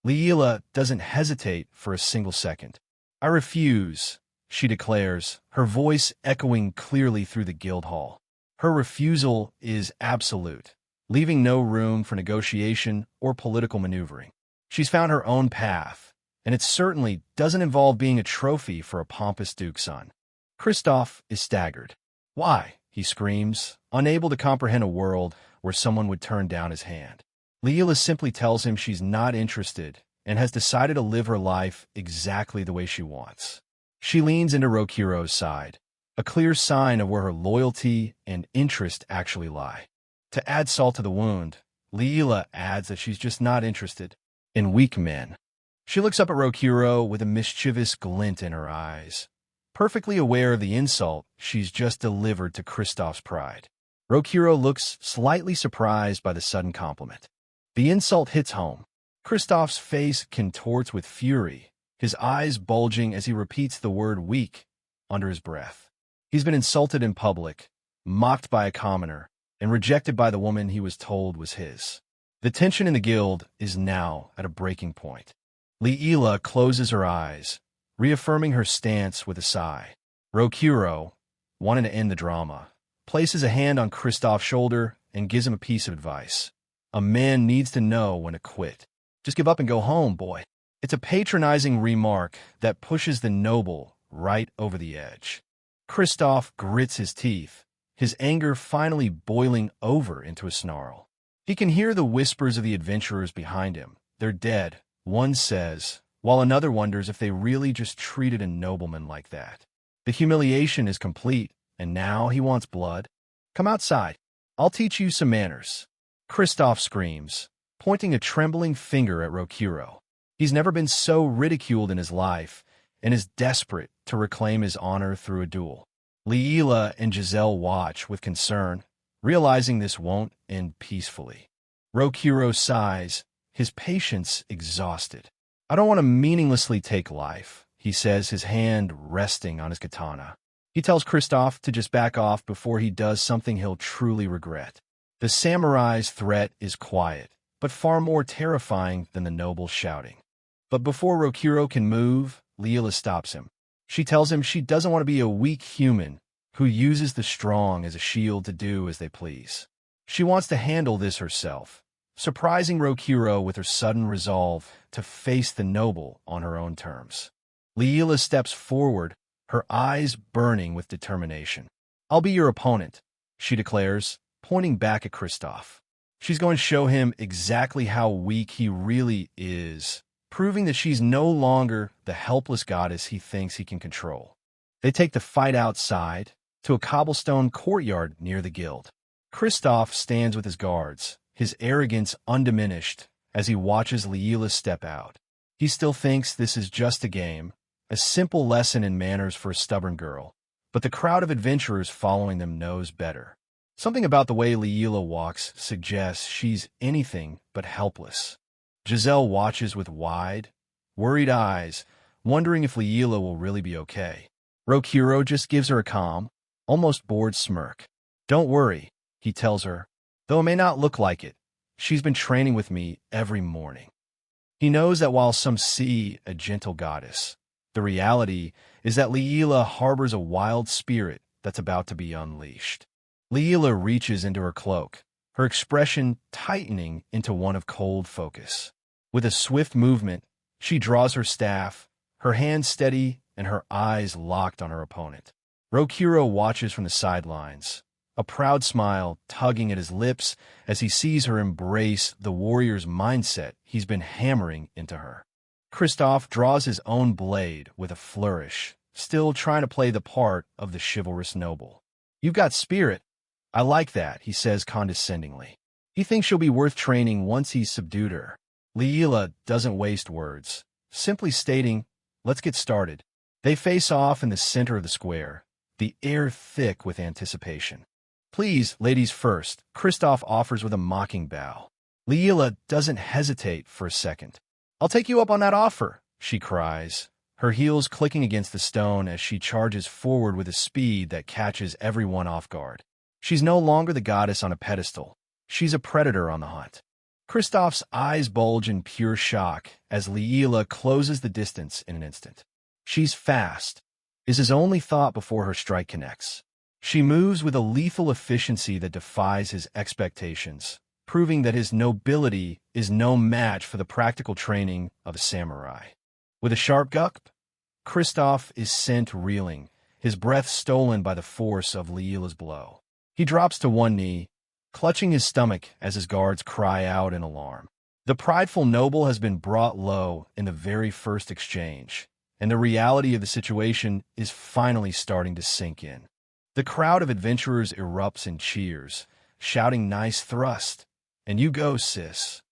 Leela doesn't hesitate for a single second. "I refuse," she declares, her voice echoing clearly through the guild hall. Her refusal is absolute, leaving no room for negotiation or political maneuvering. She's found her own path, and it certainly doesn't involve being a trophy for a pompous duke's son. Kristoff is staggered. "Why?" he screams, unable to comprehend a world where someone would turn down his hand. Leela simply tells him she's not interested and has decided to live her life exactly the way she wants. She leans into Rokuro's side, a clear sign of where her loyalty and interest actually lie. To add salt to the wound, Leela adds that she's just not interested in weak men. She looks up at Rokuro with a mischievous glint in her eyes, perfectly aware of the insult she's just delivered to Kristoff's pride. Rokuro looks slightly surprised by the sudden compliment. The insult hits home. Kristoff's face contorts with fury, his eyes bulging as he repeats the word weak under his breath. He's been insulted in public, mocked by a commoner, and rejected by the woman he was told was his. The tension in the guild is now at a breaking point. Leela closes her eyes, reaffirming her stance with a sigh. Rokuro, wanting to end the drama, places a hand on Kristoff's shoulder and gives him a piece of advice. A man needs to know when to quit. "Just give up and go home, boy." It's a patronizing remark that pushes the noble right over the edge. Kristoff grits his teeth, his anger finally boiling over into a snarl. He can hear the whispers of the adventurers behind him. "They're dead," one says, while another wonders if they really just treated a nobleman like that. The humiliation is complete, and now he wants blood. "Come outside. I'll teach you some manners." Kristoff screams, pointing a trembling finger at Rokuro. He's never been so ridiculed in his life and is desperate to reclaim his honor through a duel. Leela and Giselle watch with concern, realizing this won't end peacefully. Rokuro sighs, his patience exhausted. "I don't want to meaninglessly take life," he says, his hand resting on his katana. He tells Kristoff to just back off before he does something he'll truly regret. The samurai's threat is quiet, but far more terrifying than the noble's shouting. But before Rokuro can move, Leela stops him. She tells him she doesn't want to be a weak human who uses the strong as a shield to do as they please. She wants to handle this herself, surprising Rokuro with her sudden resolve to face the noble on her own terms. Leela steps forward, her eyes burning with determination. "I'll be your opponent," she declares, pointing back at Kristoff. She's going to show him exactly how weak he really is, proving that she's no longer the helpless goddess he thinks he can control. They take the fight outside, to a cobblestone courtyard near the guild. Kristoff stands with his guards, his arrogance undiminished, as he watches Leela step out. He still thinks this is just a game, a simple lesson in manners for a stubborn girl, but the crowd of adventurers following them knows better. Something about the way Leela walks suggests she's anything but helpless. Giselle watches with wide, worried eyes, wondering if Leela will really be okay. Rokuro just gives her a calm, almost bored smirk. "Don't worry," he tells her, "though it may not look like it. She's been training with me every morning." He knows that while some see a gentle goddess, the reality is that Leela harbors a wild spirit that's about to be unleashed. Leela reaches into her cloak, her expression tightening into one of cold focus. With a swift movement, she draws her staff, her hands steady and her eyes locked on her opponent. Rokuro watches from the sidelines, a proud smile tugging at his lips as he sees her embrace the warrior's mindset he's been hammering into her. Kristoff draws his own blade with a flourish, still trying to play the part of the chivalrous noble. "You've got spirit. I like that," he says condescendingly. He thinks she'll be worth training once he's subdued her. Leela doesn't waste words, simply stating, "Let's get started." They face off in the center of the square, the air thick with anticipation. "Please, ladies first," Kristoff offers with a mocking bow. Leela doesn't hesitate for a second. "I'll take you up on that offer," she cries, her heels clicking against the stone as she charges forward with a speed that catches everyone off guard. She's no longer the goddess on a pedestal. She's a predator on the hunt. Kristoff's eyes bulge in pure shock as Leela closes the distance in an instant. "She's fast," is his only thought before her strike connects. She moves with a lethal efficiency that defies his expectations, proving that his nobility is no match for the practical training of a samurai. With a sharp gulp, Kristoff is sent reeling, his breath stolen by the force of Leela's blow. He drops to one knee, clutching his stomach as his guards cry out in alarm. The prideful noble has been brought low in the very first exchange, and the reality of the situation is finally starting to sink in. The crowd of adventurers erupts in cheers, shouting "Nice thrust," and "You go, sis."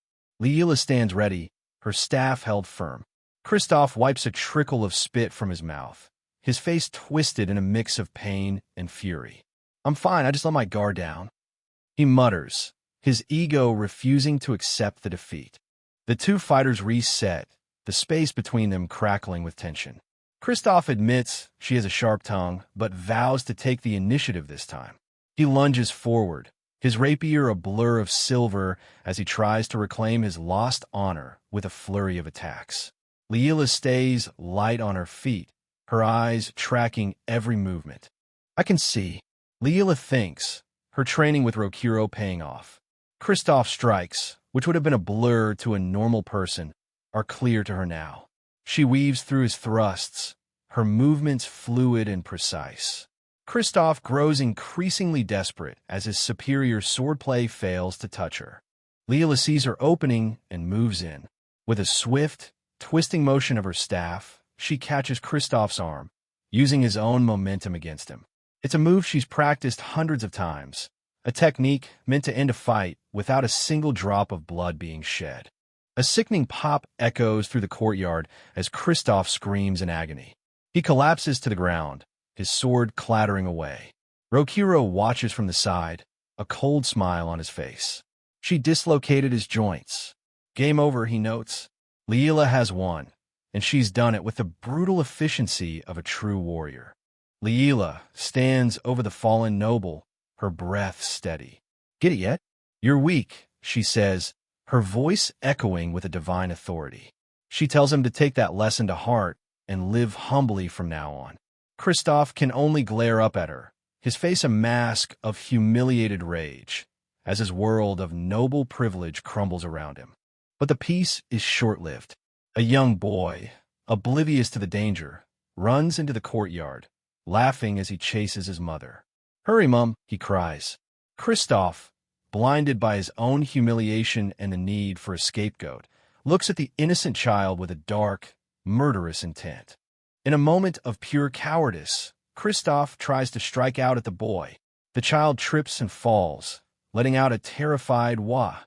Leela stands ready, her staff held firm. Kristoff wipes a trickle of spit from his mouth, his face twisted in a mix of pain and fury. "I'm fine, I just let my guard down," he mutters, his ego refusing to accept the defeat. The two fighters reset, the space between them crackling with tension. Kristoff admits she has a sharp tongue, but vows to take the initiative this time. He lunges forward, his rapier a blur of silver as he tries to reclaim his lost honor with a flurry of attacks. Leela stays light on her feet, her eyes tracking every movement. "I can see," Leela thinks, her training with Rokuro paying off. Kristoff's strikes, which would have been a blur to a normal person, are clear to her now. She weaves through his thrusts, her movements fluid and precise. Kristoff grows increasingly desperate as his superior swordplay fails to touch her. Leela sees her opening and moves in. With a swift, twisting motion of her staff, she catches Kristoff's arm, using his own momentum against him. It's a move she's practiced hundreds of times, a technique meant to end a fight without a single drop of blood being shed. A sickening pop echoes through the courtyard as Kristoff screams in agony. He collapses to the ground, his sword clattering away. Rokuro watches from the side, a cold smile on his face. She dislocated his joints. "Game over," he notes. Leela has won, and she's done it with the brutal efficiency of a true warrior. Leela stands over the fallen noble, her breath steady. "Get it yet? You're weak," she says, her voice echoing with a divine authority. She tells him to take that lesson to heart and live humbly from now on. Kristoff can only glare up at her, his face a mask of humiliated rage, as his world of noble privilege crumbles around him. But the peace is short-lived. A young boy, oblivious to the danger, runs into the courtyard, laughing as he chases his mother. "Hurry, Mum," he cries. Kristoff, blinded by his own humiliation and the need for a scapegoat, looks at the innocent child with a dark, murderous intent. In a moment of pure cowardice, Kristoff tries to strike out at the boy. The child trips and falls, letting out a terrified wah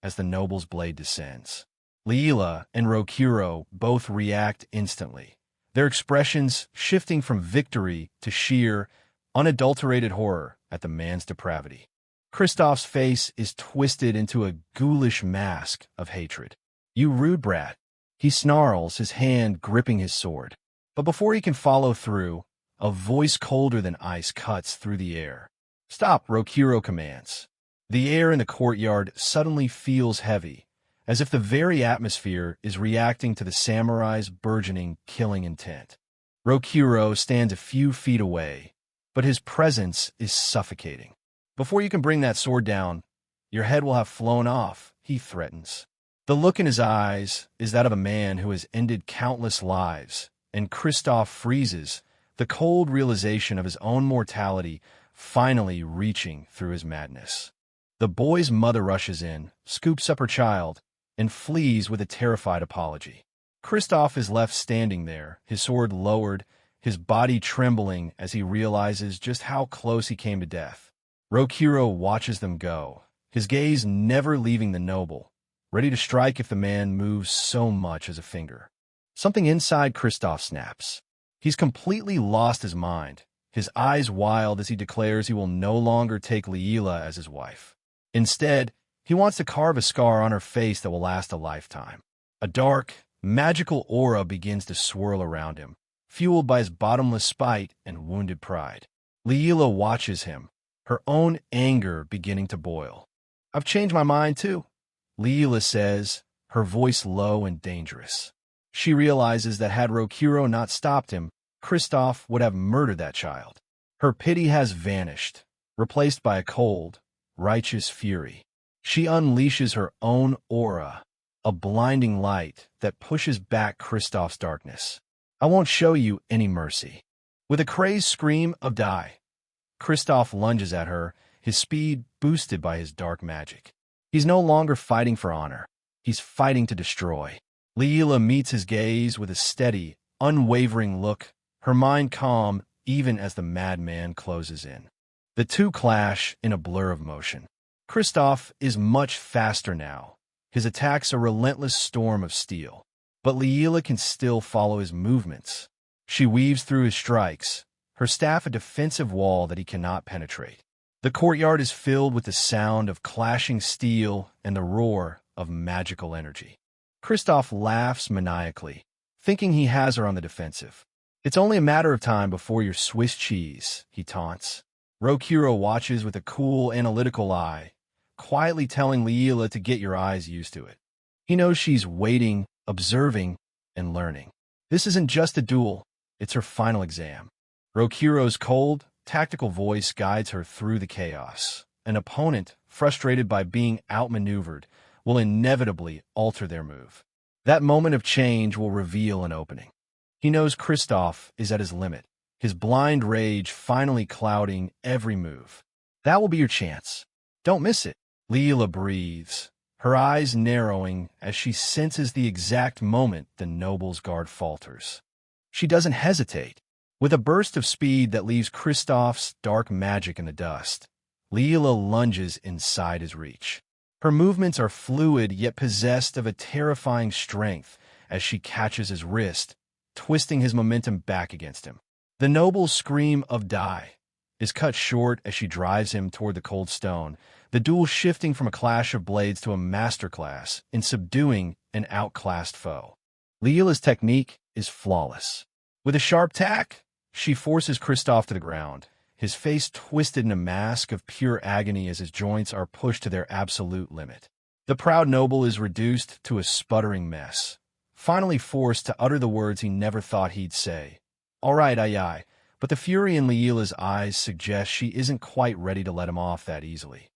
as the noble's blade descends. Leela and Rokuro both react instantly, their expressions shifting from victory to sheer, unadulterated horror at the man's depravity. Kristoff's face is twisted into a ghoulish mask of hatred. "You rude brat," he snarls, his hand gripping his sword. But before he can follow through, a voice colder than ice cuts through the air. "Stop," Rokuro commands. The air in the courtyard suddenly feels heavy, as if the very atmosphere is reacting to the samurai's burgeoning killing intent. Rokuro stands a few feet away, but his presence is suffocating. Before you can bring that sword down, your head will have flown off, he threatens. The look in his eyes is that of a man who has ended countless lives, and Kristoff freezes, the cold realization of his own mortality finally reaching through his madness. The boy's mother rushes in, scoops up her child, and flees with a terrified apology. Kristoff is left standing there, his sword lowered, his body trembling as he realizes just how close he came to death. Rokuro watches them go, his gaze never leaving the noble, ready to strike if the man moves so much as a finger. Something inside Kristoff snaps. He's completely lost his mind, his eyes wild as he declares he will no longer take Leela as his wife. Instead, he wants to carve a scar on her face that will last a lifetime. A dark, magical aura begins to swirl around him, fueled by his bottomless spite and wounded pride. Leela watches him, her own anger beginning to boil. "I've changed my mind too," Leela says, her voice low and dangerous. She realizes that had Rokuro not stopped him, Kristoff would have murdered that child. Her pity has vanished, replaced by a cold, righteous fury. She unleashes her own aura, a blinding light that pushes back Kristoff's darkness. "I won't show you any mercy." With a crazed scream of "Die!" Kristoff lunges at her, his speed boosted by his dark magic. He's no longer fighting for honor. He's fighting to destroy. Leela meets his gaze with a steady, unwavering look, her mind calm even as the madman closes in. The two clash in a blur of motion. Kristoff is much faster now, his attacks a relentless storm of steel. But Leela can still follow his movements. She weaves through his strikes, her staff a defensive wall that he cannot penetrate. The courtyard is filled with the sound of clashing steel and the roar of magical energy. Kristoff laughs maniacally, thinking he has her on the defensive. "It's only a matter of time before you're Swiss cheese," he taunts. Rokuro watches with a cool, analytical eye, quietly telling Leela to get your eyes used to it. He knows she's waiting, observing, and learning. This isn't just a duel, it's her final exam. Rokuro's cold, tactical voice guides her through the chaos. An opponent, frustrated by being outmaneuvered, will inevitably alter their move. That moment of change will reveal an opening. He knows Kristoff is at his limit, his blind rage finally clouding every move. That will be your chance. Don't miss it. Leela breathes, her eyes narrowing as she senses the exact moment the noble's guard falters. She doesn't hesitate. With a burst of speed that leaves Kristoff's dark magic in the dust, Leela lunges inside his reach. Her movements are fluid yet possessed of a terrifying strength as she catches his wrist, twisting his momentum back against him. The noble's scream of "Die!" is cut short as she drives him toward the cold stone, the duel shifting from a clash of blades to a masterclass in subduing an outclassed foe. Leela's technique is flawless. With a sharp tack, she forces Kristoff to the ground, his face twisted in a mask of pure agony as his joints are pushed to their absolute limit. The proud noble is reduced to a sputtering mess, finally forced to utter the words he never thought he'd say. "All right, aye," but the fury in Leela's eyes suggests she isn't quite ready to let him off that easily.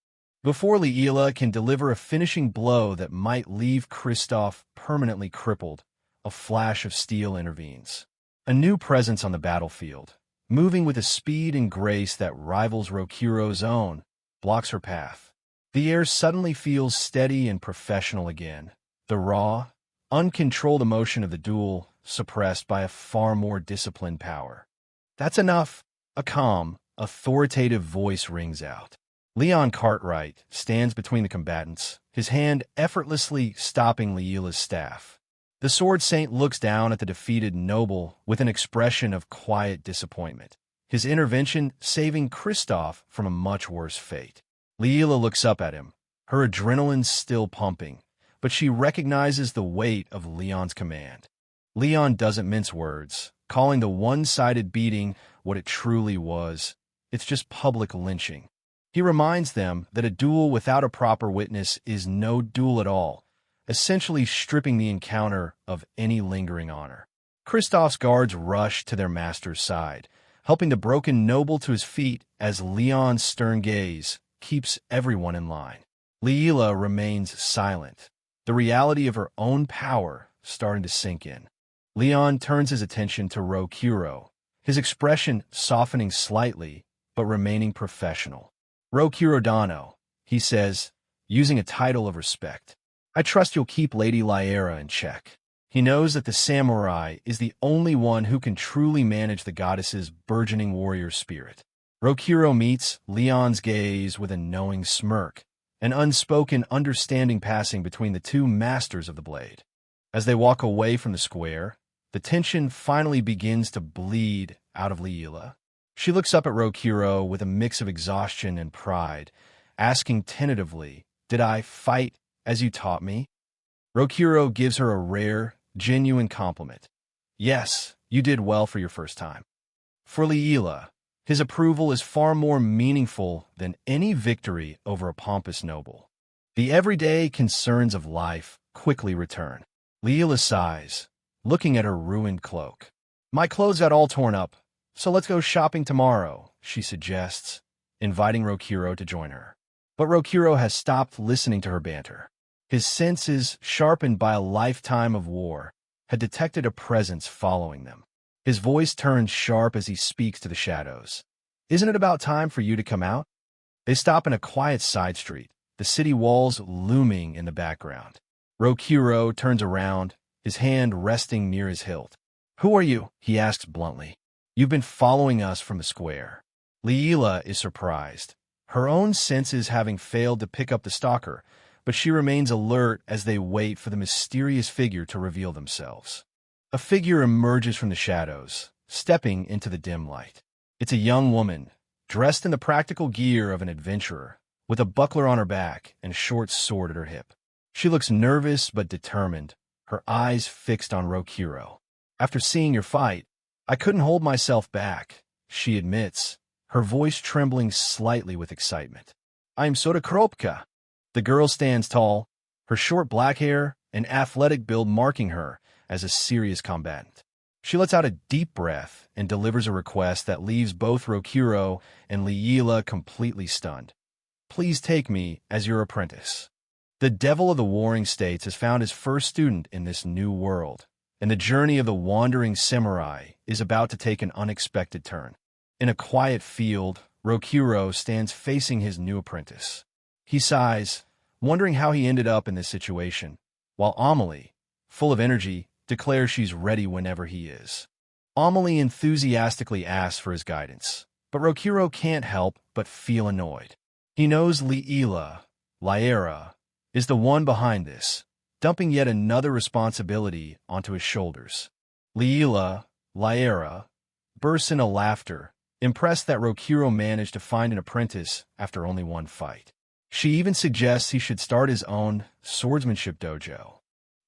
Before Leela can deliver a finishing blow that might leave Kristoff permanently crippled, a flash of steel intervenes. A new presence on the battlefield, moving with a speed and grace that rivals Rokuro's own, blocks her path. The air suddenly feels steady and professional again, the raw, uncontrolled emotion of the duel suppressed by a far more disciplined power. "That's enough," a calm, authoritative voice rings out. Leon Cartwright stands between the combatants, his hand effortlessly stopping Leela's staff. The Sword Saint looks down at the defeated noble with an expression of quiet disappointment, his intervention saving Kristoff from a much worse fate. Leela looks up at him, her adrenaline still pumping, but she recognizes the weight of Leon's command. Leon doesn't mince words, calling the one-sided beating what it truly was. It's just public lynching. He reminds them that a duel without a proper witness is no duel at all, essentially stripping the encounter of any lingering honor. Kristoff's guards rush to their master's side, helping the broken noble to his feet as Leon's stern gaze keeps everyone in line. Leela remains silent, the reality of her own power starting to sink in. Leon turns his attention to Rokuro, his expression softening slightly but remaining professional. Rokuro Dano, he says, using a title of respect. I trust you'll keep Lady Lyra in check. He knows that the samurai is the only one who can truly manage the goddess's burgeoning warrior spirit. Rokuro meets Leon's gaze with a knowing smirk, an unspoken understanding passing between the two masters of the blade. As they walk away from the square, the tension finally begins to bleed out of Leela. She looks up at Rokuro with a mix of exhaustion and pride, asking tentatively, "Did I fight as you taught me?" Rokuro gives her a rare, genuine compliment. "Yes, you did well for your first time." For Leela, his approval is far more meaningful than any victory over a pompous noble. The everyday concerns of life quickly return. Leela sighs, looking at her ruined cloak. "My clothes got all torn up, so let's go shopping tomorrow," she suggests, inviting Rokuro to join her. But Rokuro has stopped listening to her banter. His senses, sharpened by a lifetime of war, had detected a presence following them. His voice turns sharp as he speaks to the shadows. "Isn't it about time for you to come out?" They stop in a quiet side street, the city walls looming in the background. Rokuro turns around, his hand resting near his hilt. "Who are you?" he asks bluntly. "You've been following us from the square." Leela is surprised, her own senses having failed to pick up the stalker, but she remains alert as they wait for the mysterious figure to reveal themselves. A figure emerges from the shadows, stepping into the dim light. It's a young woman, dressed in the practical gear of an adventurer, with a buckler on her back and a short sword at her hip. She looks nervous but determined, her eyes fixed on Rokuro. "After seeing your fight, I couldn't hold myself back," she admits, her voice trembling slightly with excitement. "I'm Soda Kropka." The girl stands tall, her short black hair and athletic build marking her as a serious combatant. She lets out a deep breath and delivers a request that leaves both Rokuro and Leela completely stunned. "Please take me as your apprentice." The devil of the Warring States has found his first student in this new world, and the journey of the wandering samurai is about to take an unexpected turn. In a quiet field, Rokuro stands facing his new apprentice. He sighs, wondering how he ended up in this situation, while Amelie, full of energy, declares she's ready whenever he is. Amelie enthusiastically asks for his guidance, but Rokuro can't help but feel annoyed. He knows Lyra, is the one behind this, dumping yet another responsibility onto his shoulders. Lyra, bursts into laughter, impressed that Rokuro managed to find an apprentice after only one fight. She even suggests he should start his own swordsmanship dojo.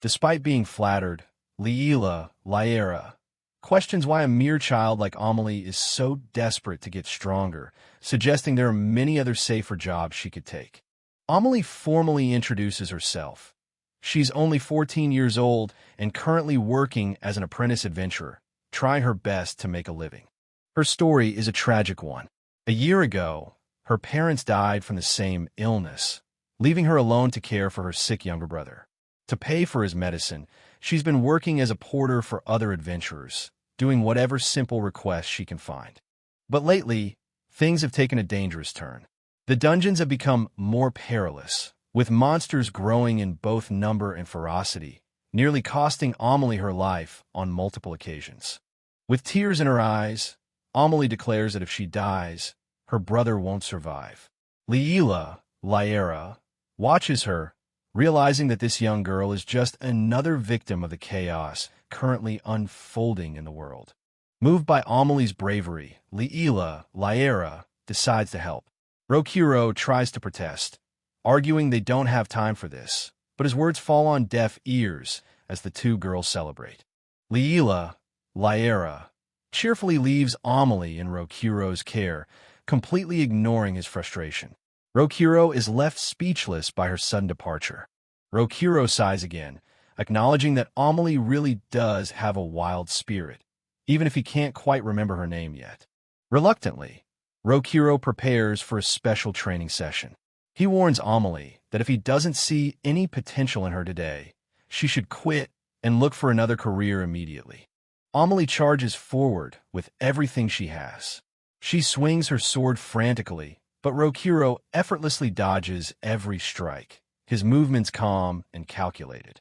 Despite being flattered, Lyra questions why a mere child like Amelie is so desperate to get stronger, suggesting there are many other safer jobs she could take. Amelie formally introduces herself. She's only 14 years old and currently working as an apprentice adventurer, trying her best to make a living. Her story is a tragic one. A year ago, her parents died from the same illness, leaving her alone to care for her sick younger brother. To pay for his medicine, she's been working as a porter for other adventurers, doing whatever simple requests she can find. But lately, things have taken a dangerous turn. The dungeons have become more perilous, with monsters growing in both number and ferocity, nearly costing Amelie her life on multiple occasions. With tears in her eyes, Amelie declares that if she dies, her brother won't survive. Lyra watches her, realizing that this young girl is just another victim of the chaos currently unfolding in the world. Moved by Amelie's bravery, Lyra decides to help. Rokuro tries to protest, arguing they don't have time for this, but his words fall on deaf ears as the two girls celebrate. Lyra cheerfully leaves Amelie in Rokuro's care, completely ignoring his frustration. Rokuro is left speechless by her sudden departure. Rokuro sighs again, acknowledging that Amelie really does have a wild spirit, even if he can't quite remember her name yet. Reluctantly, Rokuro prepares for a special training session. He warns Amelie that if he doesn't see any potential in her today, she should quit and look for another career immediately. Amelie charges forward with everything she has. She swings her sword frantically, but Rokuro effortlessly dodges every strike, his movements calm and calculated.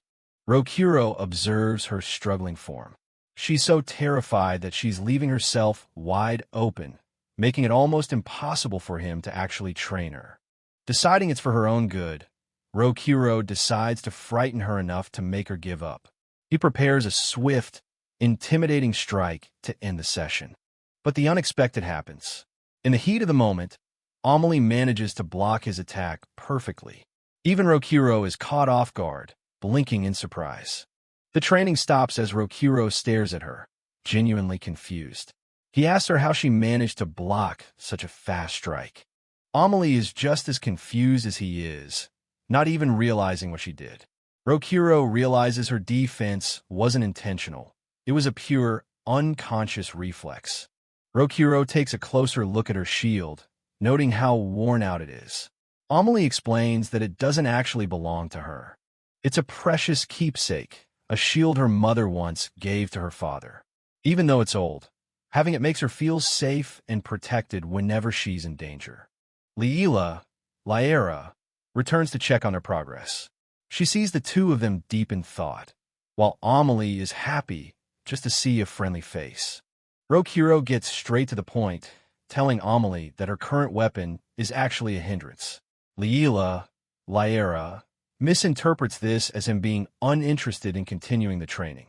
Rokuro observes her struggling form. She's so terrified that she's leaving herself wide open, making it almost impossible for him to actually train her. Deciding it's for her own good, Rokuro decides to frighten her enough to make her give up. He prepares a swift, intimidating strike to end the session. But the unexpected happens. In the heat of the moment, Amelie manages to block his attack perfectly. Even Rokuro is caught off guard, blinking in surprise. The training stops as Rokuro stares at her, genuinely confused. He asks her how she managed to block such a fast strike. Amelie is just as confused as he is, not even realizing what she did. Rokuro realizes her defense wasn't intentional. It was a pure, unconscious reflex. Rokuro takes a closer look at her shield, noting how worn out it is. Amelie explains that it doesn't actually belong to her. It's a precious keepsake, a shield her mother once gave to her father. Even though it's old, having it makes her feel safe and protected whenever she's in danger. Lyra, returns to check on their progress. She sees the two of them deep in thought, while Amelie is happy just to see a friendly face. Rokuro gets straight to the point, telling Amelie that her current weapon is actually a hindrance. Lyra, misinterprets this as him being uninterested in continuing the training.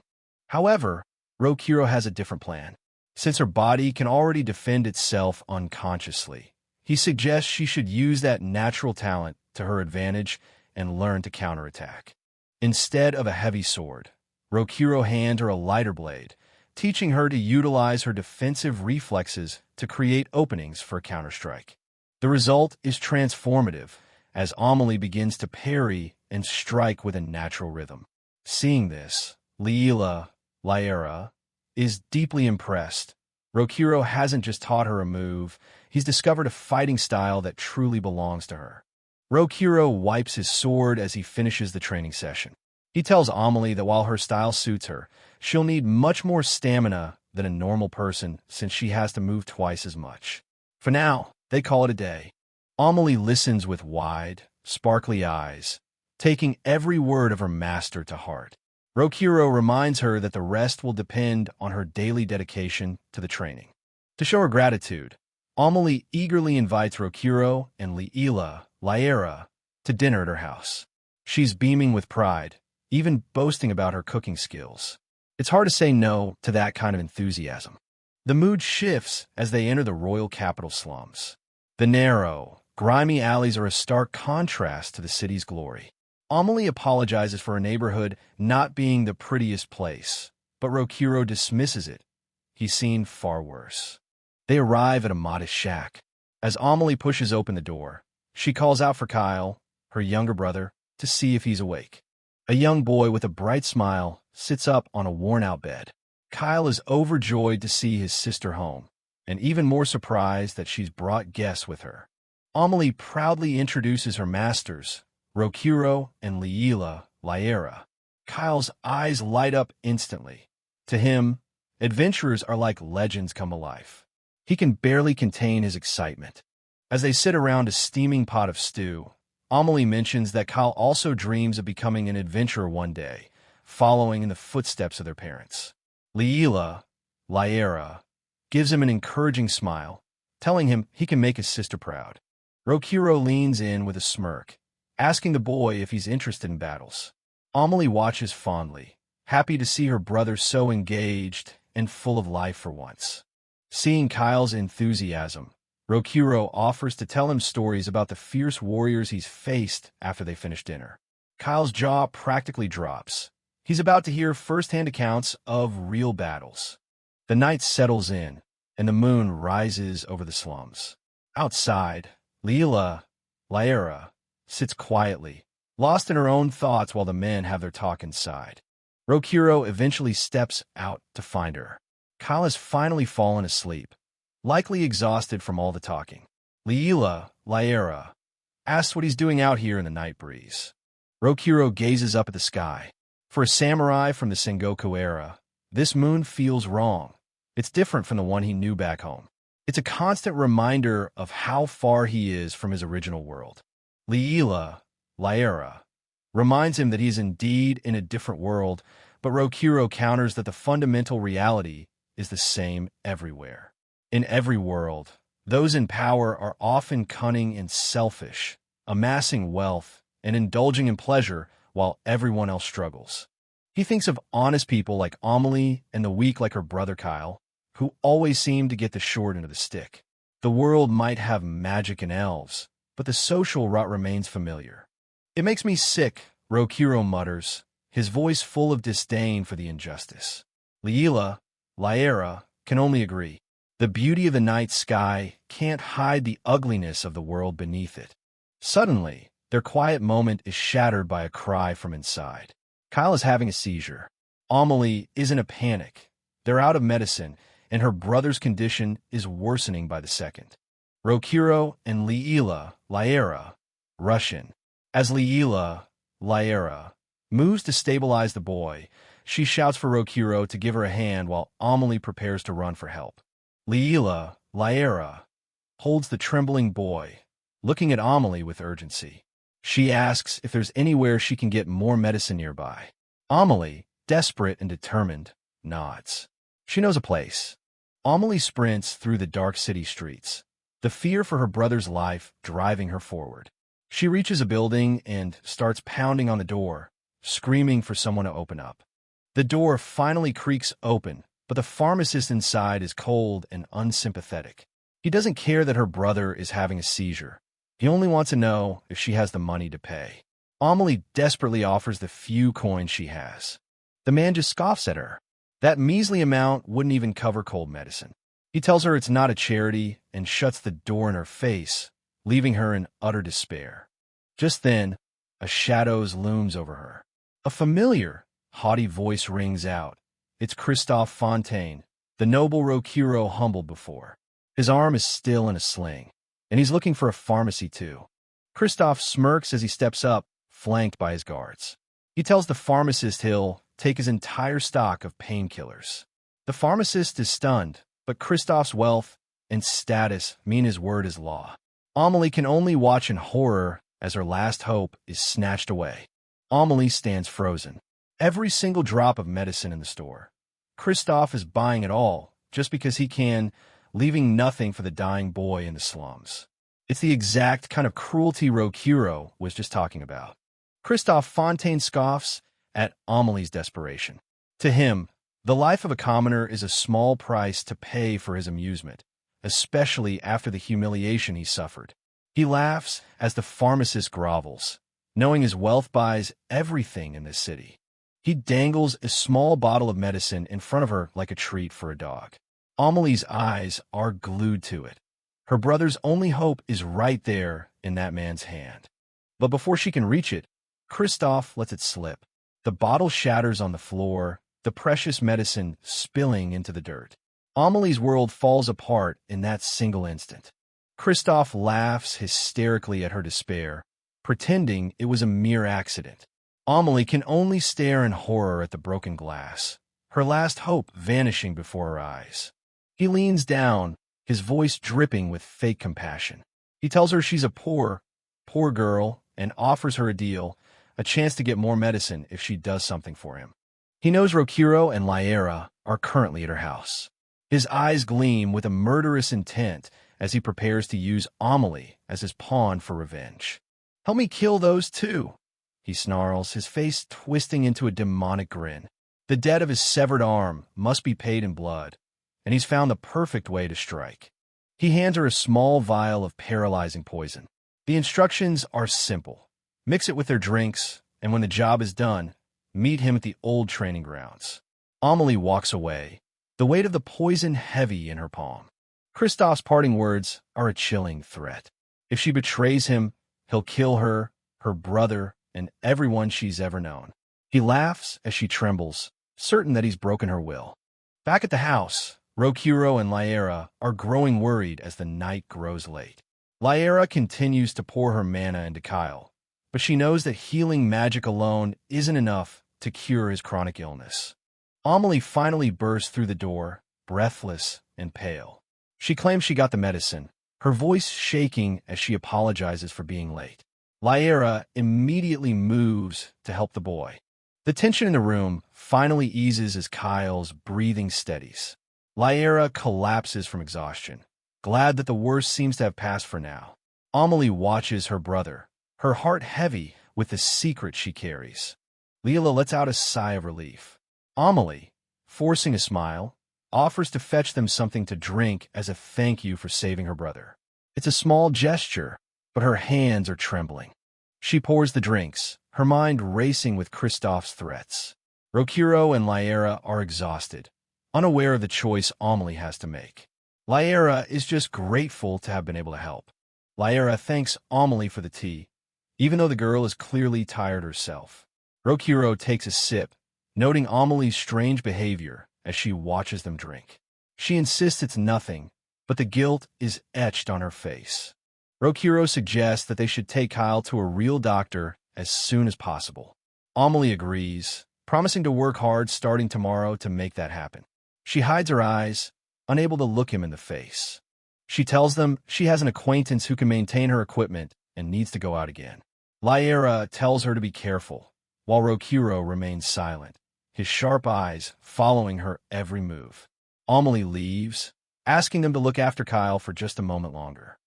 However, Rokuro has a different plan. Since her body can already defend itself unconsciously, he suggests she should use that natural talent to her advantage and learn to counterattack. Instead of a heavy sword, Rokuro hands her a lighter blade, teaching her to utilize her defensive reflexes to create openings for a counterstrike. The result is transformative, as Amelie begins to parry and strike with a natural rhythm. Seeing this, Lyra is deeply impressed. Rokuro hasn't just taught her a move, he's discovered a fighting style that truly belongs to her. Rokuro wipes his sword as he finishes the training session. He tells Amelie that while her style suits her, she'll need much more stamina than a normal person since she has to move twice as much. For now, they call it a day. Amelie listens with wide, sparkly eyes, taking every word of her master to heart. Rokuro reminds her that the rest will depend on her daily dedication to the training. To show her gratitude, Amelie eagerly invites Rokuro and Lyra to dinner at her house. She's beaming with pride, even boasting about her cooking skills. It's hard to say no to that kind of enthusiasm. The mood shifts as they enter the royal capital slums. The narrow, grimy alleys are a stark contrast to the city's glory. Amelie apologizes for her neighborhood not being the prettiest place, but Rokuro dismisses it. He's seen far worse. They arrive at a modest shack. As Amelie pushes open the door, she calls out for Kyle, her younger brother, to see if he's awake. A young boy with a bright smile sits up on a worn-out bed. Kyle is overjoyed to see his sister home, and even more surprised that she's brought guests with her. Amelie proudly introduces her masters, Rokuro and Lyra. Kyle's eyes light up instantly. To him, adventurers are like legends come alive. He can barely contain his excitement. As they sit around a steaming pot of stew, Amelie mentions that Kyle also dreams of becoming an adventurer one day, following in the footsteps of their parents. Lyra gives him an encouraging smile, telling him he can make his sister proud. Rokuro leans in with a smirk, asking the boy if he's interested in battles. Amelie watches fondly, happy to see her brother so engaged and full of life for once. Seeing Kyle's enthusiasm, Rokuro offers to tell him stories about the fierce warriors he's faced after they finish dinner. Kyle's jaw practically drops. He's about to hear first-hand accounts of real battles. The night settles in, and the moon rises over the slums. Outside, Lyra sits quietly, lost in her own thoughts while the men have their talk inside. Rokuro eventually steps out to find her. Kyle has finally fallen asleep. likely exhausted from all the talking. Laera, asks what he's doing out here in the night breeze. Rokuro gazes up at the sky. For a samurai from the Sengoku era, this moon feels wrong. It's different from the one he knew back home. It's a constant reminder of how far he is from his original world. Laera, reminds him that he's indeed in a different world, but Rokuro counters that the fundamental reality is the same everywhere. In every world, those in power are often cunning and selfish, amassing wealth and indulging in pleasure while everyone else struggles. He thinks of honest people like Amelie and the weak like her brother Kyle, who always seem to get the short end of the stick. The world might have magic and elves, but the social rot remains familiar. It makes me sick, Rokuro mutters, his voice full of disdain for the injustice. Laera, can only agree. The beauty of the night sky can't hide the ugliness of the world beneath it. Suddenly, their quiet moment is shattered by a cry from inside. Kyle is having a seizure. Amelie is in a panic. They're out of medicine, and her brother's condition is worsening by the second. Rokuro and Laera rush in. As Laera moves to stabilize the boy, she shouts for Rokuro to give her a hand while Amelie prepares to run for help. Laera holds the trembling boy, looking at Amelie with urgency. She asks if there's anywhere she can get more medicine nearby. Amelie, desperate and determined, nods. She knows a place. Amelie sprints through the dark city streets, the fear for her brother's life driving her forward. She reaches a building and starts pounding on the door, screaming for someone to open up. The door finally creaks open, but the pharmacist inside is cold and unsympathetic. He doesn't care that her brother is having a seizure. He only wants to know if she has the money to pay. Amelie desperately offers the few coins she has. The man just scoffs at her. That measly amount wouldn't even cover cold medicine. He tells her it's not a charity and shuts the door in her face, leaving her in utter despair. Just then, a shadow looms over her. A familiar, haughty voice rings out. It's Christophe Fontaine, the noble Rokuro humbled before. His arm is still in a sling, and he's looking for a pharmacy too. Christophe smirks as he steps up, flanked by his guards. He tells the pharmacist he'll take his entire stock of painkillers. The pharmacist is stunned, but Christophe's wealth and status mean his word is law. Amelie can only watch in horror as her last hope is snatched away. Amelie stands frozen. Every single drop of medicine in the store. Christophe is buying it all, just because he can, leaving nothing for the dying boy in the slums. It's the exact kind of cruelty Rokuro was just talking about. Christophe Fontaine scoffs at Amelie's desperation. To him, the life of a commoner is a small price to pay for his amusement, especially after the humiliation he suffered. He laughs as the pharmacist grovels, knowing his wealth buys everything in this city. He dangles a small bottle of medicine in front of her like a treat for a dog. Amelie's eyes are glued to it. Her brother's only hope is right there in that man's hand. But before she can reach it, Christophe lets it slip. The bottle shatters on the floor, the precious medicine spilling into the dirt. Amelie's world falls apart in that single instant. Christophe laughs hysterically at her despair, pretending it was a mere accident. Amelie can only stare in horror at the broken glass, her last hope vanishing before her eyes. He leans down, his voice dripping with fake compassion. He tells her she's a poor girl, and offers her a deal, a chance to get more medicine if she does something for him. He knows Rokuro and Laera are currently at her house. His eyes gleam with a murderous intent as he prepares to use Amelie as his pawn for revenge. "Help me kill those two," he snarls, his face twisting into a demonic grin. The debt of his severed arm must be paid in blood, and he's found the perfect way to strike. He hands her a small vial of paralyzing poison. The instructions are simple. Mix it with their drinks, and when the job is done, meet him at the old training grounds. Amelie walks away, the weight of the poison heavy in her palm. Christophe's parting words are a chilling threat. If she betrays him, he'll kill her, her brother, and everyone she's ever known. He laughs as she trembles, certain that he's broken her will. Back at the house, Rokuro and Lyra are growing worried as the night grows late. Lyra continues to pour her mana into Kyle, but she knows that healing magic alone isn't enough to cure his chronic illness. Amelie finally bursts through the door, breathless and pale. She claims she got the medicine, her voice shaking as she apologizes for being late. Lyra immediately moves to help the boy. The tension in the room finally eases as Kyle's breathing steadies. Lyra collapses from exhaustion, glad that the worst seems to have passed for now. Amelie watches her brother, her heart heavy with the secret she carries. Leela lets out a sigh of relief. Amelie, forcing a smile, offers to fetch them something to drink as a thank you for saving her brother. It's a small gesture, but her hands are trembling. She pours the drinks, her mind racing with Kristoff's threats. Rokuro and Lyra are exhausted, unaware of the choice Amelie has to make. Lyra is just grateful to have been able to help. Lyra thanks Amelie for the tea, even though the girl is clearly tired herself. Rokuro takes a sip, noting Amelie's strange behavior as she watches them drink. She insists it's nothing, but the guilt is etched on her face. Rokuro suggests that they should take Kyle to a real doctor as soon as possible. Amelie agrees, promising to work hard starting tomorrow to make that happen. She hides her eyes, unable to look him in the face. She tells them she has an acquaintance who can maintain her equipment and needs to go out again. Lyra tells her to be careful, while Rokuro remains silent, his sharp eyes following her every move. Amelie leaves, asking them to look after Kyle for just a moment longer.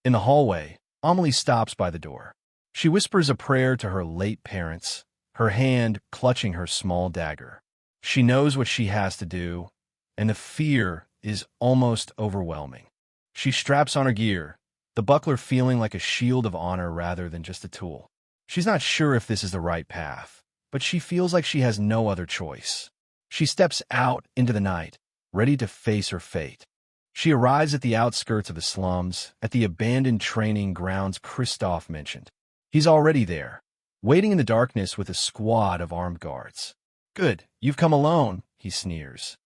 In the hallway, Amelie stops by the door. She whispers a prayer to her late parents, her hand clutching her small dagger. She knows what she has to do, and the fear is almost overwhelming. She straps on her gear, the buckler feeling like a shield of honor rather than just a tool. She's not sure if this is the right path, but she feels like she has no other choice. She steps out into the night, ready to face her fate. She arrives at the outskirts of the slums, at the abandoned training grounds Kristoff mentioned. He's already there, waiting in the darkness with a squad of armed guards. "Good, you've come alone," he sneers.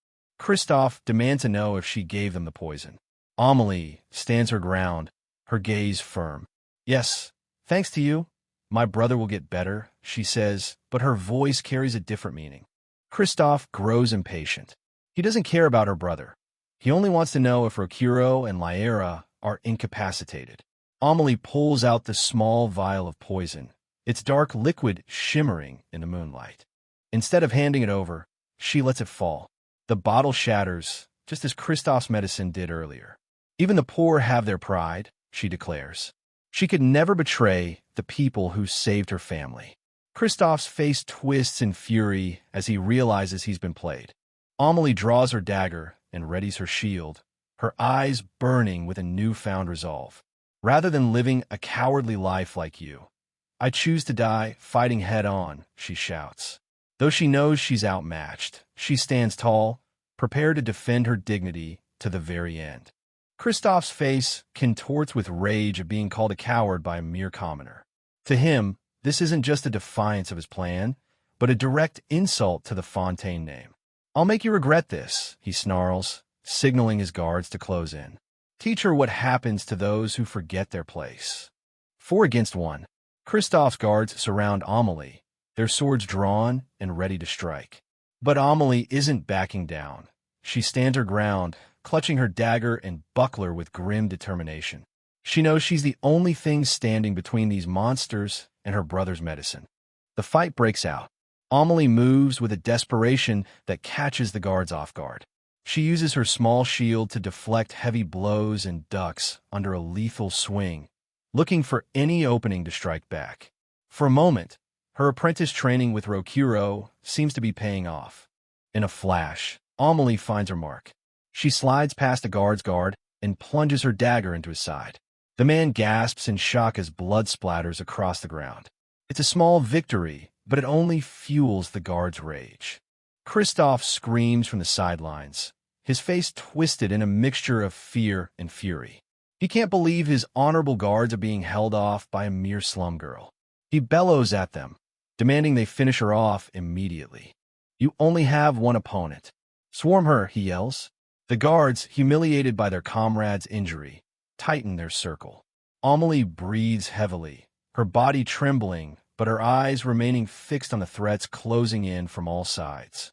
Kristoff demands to know if she gave them the poison. Amelie stands her ground, her gaze firm. "Yes, thanks to you, my brother will get better," she says, but her voice carries a different meaning. Kristoff grows impatient. He doesn't care about her brother. He only wants to know if Rokuro and Lyra are incapacitated. Amelie pulls out the small vial of poison, its dark liquid shimmering in the moonlight. Instead of handing it over, she lets it fall. The bottle shatters, just as Kristoff's medicine did earlier. "Even the poor have their pride," she declares. She could never betray the people who saved her family. Kristoff's face twists in fury as he realizes he's been played. Amelie draws her dagger and readies her shield, her eyes burning with a newfound resolve. "Rather than living a cowardly life like you, I choose to die fighting head-on," she shouts. Though she knows she's outmatched, she stands tall, prepared to defend her dignity to the very end. Kristoff's face contorts with rage of being called a coward by a mere commoner. To him, this isn't just a defiance of his plan, but a direct insult to the Fontaine name. "I'll make you regret this," he snarls, signaling his guards to close in. "Teach her what happens to those who forget their place." 4 against 1. Kristoff's guards surround Amelie, their swords drawn and ready to strike. But Amelie isn't backing down. She stands her ground, clutching her dagger and buckler with grim determination. She knows she's the only thing standing between these monsters and her brother's medicine. The fight breaks out. Amelie moves with a desperation that catches the guards off guard. She uses her small shield to deflect heavy blows and ducks under a lethal swing, looking for any opening to strike back. For a moment, her apprentice training with Rokuro seems to be paying off. In a flash, Amelie finds her mark. She slides past a guard's guard and plunges her dagger into his side. The man gasps in shock as blood splatters across the ground. It's a small victory, but it only fuels the guard's rage. Kristoff screams from the sidelines, his face twisted in a mixture of fear and fury. He can't believe his honorable guards are being held off by a mere slum girl. He bellows at them, demanding they finish her off immediately. "You only have one opponent. Swarm her," he yells. The guards, humiliated by their comrade's injury, tighten their circle. Amelie breathes heavily, her body trembling, but her eyes remaining fixed on the threats closing in from all sides.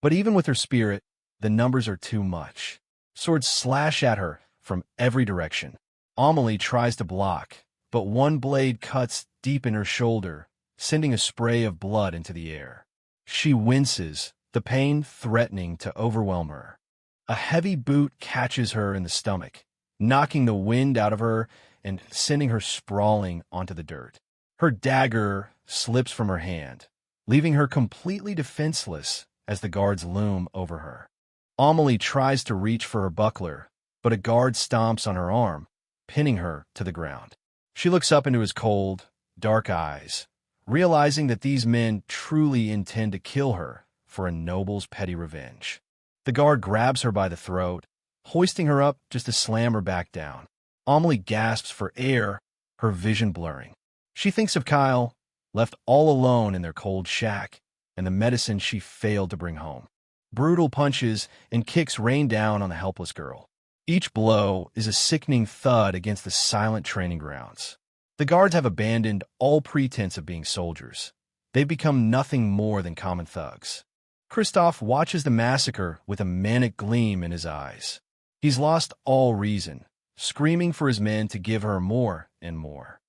But even with her spirit, the numbers are too much. Swords slash at her from every direction. Amelie tries to block, but one blade cuts deep in her shoulder, sending a spray of blood into the air. She winces, the pain threatening to overwhelm her. A heavy boot catches her in the stomach, knocking the wind out of her and sending her sprawling onto the dirt. Her dagger slips from her hand, leaving her completely defenseless as the guards loom over her. Amelie tries to reach for her buckler, but a guard stomps on her arm, pinning her to the ground. She looks up into his cold, dark eyes, realizing that these men truly intend to kill her for a noble's petty revenge. The guard grabs her by the throat, hoisting her up just to slam her back down. Amelie gasps for air, her vision blurring. She thinks of Kyle, left all alone in their cold shack, and the medicine she failed to bring home. Brutal punches and kicks rain down on the helpless girl. Each blow is a sickening thud against the silent training grounds. The guards have abandoned all pretense of being soldiers. They've become nothing more than common thugs. Kristoff watches the massacre with a manic gleam in his eyes. He's lost all reason, screaming for his men to give her more and more.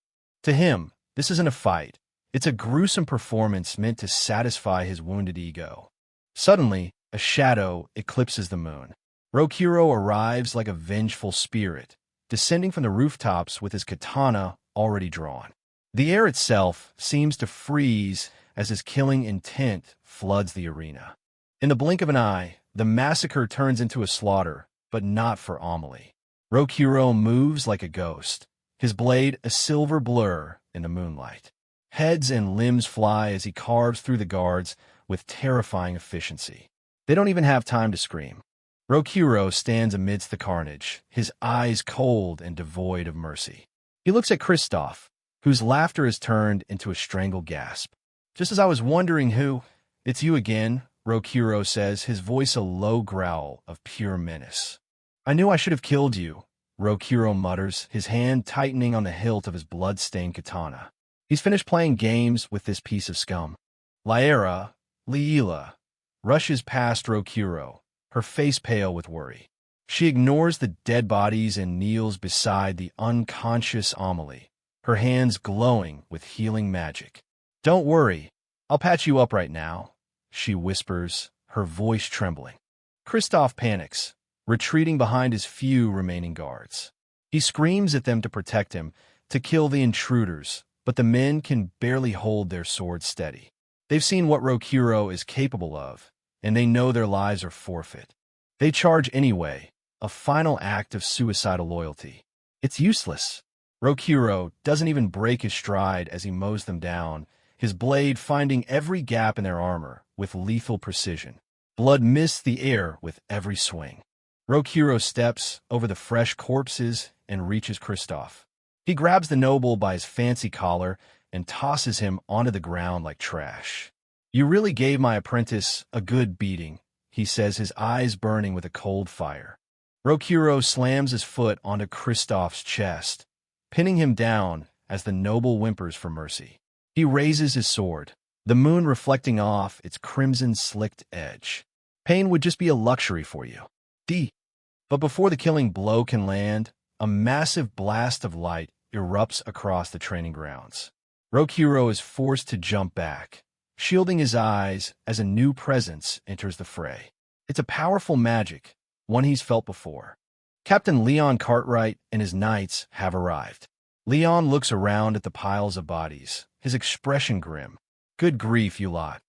To him, this isn't a fight. It's a gruesome performance meant to satisfy his wounded ego. Suddenly, a shadow eclipses the moon. Rokuro arrives like a vengeful spirit, descending from the rooftops with his katana already drawn. The air itself seems to freeze as his killing intent floods the arena. In the blink of an eye, the massacre turns into a slaughter, but not for Amelie. Rokuro moves like a ghost, his blade a silver blur in the moonlight. Heads and limbs fly as he carves through the guards with terrifying efficiency. They don't even have time to scream. Rokuro stands amidst the carnage, his eyes cold and devoid of mercy. He looks at Kristoff, whose laughter has turned into a strangled gasp. Just as I was wondering who... It's you again, Rokuro says, his voice a low growl of pure menace. I knew I should have killed you, Rokuro mutters, his hand tightening on the hilt of his blood-stained katana. He's finished playing games with this piece of scum. Leela, rushes past Rokuro, her face pale with worry. She ignores the dead bodies and kneels beside the unconscious Amelie, her hands glowing with healing magic. Don't worry, I'll patch you up right now, she whispers, her voice trembling. Kristoff panics, retreating behind his few remaining guards. He screams at them to protect him, to kill the intruders, but the men can barely hold their swords steady. They've seen what Rokuro is capable of, and they know their lives are forfeit. They charge anyway, a final act of suicidal loyalty. It's useless. Rokuro doesn't even break his stride as he mows them down, his blade finding every gap in their armor with lethal precision. Blood mists the air with every swing. Rokuro steps over the fresh corpses and reaches Kristoff. He grabs the noble by his fancy collar and tosses him onto the ground like trash. You really gave my apprentice a good beating, he says, his eyes burning with a cold fire. Rokuro slams his foot onto Kristoff's chest, pinning him down as the noble whimpers for mercy. He raises his sword, the moon reflecting off its crimson-slicked edge. Pain would just be a luxury for you. But before the killing blow can land, a massive blast of light erupts across the training grounds. Rokuro is forced to jump back, shielding his eyes as a new presence enters the fray. It's a powerful magic, one he's felt before. Captain Leon Cartwright and his knights have arrived. Leon looks around at the piles of bodies, his expression grim. Good grief, you lot.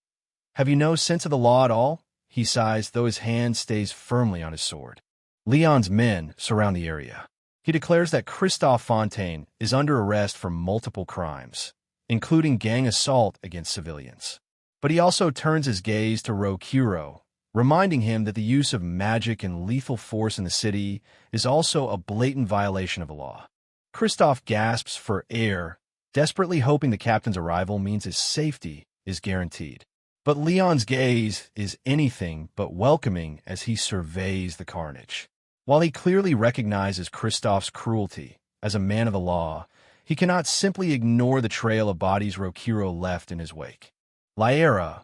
Have you no sense of the law at all? He sighs, though his hand stays firmly on his sword. Leon's men surround the area. He declares that Kristoff Fontaine is under arrest for multiple crimes, including gang assault against civilians. But he also turns his gaze to Rokuro, reminding him that the use of magic and lethal force in the city is also a blatant violation of the law. Kristoff gasps for air, desperately hoping the captain's arrival means his safety is guaranteed. But Leon's gaze is anything but welcoming as he surveys the carnage. While he clearly recognizes Kristoff's cruelty as a man of the law, he cannot simply ignore the trail of bodies Rokuro left in his wake. Leela,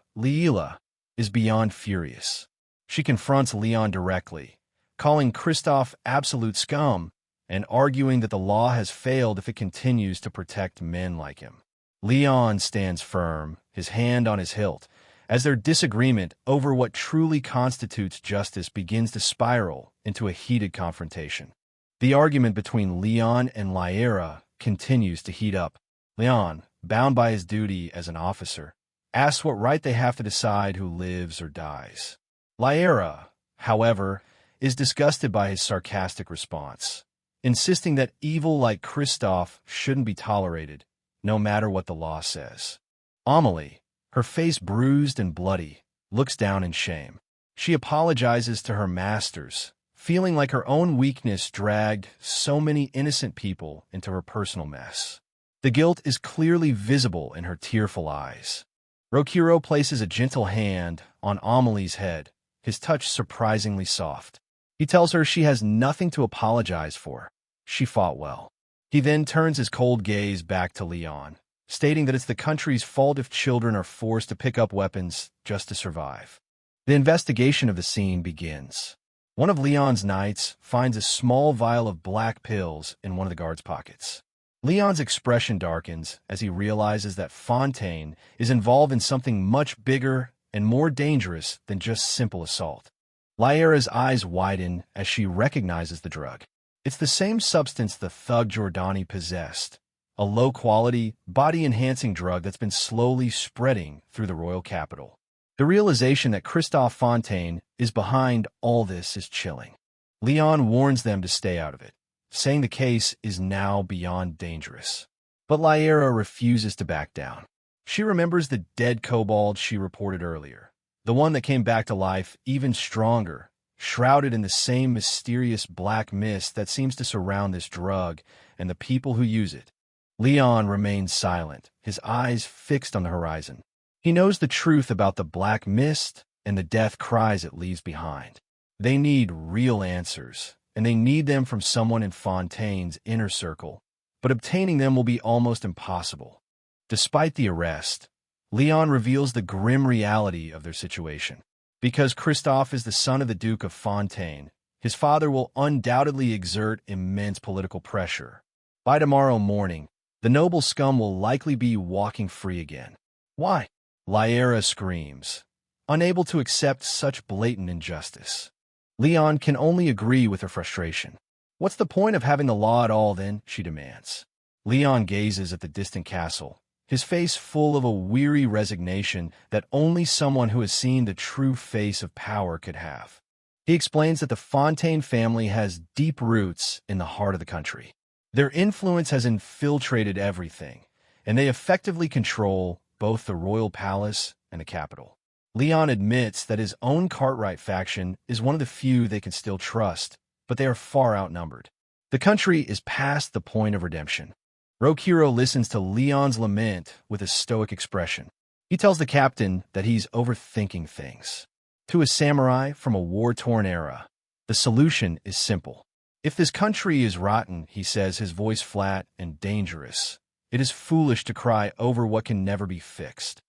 is beyond furious. She confronts Leon directly, calling Kristoff absolute scum and arguing that the law has failed if it continues to protect men like him. Leon stands firm, his hand on his hilt, as their disagreement over what truly constitutes justice begins to spiral into a heated confrontation. The argument between Leon and Lyra continues to heat up. Leon, bound by his duty as an officer, asks what right they have to decide who lives or dies. Lyra, however, is disgusted by his sarcastic response, insisting that evil like Kristoff shouldn't be tolerated, no matter what the law says. Amelie, her face bruised and bloody, looks down in shame. She apologizes to her masters, feeling like her own weakness dragged so many innocent people into her personal mess. The guilt is clearly visible in her tearful eyes. Rokuro places a gentle hand on Amelie's head, his touch surprisingly soft. He tells her she has nothing to apologize for. She fought well. He then turns his cold gaze back to Leon, stating that it's the country's fault if children are forced to pick up weapons just to survive. The investigation of the scene begins. One of Leon's knights finds a small vial of black pills in one of the guards' pockets. Leon's expression darkens as he realizes that Fontaine is involved in something much bigger and more dangerous than just simple assault. Lyra's eyes widen as she recognizes the drug. It's the same substance the thug Giordani possessed, a low-quality, body-enhancing drug that's been slowly spreading through the royal capital. The realization that Christophe Fontaine is behind all this is chilling. Leon warns them to stay out of it, saying the case is now beyond dangerous. But Lyra refuses to back down. She remembers the dead kobold she reported earlier, the one that came back to life even stronger, shrouded in the same mysterious black mist that seems to surround this drug and the people who use it. Leon remains silent, his eyes fixed on the horizon. He knows the truth about the black mist and the death cries it leaves behind. They need real answers, and they need them from someone in Fontaine's inner circle, but obtaining them will be almost impossible. Despite the arrest, Leon reveals the grim reality of their situation. Because Christophe is the son of the Duke of Fontaine, his father will undoubtedly exert immense political pressure. By tomorrow morning, the noble scum will likely be walking free again. Why? Lyra screams, unable to accept such blatant injustice. Leon can only agree with her frustration. What's the point of having the law at all, then? She demands. Leon gazes at the distant castle, his face full of a weary resignation that only someone who has seen the true face of power could have. He explains that the Fontaine family has deep roots in the heart of the country. Their influence has infiltrated everything, and they effectively control both the royal palace and the capital. Leon admits that his own Cartwright faction is one of the few they can still trust, but they are far outnumbered. The country is past the point of redemption. Rokuro listens to Leon's lament with a stoic expression. He tells the captain that he's overthinking things. To a samurai from a war-torn era, the solution is simple. If this country is rotten, he says, his voice flat and dangerous, it is foolish to cry over what can never be fixed.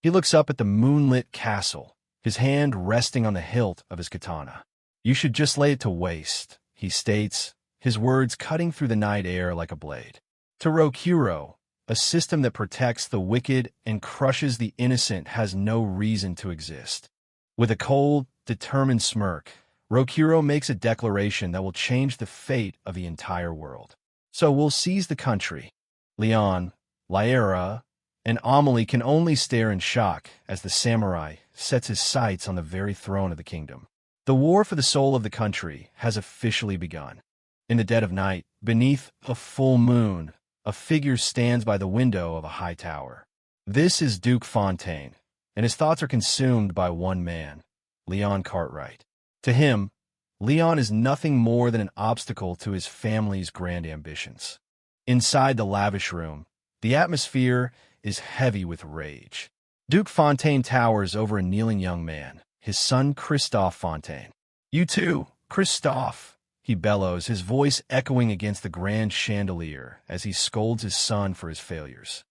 He looks up at the moonlit castle, his hand resting on the hilt of his katana. You should just lay it to waste, he states, his words cutting through the night air like a blade. To Rokuro, a system that protects the wicked and crushes the innocent has no reason to exist. With a cold, determined smirk, Rokuro makes a declaration that will change the fate of the entire world. So we'll seize the country. Leon, Lyra, and Amelie can only stare in shock as the samurai sets his sights on the very throne of the kingdom. The war for the soul of the country has officially begun. In the dead of night, beneath a full moon, a figure stands by the window of a high tower. This is Duke Fontaine, and his thoughts are consumed by one man, Leon Cartwright. To him, Leon is nothing more than an obstacle to his family's grand ambitions. Inside the lavish room, the atmosphere is heavy with rage. Duke Fontaine towers over a kneeling young man, his son Christophe Fontaine. "You too, Christophe," he bellows, his voice echoing against the grand chandelier as he scolds his son for his failures.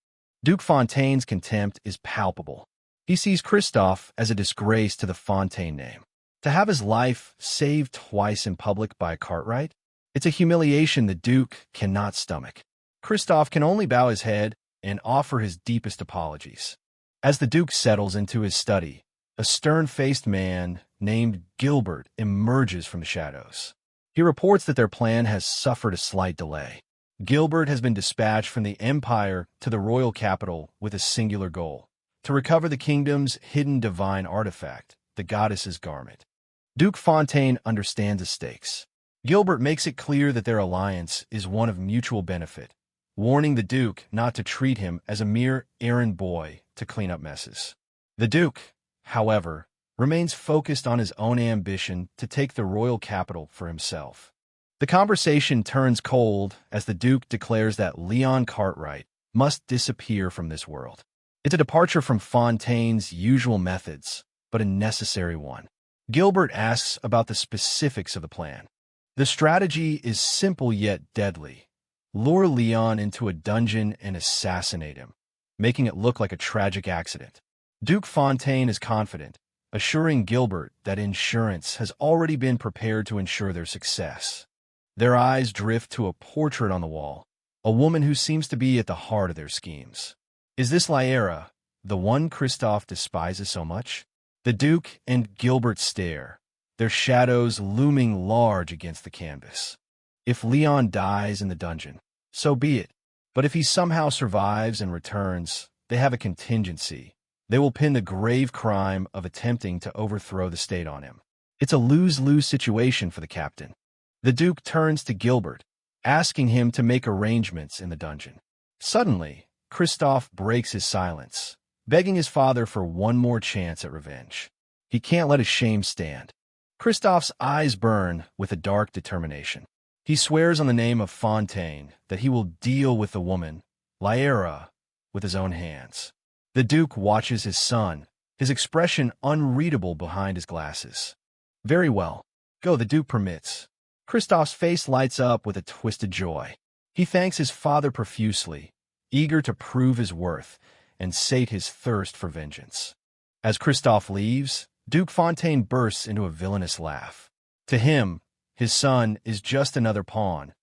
Duke Fontaine's contempt is palpable. He sees Christophe as a disgrace to the Fontaine name. To have his life saved twice in public by a Cartwright? It's a humiliation the Duke cannot stomach. Christophe can only bow his head and offer his deepest apologies. As the Duke settles into his study, a stern-faced man named Gilbert emerges from the shadows. He reports that their plan has suffered a slight delay. Gilbert has been dispatched from the Empire to the royal capital with a singular goal: to recover the kingdom's hidden divine artifact, the goddess's garment. Duke Fontaine understands the stakes. Gilbert makes it clear that their alliance is one of mutual benefit, warning the Duke not to treat him as a mere errand boy to clean up messes. The Duke, however, remains focused on his own ambition to take the royal capital for himself. The conversation turns cold as the Duke declares that Leon Cartwright must disappear from this world. It's a departure from Fontaine's usual methods, but a necessary one. Gilbert asks about the specifics of the plan. The strategy is simple yet deadly. Lure Leon into a dungeon and assassinate him, making it look like a tragic accident. Duke Fontaine is confident, assuring Gilbert that insurance has already been prepared to ensure their success. Their eyes drift to a portrait on the wall, a woman who seems to be at the heart of their schemes. Is this Lyra, the one Christophe despises so much? The Duke and Gilbert stare, their shadows looming large against the canvas. If Leon dies in the dungeon, so be it. But if he somehow survives and returns, they have a contingency. They will pin the grave crime of attempting to overthrow the state on him. It's a lose-lose situation for the captain. The Duke turns to Gilbert, asking him to make arrangements in the dungeon. Suddenly, Christophe breaks his silence, begging his father for one more chance at revenge. He can't let his shame stand. Christophe's eyes burn with a dark determination. He swears on the name of Fontaine that he will deal with the woman, Lyra, with his own hands. The Duke watches his son, his expression unreadable behind his glasses. "Very well. Go," the Duke permits. Christophe's face lights up with a twisted joy. He thanks his father profusely, eager to prove his worth and sate his thirst for vengeance. As Christophe leaves, Duke Fontaine bursts into a villainous laugh. To him, his son is just another pawn,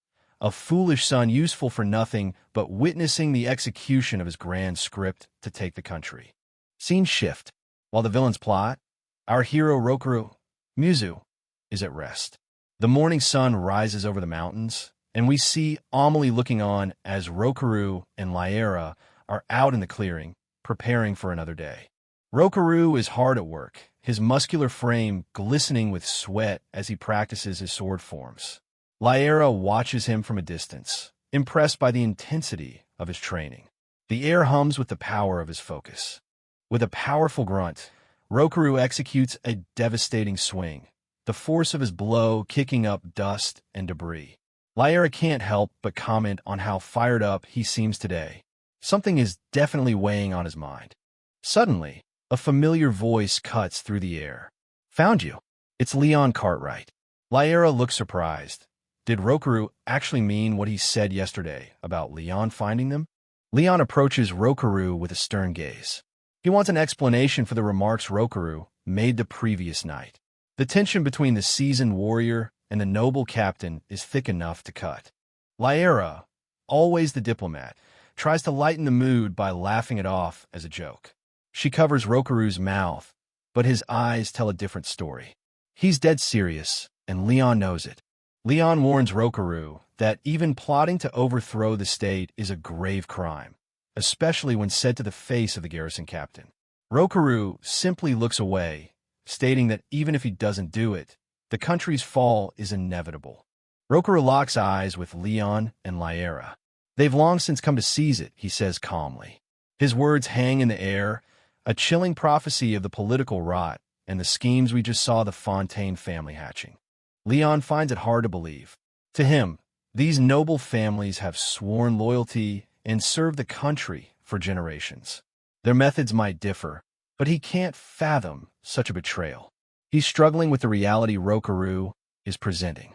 a foolish son useful for nothing but witnessing the execution of his grand script to take the country. Scene shift. While the villains plot, our hero Rokaru, Musou, is at rest. The morning sun rises over the mountains, and we see Amelie looking on as Rokaru and Lyra are out in the clearing, preparing for another day. Rokaru is hard at work, his muscular frame glistening with sweat as he practices his sword forms. Lyra watches him from a distance, impressed by the intensity of his training. The air hums with the power of his focus. With a powerful grunt, Rokaru executes a devastating swing, the force of his blow kicking up dust and debris. Lyra can't help but comment on how fired up he seems today. Something is definitely weighing on his mind. Suddenly, a familiar voice cuts through the air. "Found you." It's Leon Cartwright. Lyra looks surprised. Did Rokaru actually mean what he said yesterday about Leon finding them? Leon approaches Rokaru with a stern gaze. He wants an explanation for the remarks Rokaru made the previous night. The tension between the seasoned warrior and the noble captain is thick enough to cut. Lyra, always the diplomat, tries to lighten the mood by laughing it off as a joke. She covers Rokaru's mouth, but his eyes tell a different story. He's dead serious, and Leon knows it. Leon warns Rokaru that even plotting to overthrow the state is a grave crime, especially when said to the face of the garrison captain. Rokaru simply looks away, stating that even if he doesn't do it, the country's fall is inevitable. Rokaru locks eyes with Leon and Lyra. "They've long since come to seize it," he says calmly. His words hang in the air, a chilling prophecy of the political rot and the schemes we just saw the Fontaine family hatching. Leon finds it hard to believe. To him, these noble families have sworn loyalty and served the country for generations. Their methods might differ, but he can't fathom such a betrayal. He's struggling with the reality Rokaru is presenting.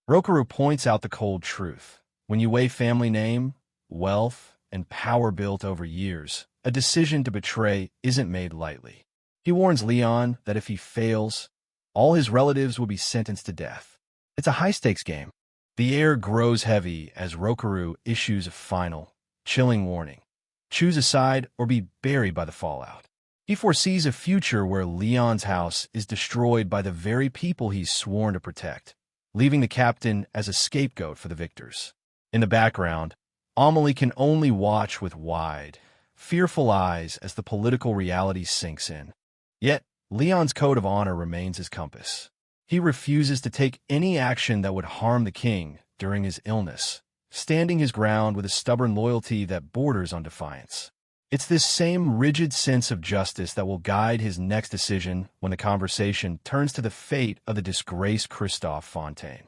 Rokaru points out the cold truth. When you weigh family name, wealth, and power built over years, a decision to betray isn't made lightly. He warns Leon that if he fails, all his relatives will be sentenced to death. It's a high-stakes game. The air grows heavy as Rokaru issues a final, chilling warning. Choose a side or be buried by the fallout. He foresees a future where Leon's house is destroyed by the very people he's sworn to protect, leaving the captain as a scapegoat for the victors. In the background, Amelie can only watch with wide, fearful eyes as the political reality sinks in. Yet, Leon's code of honor remains his compass. He refuses to take any action that would harm the king during his illness, standing his ground with a stubborn loyalty that borders on defiance. It's this same rigid sense of justice that will guide his next decision when the conversation turns to the fate of the disgraced Christophe Fontaine.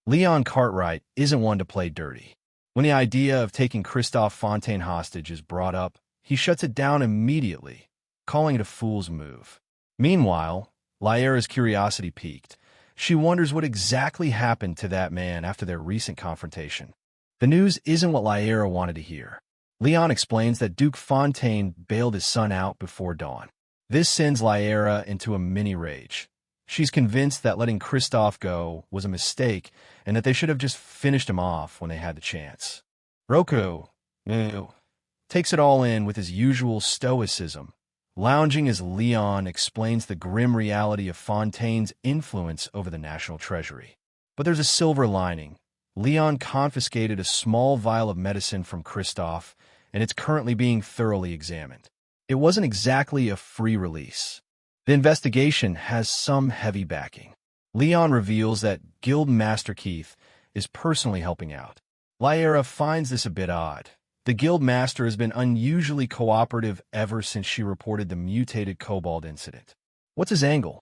Leon Cartwright isn't one to play dirty. When the idea of taking Christophe Fontaine hostage is brought up, he shuts it down immediately, calling it a fool's move. Meanwhile, Lyra's curiosity piqued. She wonders what exactly happened to that man after their recent confrontation. The news isn't what Lyra wanted to hear. Leon explains that Duke Fontaine bailed his son out before dawn. This sends Lyra into a mini-rage. She's convinced that letting Christophe go was a mistake and that they should have just finished him off when they had the chance. Roku takes it all in with his usual stoicism, lounging as Leon explains the grim reality of Fontaine's influence over the national treasury. But there's a silver lining. Leon confiscated a small vial of medicine from Christophe, and it's currently being thoroughly examined. It wasn't exactly a free release. The investigation has some heavy backing. Leon reveals that Guild Master Keith is personally helping out. Lyra finds this a bit odd. The Guild Master has been unusually cooperative ever since she reported the mutated kobold incident. What's his angle?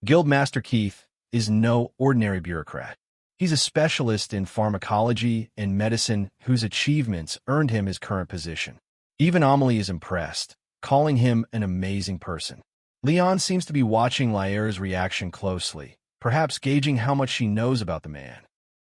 Guild Master Keith is no ordinary bureaucrat. He's a specialist in pharmacology and medicine whose achievements earned him his current position. Even Amelie is impressed, calling him an amazing person. Leon seems to be watching Lyra's reaction closely, perhaps gauging how much she knows about the man.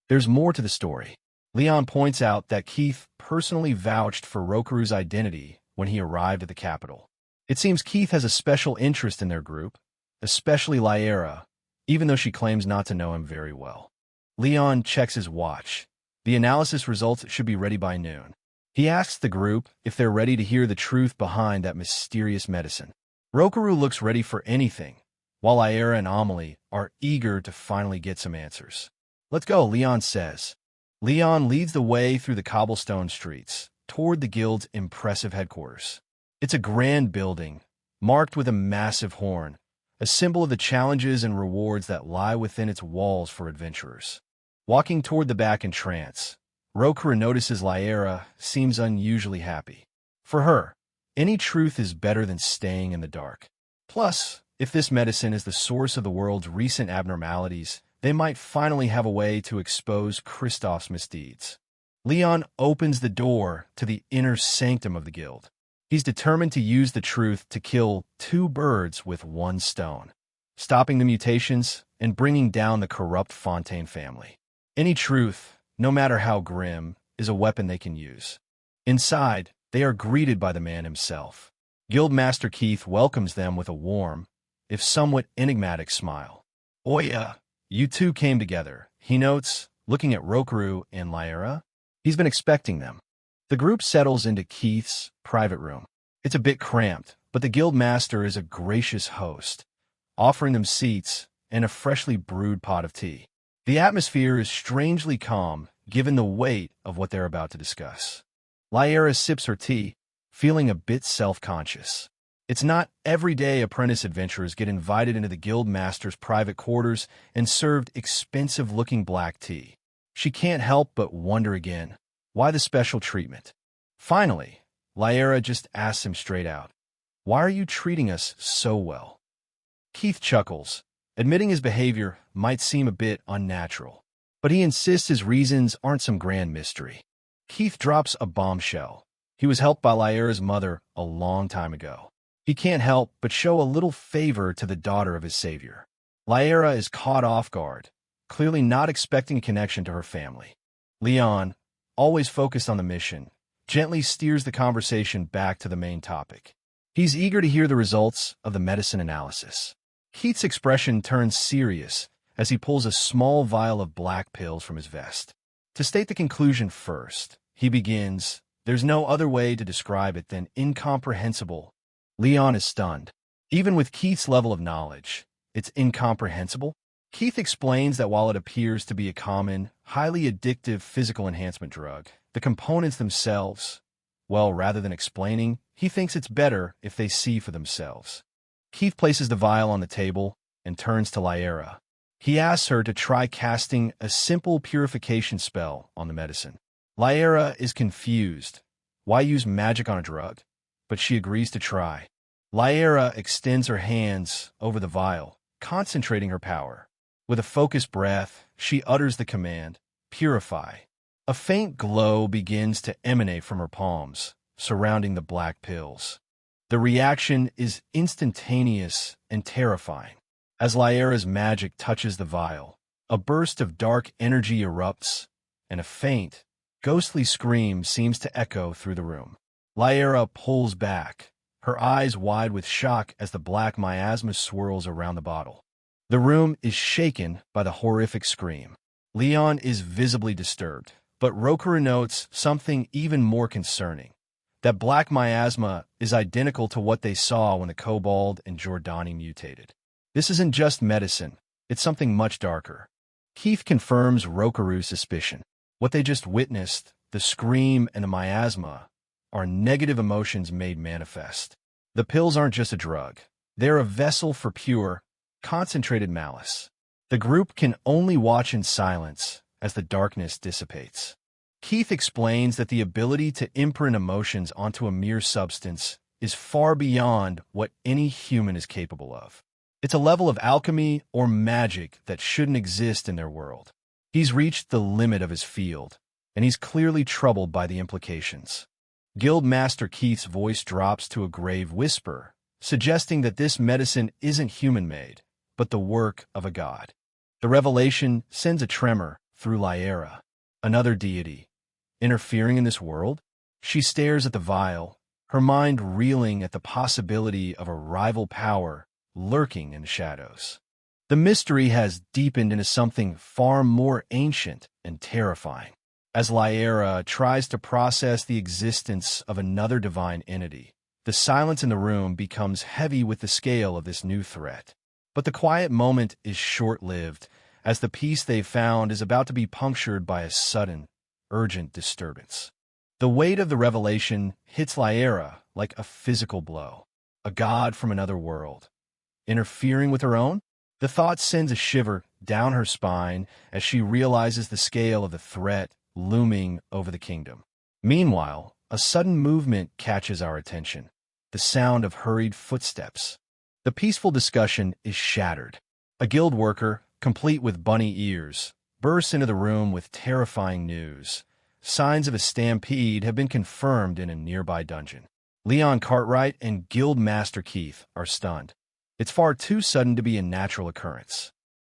There's more to the story. Leon points out that Keith personally vouched for Rokaru's identity when he arrived at the capital. It seems Keith has a special interest in their group, especially Lyra, even though she claims not to know him very well. Leon checks his watch. The analysis results should be ready by noon. He asks the group if they're ready to hear the truth behind that mysterious medicine. Rokaru looks ready for anything, while Lyra and Amelie are eager to finally get some answers. Let's go, Leon says. Leon leads the way through the cobblestone streets, toward the guild's impressive headquarters. It's a grand building, marked with a massive horn, a symbol of the challenges and rewards that lie within its walls for adventurers. Walking toward the back in trance, Rokaru notices Lyra seems unusually happy. For her, any truth is better than staying in the dark. Plus, if this medicine is the source of the world's recent abnormalities, they might finally have a way to expose Christophe's misdeeds. Leon opens the door to the inner sanctum of the guild. He's determined to use the truth to kill two birds with one stone, stopping the mutations and bringing down the corrupt Fontaine family. Any truth, no matter how grim, is a weapon they can use. Inside, they are greeted by the man himself. Guildmaster Keith welcomes them with a warm, if somewhat enigmatic smile. "Oya, you two came together," he notes, looking at Rokaru and Lyra. He's been expecting them. The group settles into Keith's private room. It's a bit cramped, but the guildmaster is a gracious host, offering them seats and a freshly brewed pot of tea. The atmosphere is strangely calm, given the weight of what they're about to discuss. Lyra sips her tea, feeling a bit self-conscious. It's not every day apprentice adventurers get invited into the guildmaster's private quarters and served expensive-looking black tea. She can't help but wonder again, why the special treatment? Finally, Lyra just asks him straight out, "Why are you treating us so well?" Keith chuckles, admitting his behavior might seem a bit unnatural, but he insists his reasons aren't some grand mystery. Keith drops a bombshell. He was helped by Lyra's mother a long time ago. He can't help but show a little favor to the daughter of his savior. Lyra is caught off guard, clearly not expecting a connection to her family. Leon, always focused on the mission, gently steers the conversation back to the main topic. He's eager to hear the results of the medicine analysis. Keith's expression turns serious as he pulls a small vial of black pills from his vest. To state the conclusion first, he begins, "There's no other way to describe it than incomprehensible." Leon is stunned. Even with Keith's level of knowledge, it's incomprehensible? Keith explains that while it appears to be a common, highly addictive physical enhancement drug, the components themselves, well, rather than explaining, he thinks it's better if they see for themselves. Keith places the vial on the table and turns to Lyra. He asks her to try casting a simple purification spell on the medicine. Lyra is confused. Why use magic on a drug? But she agrees to try. Lyra extends her hands over the vial, concentrating her power. With a focused breath, she utters the command, "Purify." A faint glow begins to emanate from her palms, surrounding the black pills. The reaction is instantaneous and terrifying. As Lyra's magic touches the vial, a burst of dark energy erupts, and a faint, ghostly scream seems to echo through the room. Lyra pulls back, her eyes wide with shock as the black miasma swirls around the bottle. The room is shaken by the horrific scream. Leon is visibly disturbed, but Rokaru notes something even more concerning. That black miasma is identical to what they saw when the kobold and Giordani mutated. This isn't just medicine, it's something much darker. Keith confirms Rokaru's suspicion. What they just witnessed, the scream and the miasma, are negative emotions made manifest. The pills aren't just a drug. They're a vessel for pure, concentrated malice. The group can only watch in silence as the darkness dissipates. Keith explains that the ability to imprint emotions onto a mere substance is far beyond what any human is capable of. It's a level of alchemy or magic that shouldn't exist in their world. He's reached the limit of his field, and he's clearly troubled by the implications. Guildmaster Keith's voice drops to a grave whisper, suggesting that this medicine isn't human-made, but the work of a god. The revelation sends a tremor through Lyra, another deity, interfering in this world. She stares at the vial, her mind reeling at the possibility of a rival power lurking in the shadows. The mystery has deepened into something far more ancient and terrifying. As Lyra tries to process the existence of another divine entity, the silence in the room becomes heavy with the scale of this new threat. But the quiet moment is short-lived, as the peace they've found is about to be punctured by a sudden, urgent disturbance. The weight of the revelation hits Lyra like a physical blow. A god from another world, interfering with her own? The thought sends a shiver down her spine as she realizes the scale of the threat looming over the kingdom. Meanwhile, a sudden movement catches our attention, the sound of hurried footsteps. The peaceful discussion is shattered. A guild worker, complete with bunny ears, bursts into the room with terrifying news. Signs of a stampede have been confirmed in a nearby dungeon. Leon Cartwright and Guildmaster Keith are stunned. It's far too sudden to be a natural occurrence.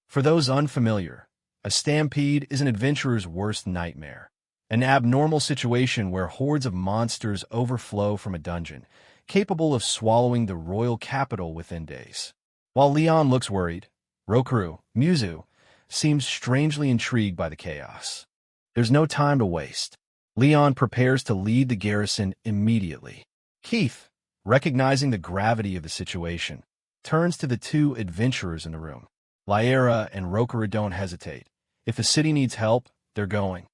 For those unfamiliar, a stampede is an adventurer's worst nightmare, an abnormal situation where hordes of monsters overflow from a dungeon, capable of swallowing the royal capital within days. While Leon looks worried, Rokaru, Musou, seems strangely intrigued by the chaos. There's no time to waste. Leon prepares to lead the garrison immediately. Keith, recognizing the gravity of the situation, turns to the two adventurers in the room. Lyra and Rokaru don't hesitate. If the city needs help, they're going.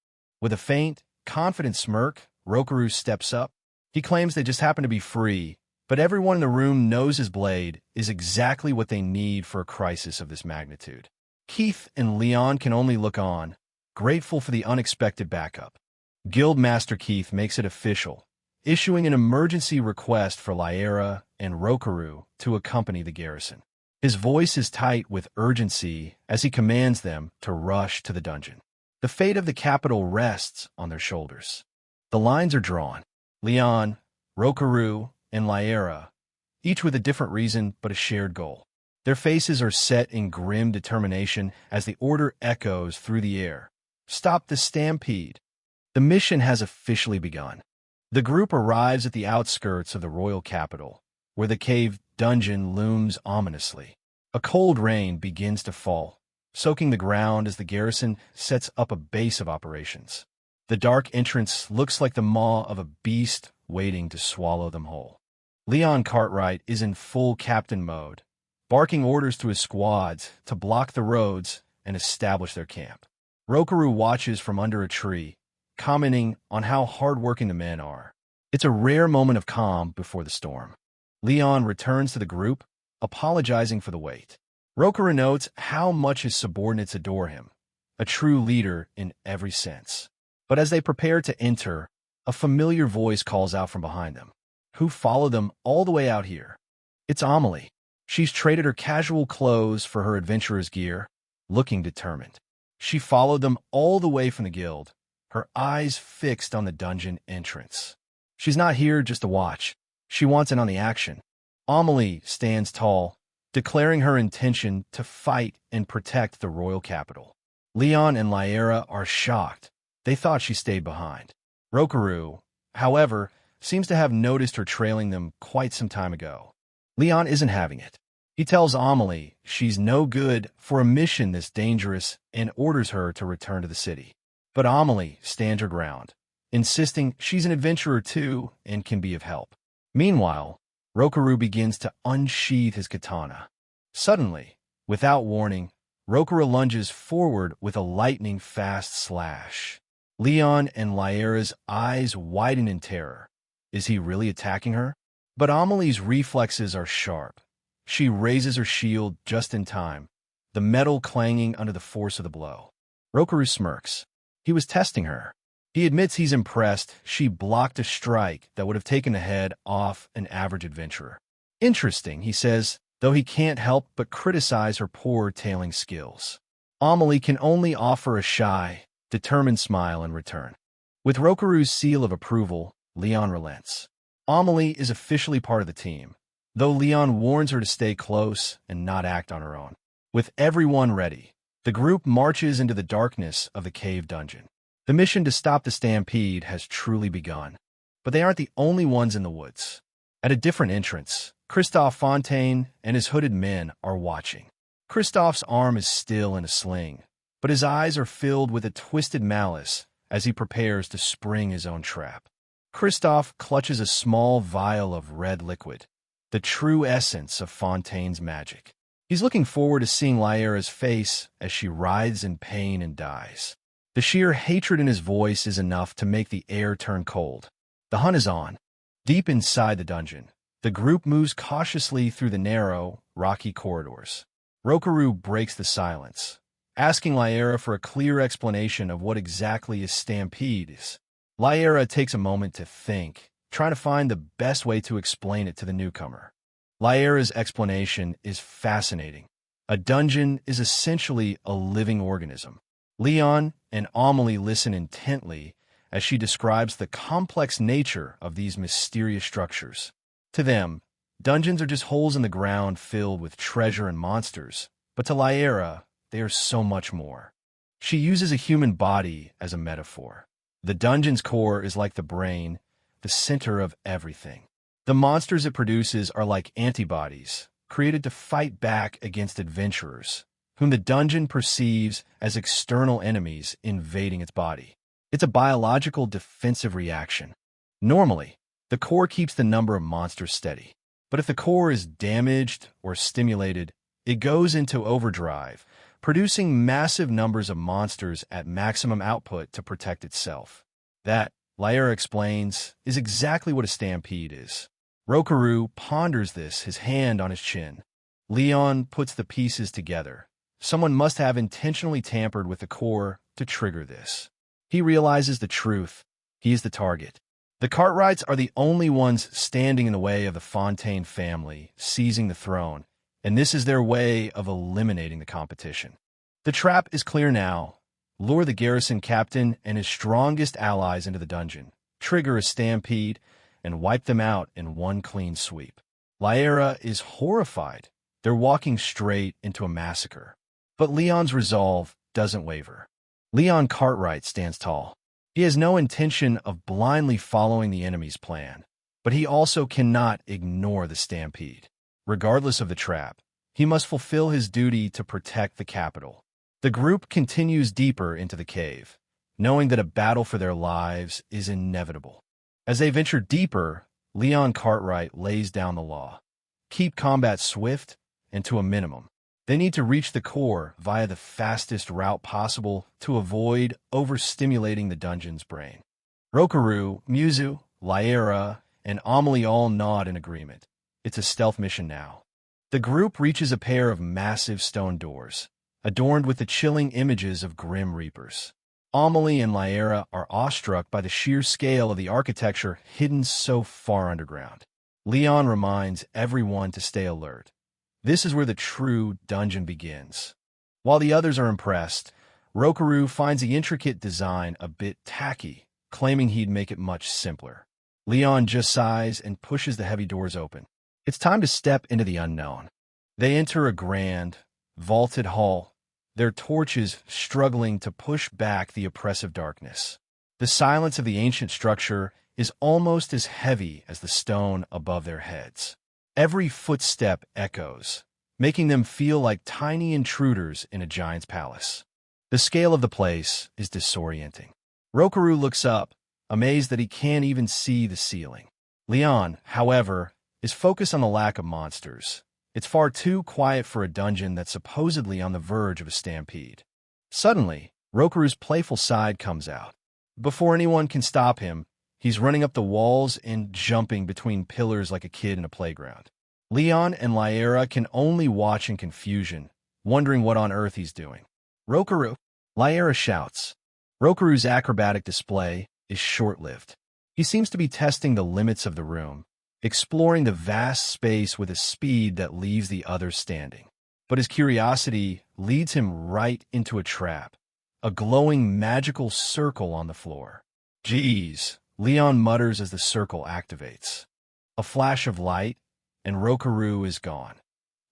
With a faint, confident smirk, Rokaru steps up. He claims they just happen to be free, but everyone in the room knows his blade is exactly what they need for a crisis of this magnitude. Keith and Leon can only look on, grateful for the unexpected backup. Guildmaster Keith makes it official, issuing an emergency request for Lyra and Rokaru to accompany the garrison. His voice is tight with urgency as he commands them to rush to the dungeon. The fate of the capital rests on their shoulders. The lines are drawn. Leon, Rokaru, and Lyra, each with a different reason but a shared goal. Their faces are set in grim determination as the order echoes through the air. Stop the stampede. The mission has officially begun. The group arrives at the outskirts of the royal capital, where the cave dungeon looms ominously. A cold rain begins to fall, soaking the ground as the garrison sets up a base of operations. The dark entrance looks like the maw of a beast waiting to swallow them whole. Leon Cartwright is in full captain mode, barking orders to his squads to block the roads and establish their camp. Rokaru watches from under a tree, commenting on how hard-working the men are. It's a rare moment of calm before the storm. Leon returns to the group, apologizing for the wait. Rokaru notes how much his subordinates adore him, a true leader in every sense. But as they prepare to enter, a familiar voice calls out from behind them. Who followed them all the way out here? It's Amelie. She's traded her casual clothes for her adventurer's gear, looking determined. She followed them all the way from the guild, her eyes fixed on the dungeon entrance. She's not here just to watch. She wants in on the action. Amelie stands tall, declaring her intention to fight and protect the royal capital. Leon and Lyra are shocked. They thought she stayed behind. Rokaru, however, seems to have noticed her trailing them quite some time ago. Leon isn't having it. He tells Amelie she's no good for a mission this dangerous and orders her to return to the city. But Amelie stands her ground, insisting she's an adventurer too and can be of help. Meanwhile, Rokaru begins to unsheath his katana. Suddenly, without warning, Rokaru lunges forward with a lightning-fast slash. Leon and Lyra's eyes widen in terror. Is he really attacking her? But Amelie's reflexes are sharp. She raises her shield just in time, the metal clanging under the force of the blow. Rokaru smirks. He was testing her. He admits he's impressed she blocked a strike that would have taken the head off an average adventurer. Interesting, he says, though he can't help but criticize her poor tailing skills. Amelie can only offer a shy, determined smile in return. With Rokaru's seal of approval, Leon relents. Amelie is officially part of the team, though Leon warns her to stay close and not act on her own. With everyone ready, the group marches into the darkness of the cave dungeon. The mission to stop the stampede has truly begun, but they aren't the only ones in the woods. At a different entrance, Christophe Fontaine and his hooded men are watching. Christophe's arm is still in a sling, but his eyes are filled with a twisted malice as he prepares to spring his own trap. Christophe clutches a small vial of red liquid, the true essence of Fontaine's magic. He's looking forward to seeing Lyra's face as she writhes in pain and dies. The sheer hatred in his voice is enough to make the air turn cold. The hunt is on. Deep inside the dungeon, the group moves cautiously through the narrow, rocky corridors. Rokaru breaks the silence, asking Lyra for a clear explanation of what exactly a stampede is. Lyra takes a moment to think, trying to find the best way to explain it to the newcomer. Lyra's explanation is fascinating. A dungeon is essentially a living organism. Leon and Amelie listen intently as she describes the complex nature of these mysterious structures. To them, dungeons are just holes in the ground filled with treasure and monsters, but to Lyra, they are so much more. She uses a human body as a metaphor. The dungeon's core is like the brain, the center of everything. The monsters it produces are like antibodies, created to fight back against adventurers, whom the dungeon perceives as external enemies invading its body. It's a biological defensive reaction. Normally, the core keeps the number of monsters steady. But if the core is damaged or stimulated, it goes into overdrive, producing massive numbers of monsters at maximum output to protect itself. That, Lyra explains, is exactly what a stampede is. Rokaru ponders this, his hand on his chin. Leon puts the pieces together. Someone must have intentionally tampered with the core to trigger this. He realizes the truth. He is the target. The Cartwrights are the only ones standing in the way of the Fontaine family seizing the throne, and this is their way of eliminating the competition. The trap is clear now. Lure the garrison captain and his strongest allies into the dungeon, trigger a stampede, and wipe them out in one clean sweep. Lyra is horrified. They're walking straight into a massacre. But Leon's resolve doesn't waver. Leon Cartwright stands tall. He has no intention of blindly following the enemy's plan, but he also cannot ignore the stampede. Regardless of the trap, he must fulfill his duty to protect the capital. The group continues deeper into the cave, knowing that a battle for their lives is inevitable. As they venture deeper, Leon Cartwright lays down the law. Keep combat swift and to a minimum. They need to reach the core via the fastest route possible to avoid overstimulating the dungeon's brain. Rokaru, Musou, Lyra, and Amelie all nod in agreement. It's a stealth mission now. The group reaches a pair of massive stone doors, adorned with the chilling images of grim reapers. Amelie and Lyra are awestruck by the sheer scale of the architecture hidden so far underground. Leon reminds everyone to stay alert. This is where the true dungeon begins. While the others are impressed, Rokaru finds the intricate design a bit tacky, claiming he'd make it much simpler. Leon just sighs and pushes the heavy doors open. It's time to step into the unknown. They enter a grand, vaulted hall, their torches struggling to push back the oppressive darkness. The silence of the ancient structure is almost as heavy as the stone above their heads. Every footstep echoes, making them feel like tiny intruders in a giant's palace. The scale of the place is disorienting. Rokaru looks up, amazed that he can't even see the ceiling. Leon, however, is focused on the lack of monsters. It's far too quiet for a dungeon that's supposedly on the verge of a stampede. Suddenly, Rokaru's playful side comes out. Before anyone can stop him, he's running up the walls and jumping between pillars like a kid in a playground. Leon and Lyra can only watch in confusion, wondering what on earth he's doing. Rokaru! Lyra shouts. Rokaru's acrobatic display is short-lived. He seems to be testing the limits of the room, exploring the vast space with a speed that leaves the others standing. But his curiosity leads him right into a trap, a glowing magical circle on the floor. Geez, Leon mutters as the circle activates. A flash of light, and Rokaru is gone,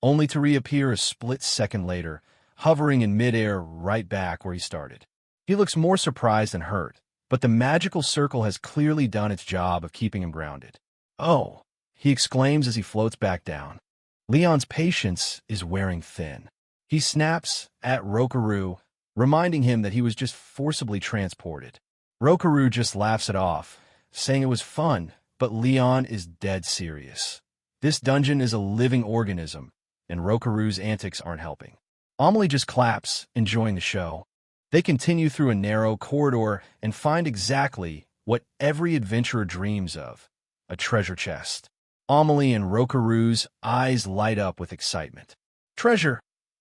only to reappear a split second later, hovering in midair right back where he started. He looks more surprised than hurt, but the magical circle has clearly done its job of keeping him grounded. Oh, he exclaims as he floats back down. Leon's patience is wearing thin. He snaps at Rokaru, reminding him that he was just forcibly transported. Rokaru just laughs it off, saying it was fun, but Leon is dead serious. This dungeon is a living organism, and Rokaru's antics aren't helping. Amelie just claps, enjoying the show. They continue through a narrow corridor and find exactly what every adventurer dreams of, a treasure chest. Amelie and Rokaru's eyes light up with excitement. Treasure!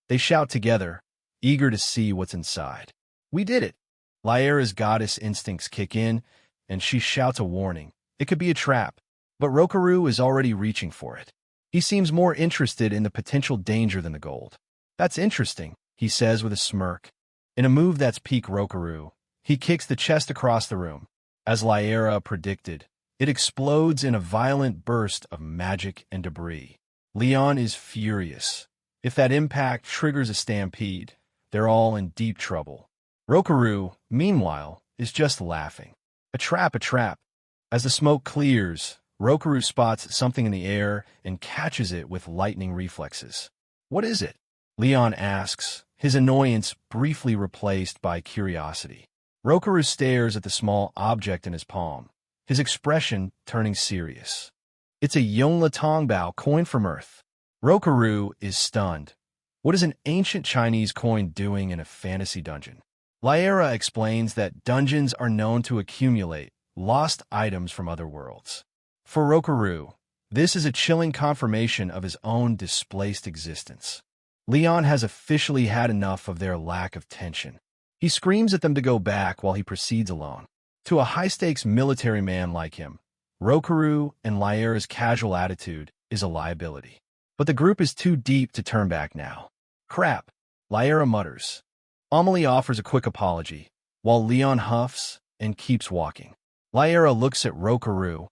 They shout together, eager to see what's inside. We did it! Lyra's goddess instincts kick in, and she shouts a warning. It could be a trap, but Rokaru is already reaching for it. He seems more interested in the potential danger than the gold. That's interesting, he says with a smirk. In a move that's peak Rokaru, he kicks the chest across the room. As Lyra predicted, it explodes in a violent burst of magic and debris. Leon is furious. If that impact triggers a stampede, they're all in deep trouble. Rokaru, meanwhile, is just laughing. A trap, a trap. As the smoke clears, Rokaru spots something in the air and catches it with lightning reflexes. What is it? Leon asks, his annoyance briefly replaced by curiosity. Rokaru stares at the small object in his palm, his expression turning serious. It's a Yonla Tongbao coin from Earth. Rokaru is stunned. What is an ancient Chinese coin doing in a fantasy dungeon? Lyra explains that dungeons are known to accumulate lost items from other worlds. For Rokaru, this is a chilling confirmation of his own displaced existence. Leon has officially had enough of their lack of tension. He screams at them to go back while he proceeds alone. To a high-stakes military man like him, Rokaru and Lyra's casual attitude is a liability. But the group is too deep to turn back now. Crap, Lyra mutters. Amelie offers a quick apology, while Leon huffs and keeps walking. Lyra looks at Rokaru,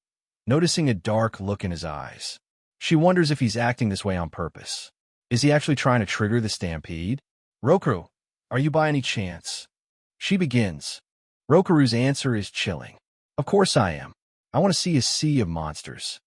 noticing a dark look in his eyes. She wonders if he's acting this way on purpose. Is he actually trying to trigger the stampede? Rokaru, are you by any chance? She begins. Rokaru's answer is chilling. Of course I am. I want to see a sea of monsters.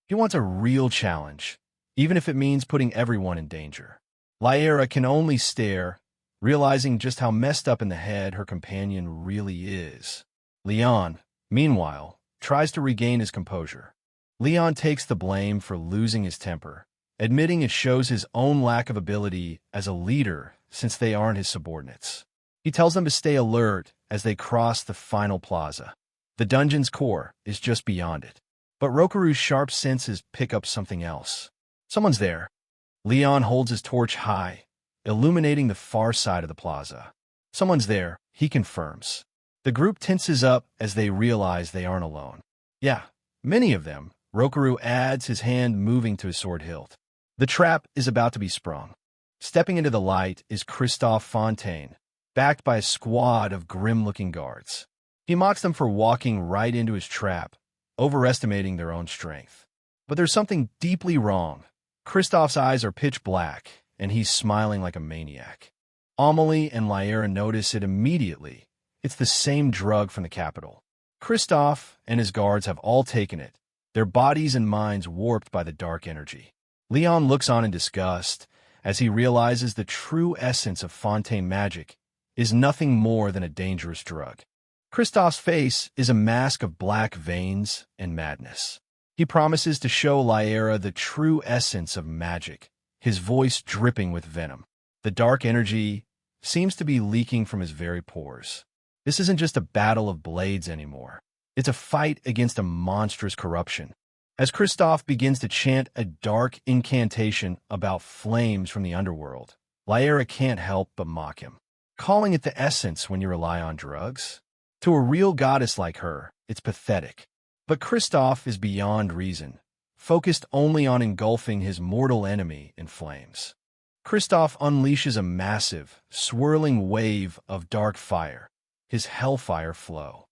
He wants a real challenge, even if it means putting everyone in danger. Lyra can only stare, realizing just how messed up in the head her companion really is. Leon, meanwhile, tries to regain his composure. Leon takes the blame for losing his temper, admitting it shows his own lack of ability as a leader since they aren't his subordinates. He tells them to stay alert as they cross the final plaza. The dungeon's core is just beyond it, but Rokaru's sharp senses pick up something else. Someone's there. Leon holds his torch high, illuminating the far side of the plaza. Someone's there, he confirms. The group tenses up as they realize they aren't alone. Yeah, many of them, Rokaru adds, his hand moving to his sword hilt. The trap is about to be sprung. Stepping into the light is Christophe Fontaine, backed by a squad of grim-looking guards. He mocks them for walking right into his trap, overestimating their own strength. But there's something deeply wrong. Christophe's eyes are pitch black, and he's smiling like a maniac. Amelie and Lyra notice it immediately. It's the same drug from the capital. Christophe and his guards have all taken it, their bodies and minds warped by the dark energy. Leon looks on in disgust as he realizes the true essence of Fontaine magic is nothing more than a dangerous drug. Christophe's face is a mask of black veins and madness. He promises to show Lyra the true essence of magic, his voice dripping with venom. The dark energy seems to be leaking from his very pores. This isn't just a battle of blades anymore. It's a fight against a monstrous corruption. As Christophe begins to chant a dark incantation about flames from the underworld, Lyra can't help but mock him. Calling it the essence when you rely on drugs? To a real goddess like her, it's pathetic. But Christophe is beyond reason, focused only on engulfing his mortal enemy in flames. Christophe unleashes a massive, swirling wave of dark fire, his hellfire flow.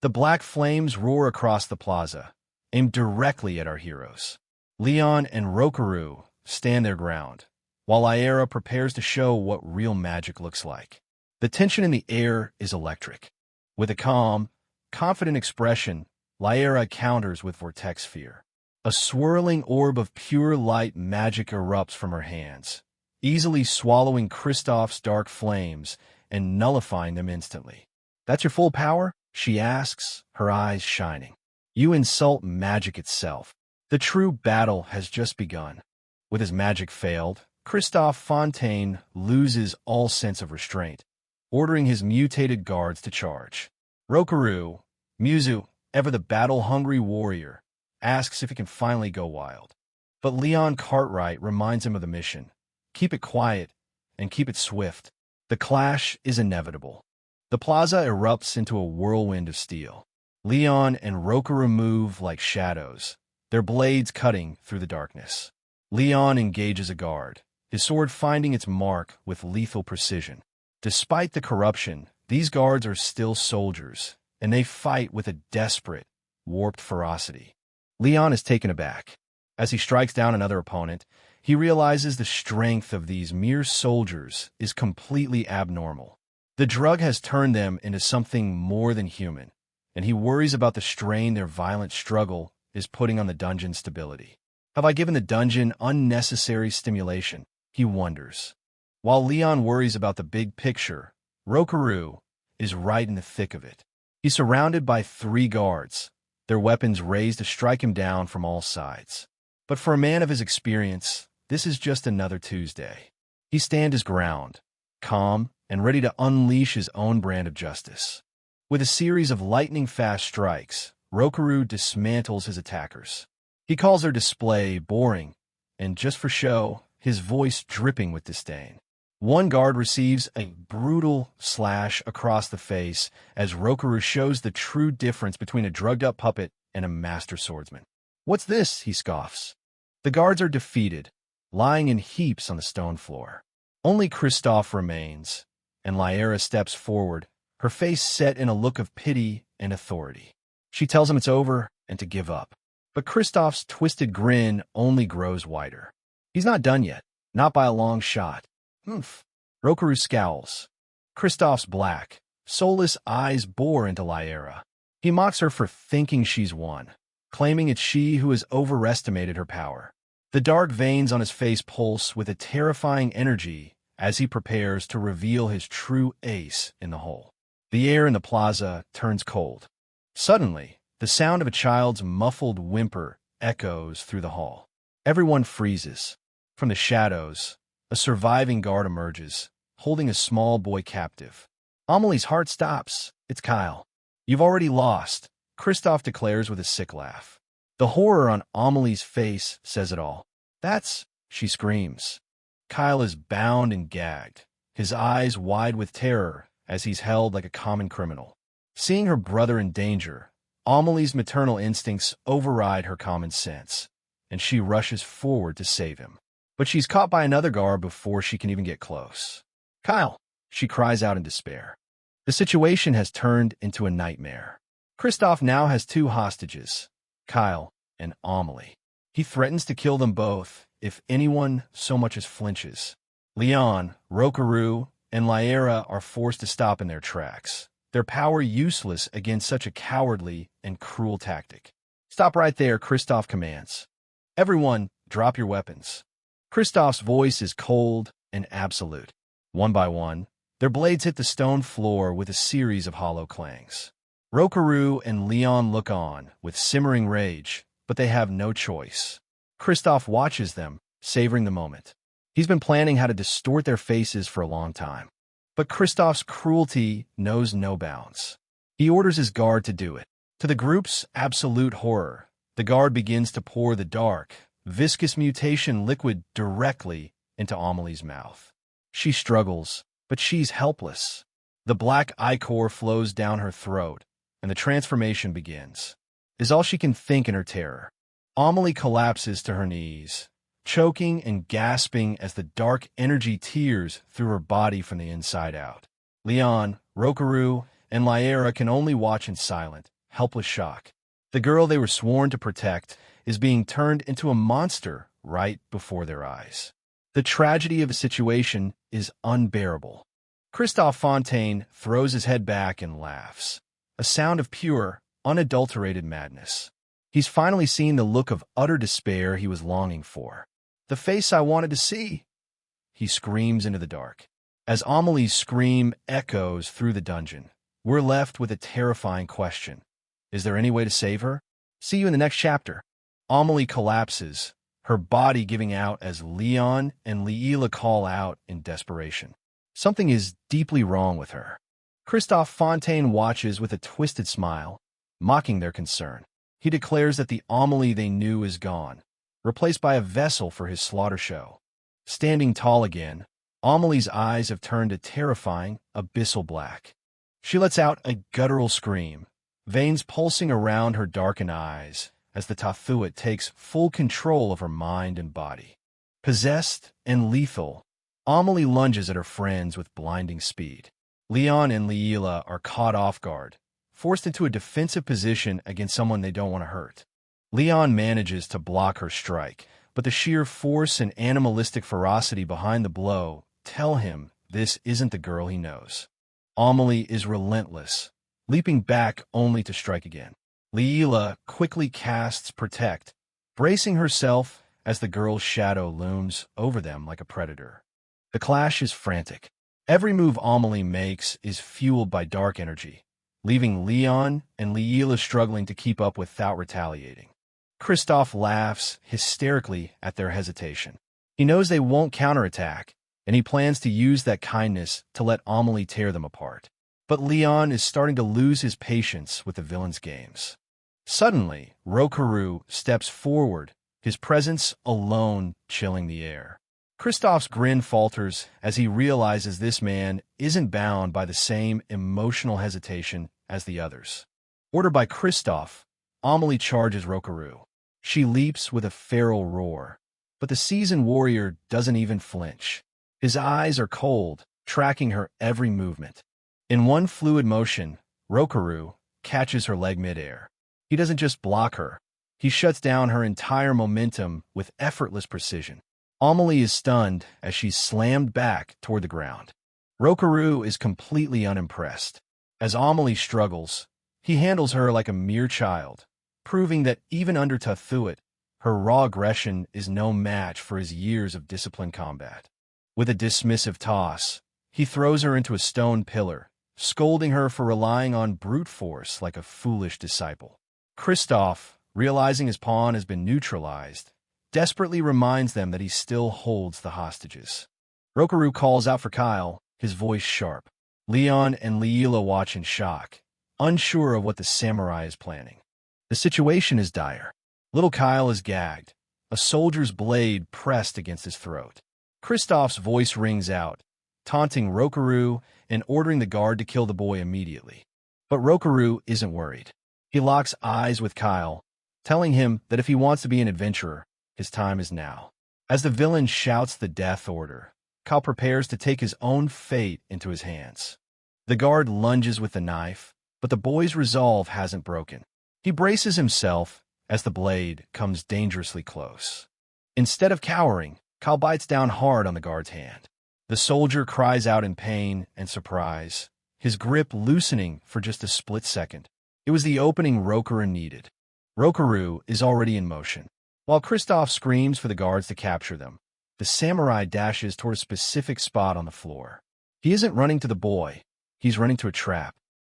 The black flames roar across the plaza, aimed directly at our heroes. Leon and Rokaru stand their ground, while Lyra prepares to show what real magic looks like. The tension in the air is electric. With a calm, confident expression, Lyra counters with Vortex Sphere. A swirling orb of pure light magic erupts from her hands, easily swallowing Christophe's dark flames and nullifying them instantly. "That's your full power?" she asks, her eyes shining. "You insult magic itself. The true battle has just begun." With his magic failed, Christophe Fontaine loses all sense of restraint, ordering his mutated guards to charge. Rokaru, Musou, ever the battle-hungry warrior, asks if he can finally go wild. But Leon Cartwright reminds him of the mission. Keep it quiet and keep it swift. The clash is inevitable. The plaza erupts into a whirlwind of steel. Leon and Rokaru move like shadows, their blades cutting through the darkness. Leon engages a guard, his sword finding its mark with lethal precision. Despite the corruption, these guards are still soldiers, and they fight with a desperate, warped ferocity. Leon is taken aback. As he strikes down another opponent, he realizes the strength of these mere soldiers is completely abnormal. The drug has turned them into something more than human, and he worries about the strain their violent struggle is putting on the dungeon's stability. Have I given the dungeon unnecessary stimulation? He wonders. While Leon worries about the big picture, Rokaru is right in the thick of it. He's surrounded by 3 guards, their weapons raised to strike him down from all sides. But for a man of his experience, this is just another Tuesday. He stands his ground, calm and ready to unleash his own brand of justice. With a series of lightning-fast strikes, Rokaru dismantles his attackers. He calls their display boring, and just for show, his voice dripping with disdain. One guard receives a brutal slash across the face as Rokaru shows the true difference between a drugged-up puppet and a master swordsman. "What's this?" he scoffs. The guards are defeated, lying in heaps on the stone floor. Only Christophe remains, and Lyra steps forward, her face set in a look of pity and authority. She tells him it's over and to give up. But Kristoff's twisted grin only grows wider. He's not done yet, not by a long shot. Oomph. Rokaru scowls. Kristoff's black, soulless eyes bore into Lyra. He mocks her for thinking she's won, claiming it's she who has overestimated her power. The dark veins on his face pulse with a terrifying energy as he prepares to reveal his true ace in the hole. The air in the plaza turns cold. Suddenly, the sound of a child's muffled whimper echoes through the hall. Everyone freezes. From the shadows, a surviving guard emerges, holding a small boy captive. Amelie's heart stops. It's Kyle. You've already lost, Kristoff declares with a sick laugh. The horror on Amelie's face says it all. That's, she screams. Kyle is bound and gagged, his eyes wide with terror as he's held like a common criminal. Seeing her brother in danger, Amelie's maternal instincts override her common sense, and she rushes forward to save him. But she's caught by another guard before she can even get close. Kyle, she cries out in despair. The situation has turned into a nightmare. Kristoff now has two hostages, Kyle and Amelie. He threatens to kill them both if anyone so much as flinches. Leon, Rokaru, and Lyra are forced to stop in their tracks, their power useless against such a cowardly and cruel tactic. Stop right there, Kristoff commands. Everyone, drop your weapons. Kristoff's voice is cold and absolute. One by one, their blades hit the stone floor with a series of hollow clangs. Rokaru and Leon look on with simmering rage, but they have no choice. Kristoff watches them, savoring the moment. He's been planning how to distort their faces for a long time. But Kristoff's cruelty knows no bounds. He orders his guard to do it. To the group's absolute horror, the guard begins to pour the dark, viscous mutation liquid directly into Amelie's mouth. She struggles, but she's helpless. The black ichor flows down her throat, and the transformation begins. Is all she can think in her terror. Amelie collapses to her knees, choking and gasping as the dark energy tears through her body from the inside out. Leon, Rokaru, and Lyra can only watch in silent, helpless shock. The girl they were sworn to protect is being turned into a monster right before their eyes. The tragedy of the situation is unbearable. Kristoff Fontaine throws his head back and laughs, a sound of pure, unadulterated madness. He's finally seen the look of utter despair he was longing for. The face I wanted to see, he screams into the dark. As Amelie's scream echoes through the dungeon, we're left with a terrifying question. Is there any way to save her? See you in the next chapter. Amelie collapses, her body giving out as Leon and Leela call out in desperation. Something is deeply wrong with her. Kristoff Fontaine watches with a twisted smile, mocking their concern. He declares that the Amelie they knew is gone, replaced by a vessel for his slaughter show. Standing tall again, Amelie's eyes have turned a terrifying, abyssal black. She lets out a guttural scream, veins pulsing around her darkened eyes as the Tathuit takes full control of her mind and body. Possessed and lethal, Amelie lunges at her friends with blinding speed. Leon and Leela are caught off guard, forced into a defensive position against someone they don't want to hurt. Leon manages to block her strike, but the sheer force and animalistic ferocity behind the blow tell him this isn't the girl he knows. Amelie is relentless, leaping back only to strike again. Leela quickly casts Protect, bracing herself as the girl's shadow looms over them like a predator. The clash is frantic. Every move Amelie makes is fueled by dark energy, leaving Leon and Leela struggling to keep up without retaliating. Kristoff laughs hysterically at their hesitation. He knows they won't counterattack, and he plans to use that kindness to let Amelie tear them apart. But Leon is starting to lose his patience with the villain's games. Suddenly, Rokaru steps forward, his presence alone chilling the air. Kristoff's grin falters as he realizes this man isn't bound by the same emotional hesitation as the others. Ordered by Kristoff, Amelie charges Rokaru. She leaps with a feral roar, but the seasoned warrior doesn't even flinch. His eyes are cold, tracking her every movement. In one fluid motion, Rokaru catches her leg midair. He doesn't just block her. He shuts down her entire momentum with effortless precision. Amelie is stunned as she's slammed back toward the ground. Rokaru is completely unimpressed. As Amelie struggles, he handles her like a mere child, proving that even under Tathuit, her raw aggression is no match for his years of disciplined combat. With a dismissive toss, he throws her into a stone pillar, scolding her for relying on brute force like a foolish disciple. Kristoff, realizing his pawn has been neutralized, desperately reminds them that he still holds the hostages. Rokaru calls out for Kyle, his voice sharp. Leon and Leela watch in shock, unsure of what the samurai is planning. The situation is dire. Little Kyle is gagged, a soldier's blade pressed against his throat. Kristoff's voice rings out, taunting Rokaru and ordering the guard to kill the boy immediately. But Rokaru isn't worried. He locks eyes with Kyle, telling him that if he wants to be an adventurer, his time is now. As the villain shouts the death order, Kyle prepares to take his own fate into his hands. The guard lunges with the knife, but the boy's resolve hasn't broken. He braces himself as the blade comes dangerously close. Instead of cowering, Kyle bites down hard on the guard's hand. The soldier cries out in pain and surprise, his grip loosening for just a split second. It was the opening Rokaru needed. Rokaru is already in motion. While Kristoff screams for the guards to capture them, the samurai dashes toward a specific spot on the floor. He isn't running to the boy, he's running to a trap.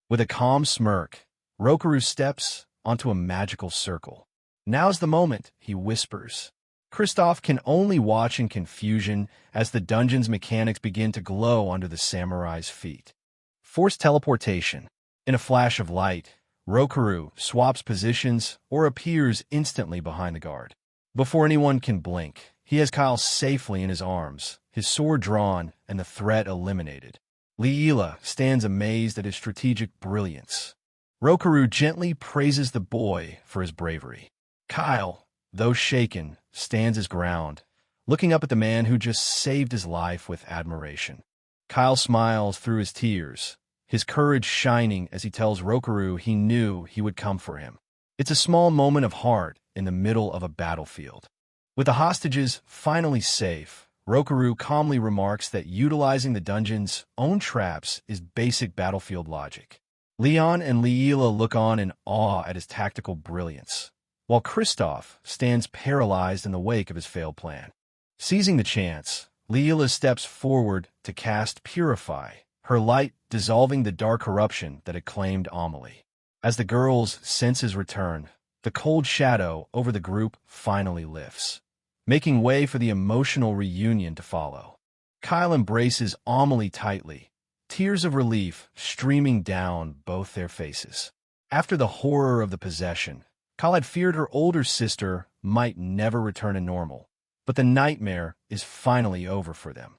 With a calm smirk, Rokaru steps onto a magical circle. Now's the moment, he whispers. Kristoff can only watch in confusion as the dungeon's mechanics begin to glow under the samurai's feet. Forced teleportation. In a flash of light, Rokaru swaps positions or appears instantly behind the guard. Before anyone can blink, he has Kyle safely in his arms, his sword drawn, and the threat eliminated. Leela stands amazed at his strategic brilliance. Rokaru gently praises the boy for his bravery. Kyle, though shaken, stands his ground, looking up at the man who just saved his life with admiration. Kyle smiles through his tears, his courage shining as he tells Rokaru he knew he would come for him. It's a small moment of heart in the middle of a battlefield. With the hostages finally safe, Rokaru calmly remarks that utilizing the dungeon's own traps is basic battlefield logic. Leon and Leela look on in awe at his tactical brilliance, while Kristoff stands paralyzed in the wake of his failed plan. Seizing the chance, Leela steps forward to cast Purify, her light dissolving the dark corruption that had claimed Amelie. As the girls' senses return, the cold shadow over the group finally lifts, making way for the emotional reunion to follow. Kyle embraces Amelie tightly, tears of relief streaming down both their faces. After the horror of the possession, Kyle had feared her older sister might never return to normal, but the nightmare is finally over for them.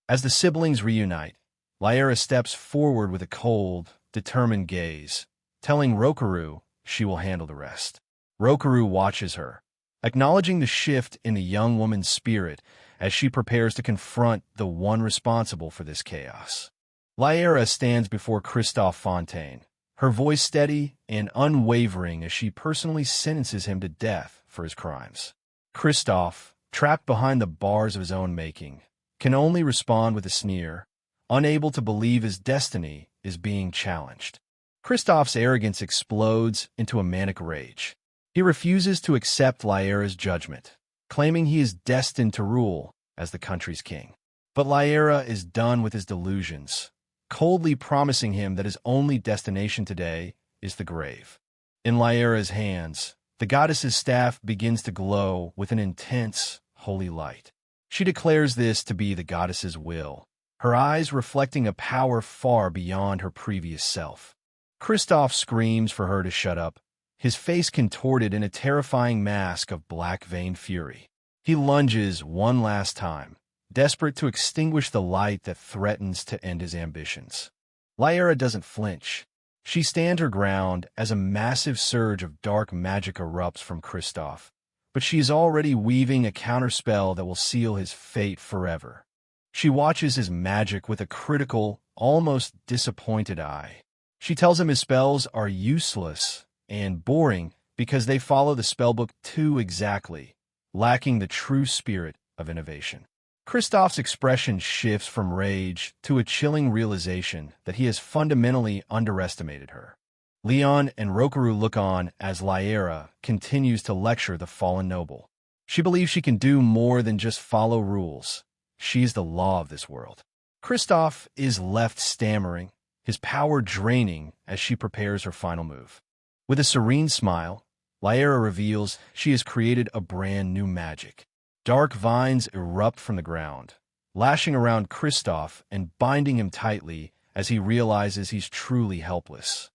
As the siblings reunite, Lyra steps forward with a cold, determined gaze, telling Rokaru she will handle the rest. Rokaru watches her, acknowledging the shift in the young woman's spirit as she prepares to confront the one responsible for this chaos. Lyra stands before Kristoff Fontaine, her voice steady and unwavering as she personally sentences him to death for his crimes. Kristoff, trapped behind the bars of his own making, can only respond with a sneer, unable to believe his destiny is being challenged. Kristoff's arrogance explodes into a manic rage. He refuses to accept Lyra's judgment, claiming he is destined to rule as the country's king. But Lyra is done with his delusions, coldly promising him that his only destination today is the grave. In Lyra's hands, the goddess's staff begins to glow with an intense, holy light. She declares this to be the goddess's will, her eyes reflecting a power far beyond her previous self. Kristoff screams for her to shut up, his face contorted in a terrifying mask of black-veined fury. He lunges one last time, desperate to extinguish the light that threatens to end his ambitions. Lyra doesn't flinch. She stands her ground as a massive surge of dark magic erupts from Kristoff, but she is already weaving a counterspell that will seal his fate forever. She watches his magic with a critical, almost disappointed eye. She tells him his spells are useless and boring because they follow the spellbook too exactly, lacking the true spirit of innovation. Kristoff's expression shifts from rage to a chilling realization that he has fundamentally underestimated her. Leon and Rokaru look on as Lyra continues to lecture the fallen noble. She believes she can do more than just follow rules. She is the law of this world. Kristoff is left stammering, his power draining as she prepares her final move. With a serene smile, Lyra reveals she has created a brand new magic. Dark vines erupt from the ground, lashing around Kristoff and binding him tightly as he realizes he's truly helpless.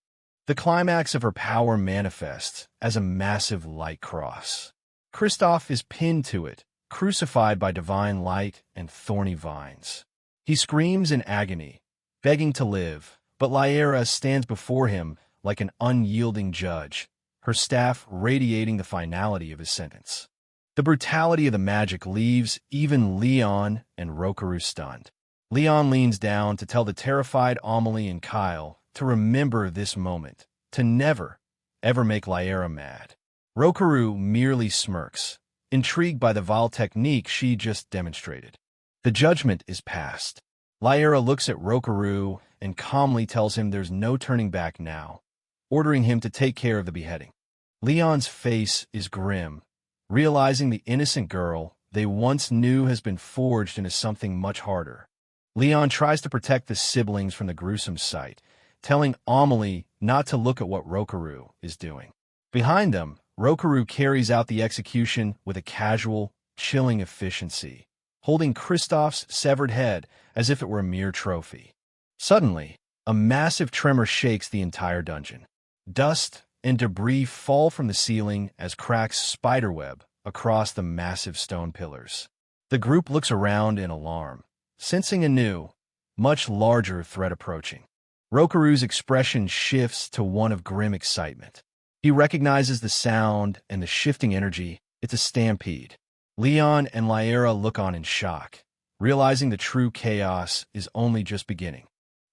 The climax of her power manifests as a massive light cross. Kristoff is pinned to it, crucified by divine light and thorny vines. He screams in agony, begging to live, but Lyra stands before him like an unyielding judge, her staff radiating the finality of his sentence. The brutality of the magic leaves even Leon and Rokaru stunned. Leon leans down to tell the terrified Amelie and Kyle to remember this moment, to never, ever make Lyra mad. Rokaru merely smirks, intrigued by the vile technique she just demonstrated. The judgment is passed. Lyra looks at Rokaru and calmly tells him there's no turning back now, ordering him to take care of the beheading. Leon's face is grim, realizing the innocent girl they once knew has been forged into something much harder. Leon tries to protect the siblings from the gruesome sight, telling Amelie not to look at what Rokaru is doing. Behind them, Rokaru carries out the execution with a casual, chilling efficiency, holding Kristoff's severed head as if it were a mere trophy. Suddenly, a massive tremor shakes the entire dungeon. Dust and debris fall from the ceiling as cracks spiderweb across the massive stone pillars. The group looks around in alarm, sensing a new, much larger threat approaching. Rokaru's expression shifts to one of grim excitement. He recognizes the sound and the shifting energy. It's a stampede. Leon and Lyra look on in shock, realizing the true chaos is only just beginning.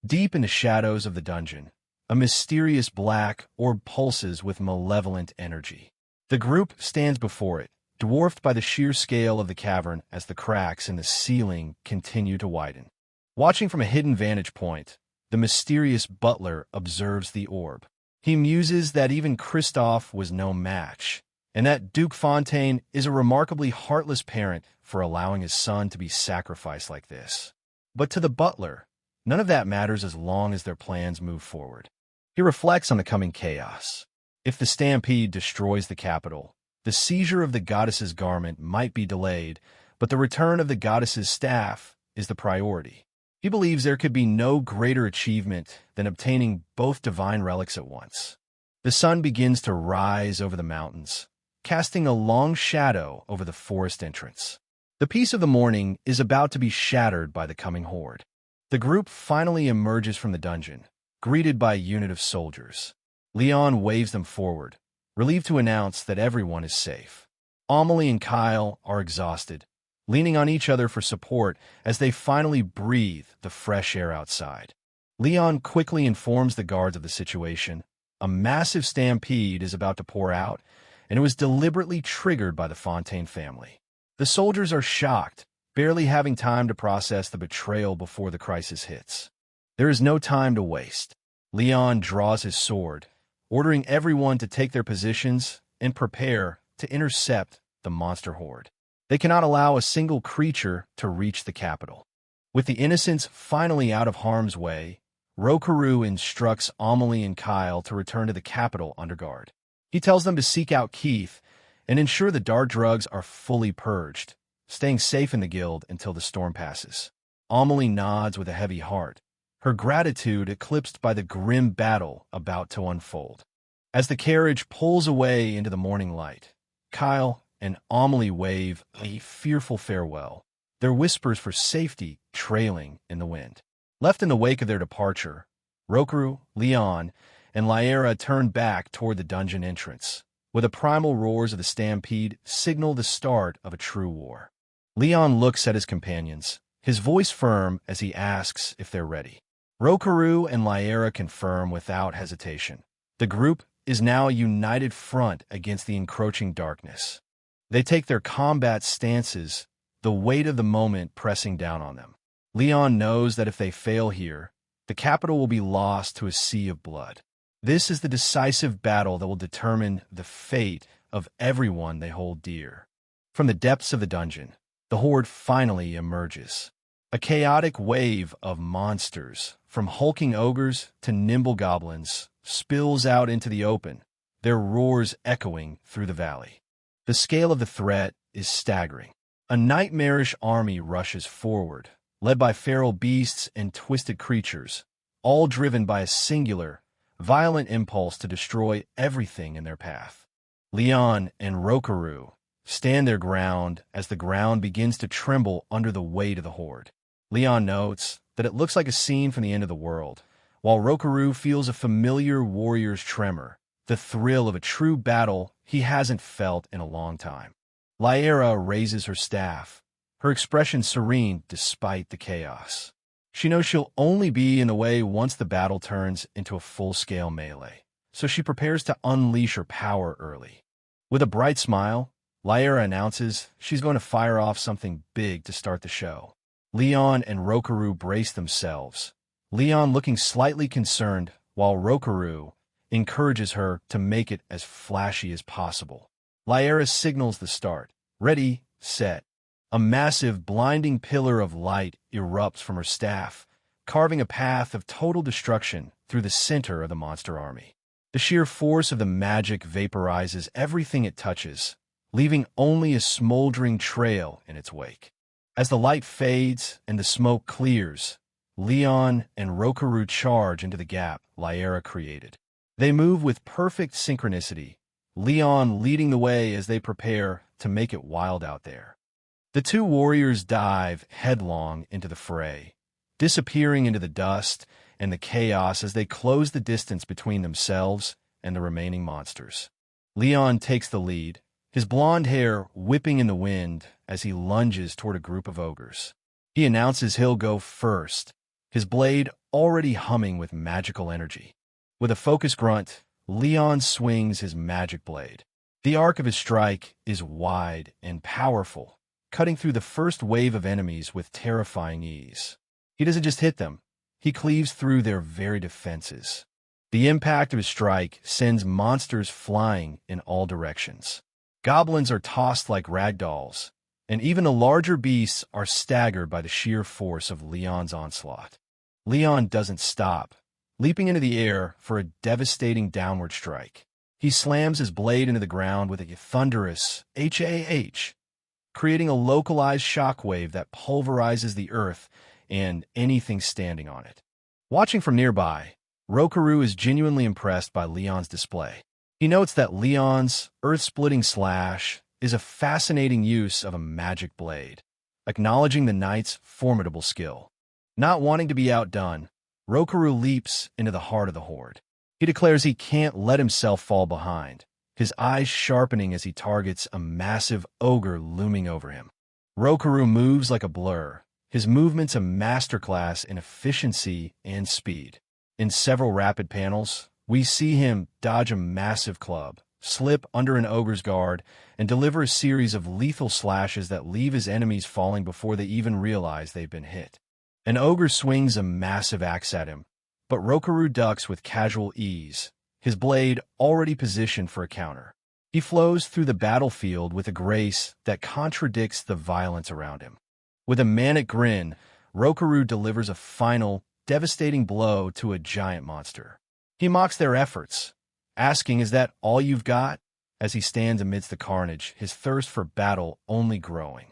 Deep in the shadows of the dungeon, a mysterious black orb pulses with malevolent energy. The group stands before it, dwarfed by the sheer scale of the cavern as the cracks in the ceiling continue to widen. Watching from a hidden vantage point, the mysterious butler observes the orb. He muses that even Kristoff was no match, and that Duke Fontaine is a remarkably heartless parent for allowing his son to be sacrificed like this. But to the butler, none of that matters as long as their plans move forward. He reflects on the coming chaos. If the stampede destroys the capital, the seizure of the goddess's garment might be delayed, but the return of the goddess's staff is the priority. He believes there could be no greater achievement than obtaining both divine relics at once. The sun begins to rise over the mountains, casting a long shadow over the forest entrance. The peace of the morning is about to be shattered by the coming horde. The group finally emerges from the dungeon, greeted by a unit of soldiers. Leon waves them forward, relieved to announce that everyone is safe. Amelie and Kyle are exhausted, leaning on each other for support as they finally breathe the fresh air outside. Leon quickly informs the guards of the situation. A massive stampede is about to pour out, and it was deliberately triggered by the Fontaine family. The soldiers are shocked, barely having time to process the betrayal before the crisis hits. There is no time to waste. Leon draws his sword, ordering everyone to take their positions and prepare to intercept the monster horde. They cannot allow a single creature to reach the capital. With the innocents finally out of harm's way, Rokaru instructs Amelie and Kyle to return to the capital under guard. He tells them to seek out Keith and ensure the dark drugs are fully purged, staying safe in the guild until the storm passes. Amelie nods with a heavy heart, her gratitude eclipsed by the grim battle about to unfold. As the carriage pulls away into the morning light, Kyle and Amelie wave a fearful farewell, their whispers for safety trailing in the wind. Left in the wake of their departure, Rokaru, Leon, and Lyra turn back toward the dungeon entrance, where the primal roars of the stampede signal the start of a true war. Leon looks at his companions, his voice firm as he asks if they're ready. Rokaru and Lyra confirm without hesitation. The group is now a united front against the encroaching darkness. They take their combat stances, the weight of the moment pressing down on them. Leon knows that if they fail here, the capital will be lost to a sea of blood. This is the decisive battle that will determine the fate of everyone they hold dear. From the depths of the dungeon, the horde finally emerges. A chaotic wave of monsters, from hulking ogres to nimble goblins, spills out into the open, their roars echoing through the valley. The scale of the threat is staggering. A nightmarish army rushes forward, led by feral beasts and twisted creatures, all driven by a singular, violent impulse to destroy everything in their path. Leon and Rokaru stand their ground as the ground begins to tremble under the weight of the horde. Leon notes that it looks like a scene from the end of the world, while Rokaru feels a familiar warrior's tremor, the thrill of a true battle he hasn't felt in a long time. Lyra raises her staff, her expression serene despite the chaos. She knows she'll only be in the way once the battle turns into a full-scale melee, so she prepares to unleash her power early. With a bright smile, Lyra announces she's going to fire off something big to start the show. Leon and Rokaru brace themselves, Leon looking slightly concerned, while Rokaru encourages her to make it as flashy as possible. Lyra signals the start. Ready, set. A massive, blinding pillar of light erupts from her staff, carving a path of total destruction through the center of the monster army. The sheer force of the magic vaporizes everything it touches, leaving only a smoldering trail in its wake. As the light fades and the smoke clears, Leon and Rokaru charge into the gap Lyra created. They move with perfect synchronicity, Leon leading the way as they prepare to make it wild out there. The two warriors dive headlong into the fray, disappearing into the dust and the chaos as they close the distance between themselves and the remaining monsters. Leon takes the lead, his blonde hair whipping in the wind as he lunges toward a group of ogres. He announces he'll go first, his blade already humming with magical energy. With a focused grunt, Leon swings his magic blade. The arc of his strike is wide and powerful, cutting through the first wave of enemies with terrifying ease. He doesn't just hit them, he cleaves through their very defenses. The impact of his strike sends monsters flying in all directions. Goblins are tossed like rag dolls, and even the larger beasts are staggered by the sheer force of Leon's onslaught. Leon doesn't stop, leaping into the air for a devastating downward strike. He slams his blade into the ground with a thunderous H-A-H, creating a localized shockwave that pulverizes the earth and anything standing on it. Watching from nearby, Rokaru is genuinely impressed by Leon's display. He notes that Leon's earth-splitting slash is a fascinating use of a magic blade, acknowledging the knight's formidable skill. Not wanting to be outdone, Rokaru leaps into the heart of the horde. He declares he can't let himself fall behind, his eyes sharpening as he targets a massive ogre looming over him. Rokaru moves like a blur, his movements a masterclass in efficiency and speed. In several rapid panels, we see him dodge a massive club, slip under an ogre's guard, and deliver a series of lethal slashes that leave his enemies falling before they even realize they've been hit. An ogre swings a massive axe at him, but Rokaru ducks with casual ease, his blade already positioned for a counter. He flows through the battlefield with a grace that contradicts the violence around him. With a manic grin, Rokaru delivers a final, devastating blow to a giant monster. He mocks their efforts, asking, "Is that all you've got?" as he stands amidst the carnage, his thirst for battle only growing.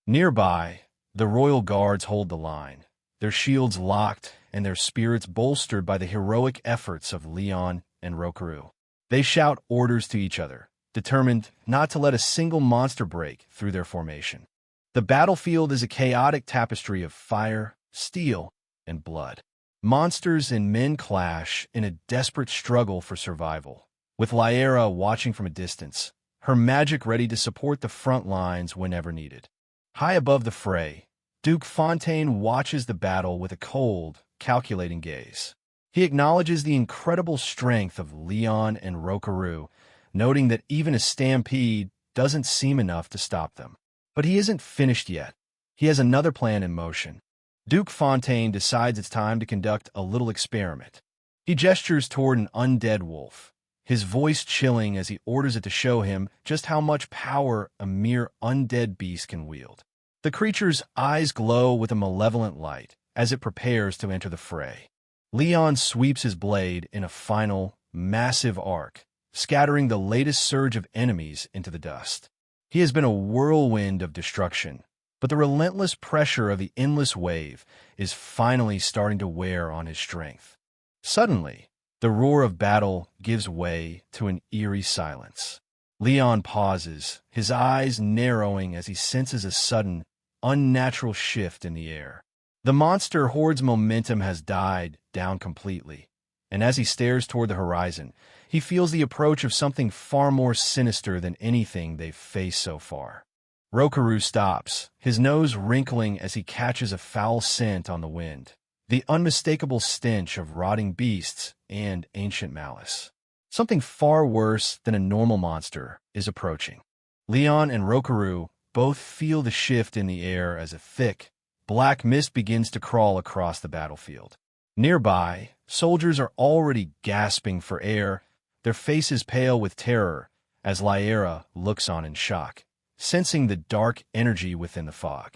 Nearby, the royal guards hold the line, their shields locked and their spirits bolstered by the heroic efforts of Leon and Rokaru. They shout orders to each other, determined not to let a single monster break through their formation. The battlefield is a chaotic tapestry of fire, steel, and blood. Monsters and men clash in a desperate struggle for survival, with Lyra watching from a distance, her magic ready to support the front lines whenever needed. High above the fray, Duke Fontaine watches the battle with a cold, calculating gaze. He acknowledges the incredible strength of Leon and Rokaru, noting that even a stampede doesn't seem enough to stop them. But he isn't finished yet. He has another plan in motion. Duke Fontaine decides it's time to conduct a little experiment. He gestures toward an undead wolf, his voice chilling as he orders it to show him just how much power a mere undead beast can wield. The creature's eyes glow with a malevolent light as it prepares to enter the fray. Leon sweeps his blade in a final, massive arc, scattering the latest surge of enemies into the dust. He has been a whirlwind of destruction, but the relentless pressure of the endless wave is finally starting to wear on his strength. Suddenly, the roar of battle gives way to an eerie silence. Leon pauses, his eyes narrowing as he senses a sudden, unnatural shift in the air. The monster horde's momentum has died down completely, and as he stares toward the horizon, he feels the approach of something far more sinister than anything they've faced so far. Rokaru stops, his nose wrinkling as he catches a foul scent on the wind, the unmistakable stench of rotting beasts and ancient malice. Something far worse than a normal monster is approaching. Leon and Rokaru both feel the shift in the air as a thick, black mist begins to crawl across the battlefield. Nearby, soldiers are already gasping for air, their faces pale with terror as Lyra looks on in shock, sensing the dark energy within the fog.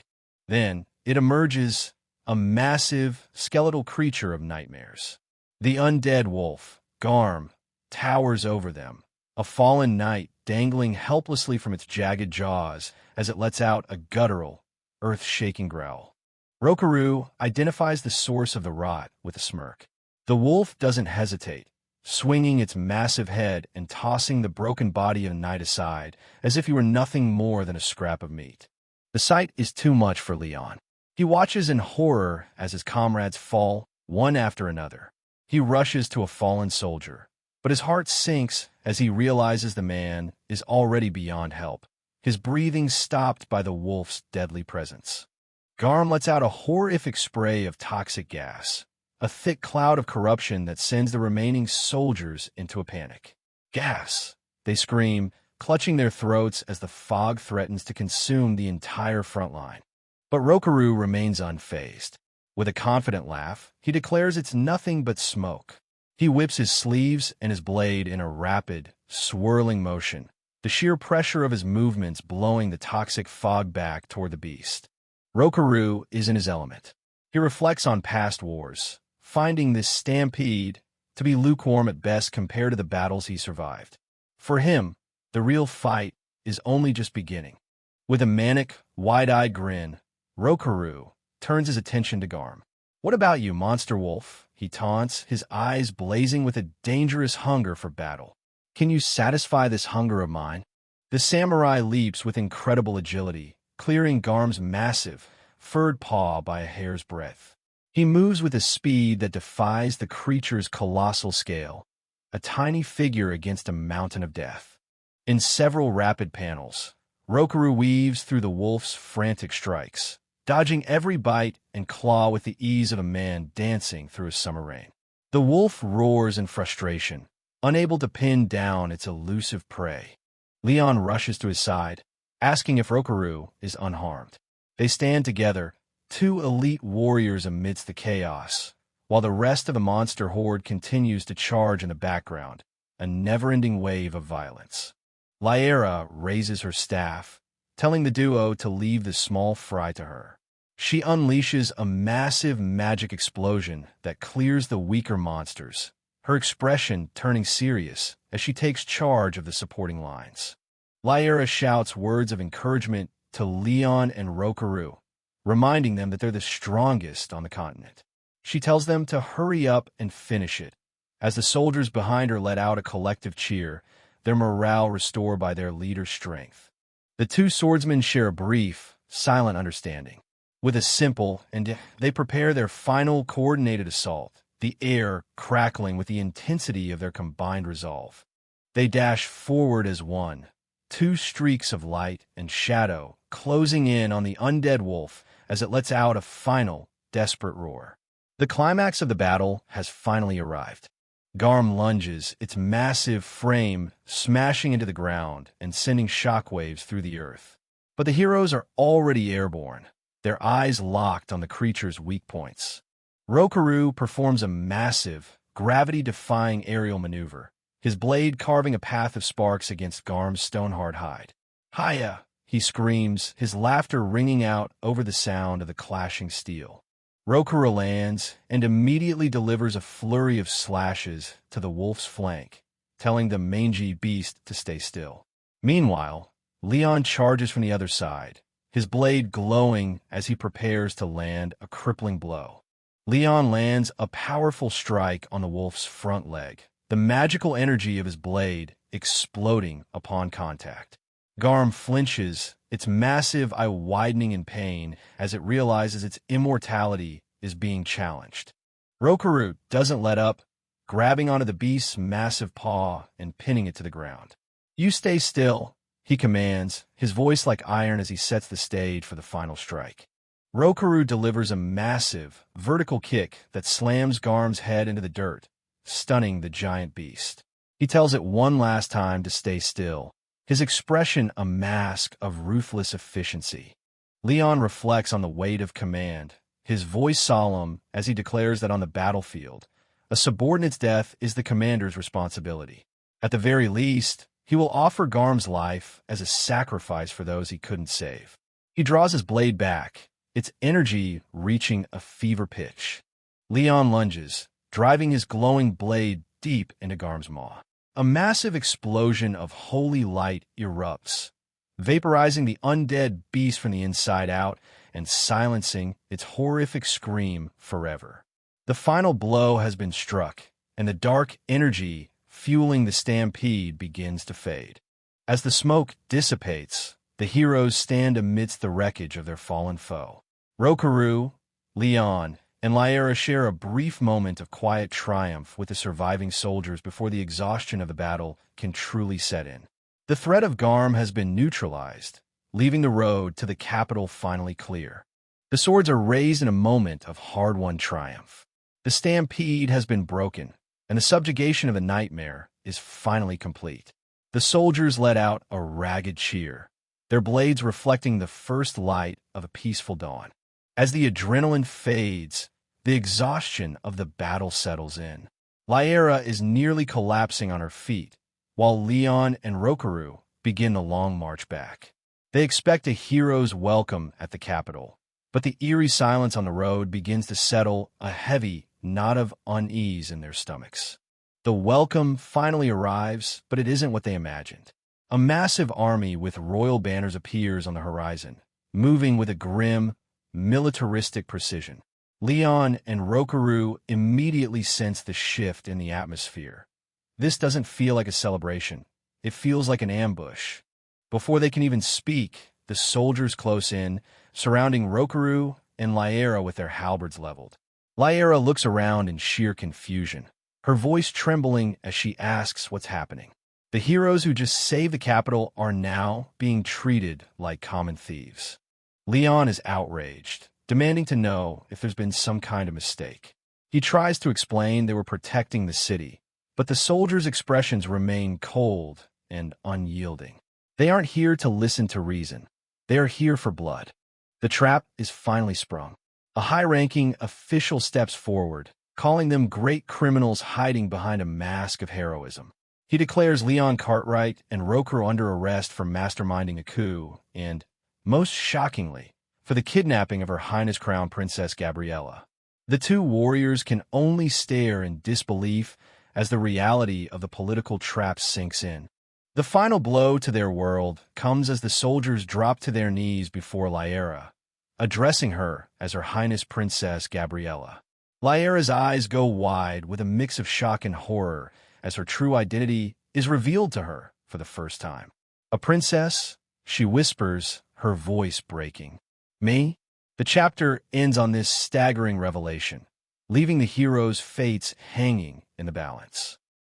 Then it emerges, a massive, skeletal creature of nightmares. The undead wolf, Garm, towers over them, a fallen knight dangling helplessly from its jagged jaws as it lets out a guttural, earth-shaking growl. Rokaru identifies the source of the rot with a smirk. The wolf doesn't hesitate, swinging its massive head and tossing the broken body of the knight aside as if he were nothing more than a scrap of meat. The sight is too much for Leon. He watches in horror as his comrades fall, one after another. He rushes to a fallen soldier, but his heart sinks as he realizes the man is already beyond help, his breathing stopped by the wolf's deadly presence. Garm lets out a horrific spray of toxic gas, a thick cloud of corruption that sends the remaining soldiers into a panic. Gas! They scream, clutching their throats as the fog threatens to consume the entire front line. But Rokaru remains unfazed. With a confident laugh, he declares it's nothing but smoke. He whips his sleeves and his blade in a rapid, swirling motion, the sheer pressure of his movements blowing the toxic fog back toward the beast. Rokaru is in his element. He reflects on past wars, finding this stampede to be lukewarm at best compared to the battles he survived. For him, the real fight is only just beginning. With a manic, wide-eyed grin, Rokaru turns his attention to Garm. "What about you, monster wolf?" he taunts, his eyes blazing with a dangerous hunger for battle. "Can you satisfy this hunger of mine?" The samurai leaps with incredible agility, clearing Garm's massive, furred paw by a hair's breadth. He moves with a speed that defies the creature's colossal scale, a tiny figure against a mountain of death. In several rapid panels, Rokaru weaves through the wolf's frantic strikes, dodging every bite and claw with the ease of a man dancing through a summer rain. The wolf roars in frustration, unable to pin down its elusive prey. Leon rushes to his side, asking if Rokaru is unharmed. They stand together, two elite warriors amidst the chaos, while the rest of the monster horde continues to charge in the background, a never-ending wave of violence. Lyra raises her staff, telling the duo to leave the small fry to her. She unleashes a massive magic explosion that clears the weaker monsters, her expression turning serious as she takes charge of the supporting lines. Lyra shouts words of encouragement to Leon and Rokaru, reminding them that they're the strongest on the continent. She tells them to hurry up and finish it. As the soldiers behind her let out a collective cheer, their morale restored by their leader's strength. The two swordsmen share a brief, silent understanding. With a simple, and they prepare their final coordinated assault, the air crackling with the intensity of their combined resolve. They dash forward as one, two streaks of light and shadow closing in on the undead wolf as it lets out a final, desperate roar. The climax of the battle has finally arrived. Garm lunges, its massive frame smashing into the ground and sending shockwaves through the earth. But the heroes are already airborne, their eyes locked on the creature's weak points. Rokaru performs a massive, gravity-defying aerial maneuver, his blade carving a path of sparks against Garm's stone-hard hide. "Hiya!" he screams, his laughter ringing out over the sound of the clashing steel. Rokaru lands and immediately delivers a flurry of slashes to the wolf's flank, telling the mangy beast to stay still. Meanwhile, Leon charges from the other side, his blade glowing as he prepares to land a crippling blow. Leon lands a powerful strike on the wolf's front leg, the magical energy of his blade exploding upon contact. Garm flinches, its massive eye widening in pain as it realizes its immortality is being challenged. Rokaru doesn't let up, grabbing onto the beast's massive paw and pinning it to the ground. "You stay still," he commands, his voice like iron as he sets the stage for the final strike. Rokaru delivers a massive, vertical kick that slams Garm's head into the dirt, stunning the giant beast. He tells it one last time to stay still, his expression a mask of ruthless efficiency. Leon reflects on the weight of command, his voice solemn as he declares that on the battlefield, a subordinate's death is the commander's responsibility. At the very least, he will offer Garm's life as a sacrifice for those he couldn't save. He draws his blade back, its energy reaching a fever pitch. Leon lunges, driving his glowing blade deep into Garm's maw. A massive explosion of holy light erupts, vaporizing the undead beast from the inside out and silencing its horrific scream forever. The final blow has been struck, and the dark energy fueling the stampede begins to fade. As the smoke dissipates, the heroes stand amidst the wreckage of their fallen foe. Rokaru, Leon, and Lyra share a brief moment of quiet triumph with the surviving soldiers before the exhaustion of the battle can truly set in. The threat of Garm has been neutralized, leaving the road to the capital finally clear. The swords are raised in a moment of hard-won triumph. The stampede has been broken, and the subjugation of the nightmare is finally complete. The soldiers let out a ragged cheer, their blades reflecting the first light of a peaceful dawn. As the adrenaline fades, the exhaustion of the battle settles in. Lyra is nearly collapsing on her feet, while Leon and Rokaru begin the long march back. They expect a hero's welcome at the capital, but the eerie silence on the road begins to settle a heavy knot of unease in their stomachs. The welcome finally arrives, but it isn't what they imagined. A massive army with royal banners appears on the horizon, moving with a grim, militaristic precision. Leon and Rokaru immediately sense the shift in the atmosphere. This doesn't feel like a celebration. It feels like an ambush. Before they can even speak, the soldiers close in, surrounding Rokaru and Lyra with their halberds leveled. Lyra looks around in sheer confusion, her voice trembling as she asks what's happening. The heroes who just saved the capital are now being treated like common thieves. Leon is outraged, demanding to know if there's been some kind of mistake. He tries to explain they were protecting the city, but the soldiers' expressions remain cold and unyielding. They aren't here to listen to reason. They are here for blood. The trap is finally sprung. A high-ranking official steps forward, calling them great criminals hiding behind a mask of heroism. He declares Leon Cartwright and Rokaru under arrest for masterminding a coup and, most shockingly, for the kidnapping of Her Highness Crown Princess Gabriella. The two warriors can only stare in disbelief as the reality of the political trap sinks in. The final blow to their world comes as the soldiers drop to their knees before Lyra, addressing her as Her Highness Princess Gabriella. Lyra's eyes go wide with a mix of shock and horror as her true identity is revealed to her for the first time. "A princess?" she whispers, her voice breaking. "Me?" The chapter ends on this staggering revelation, leaving the heroes' fates hanging in the balance.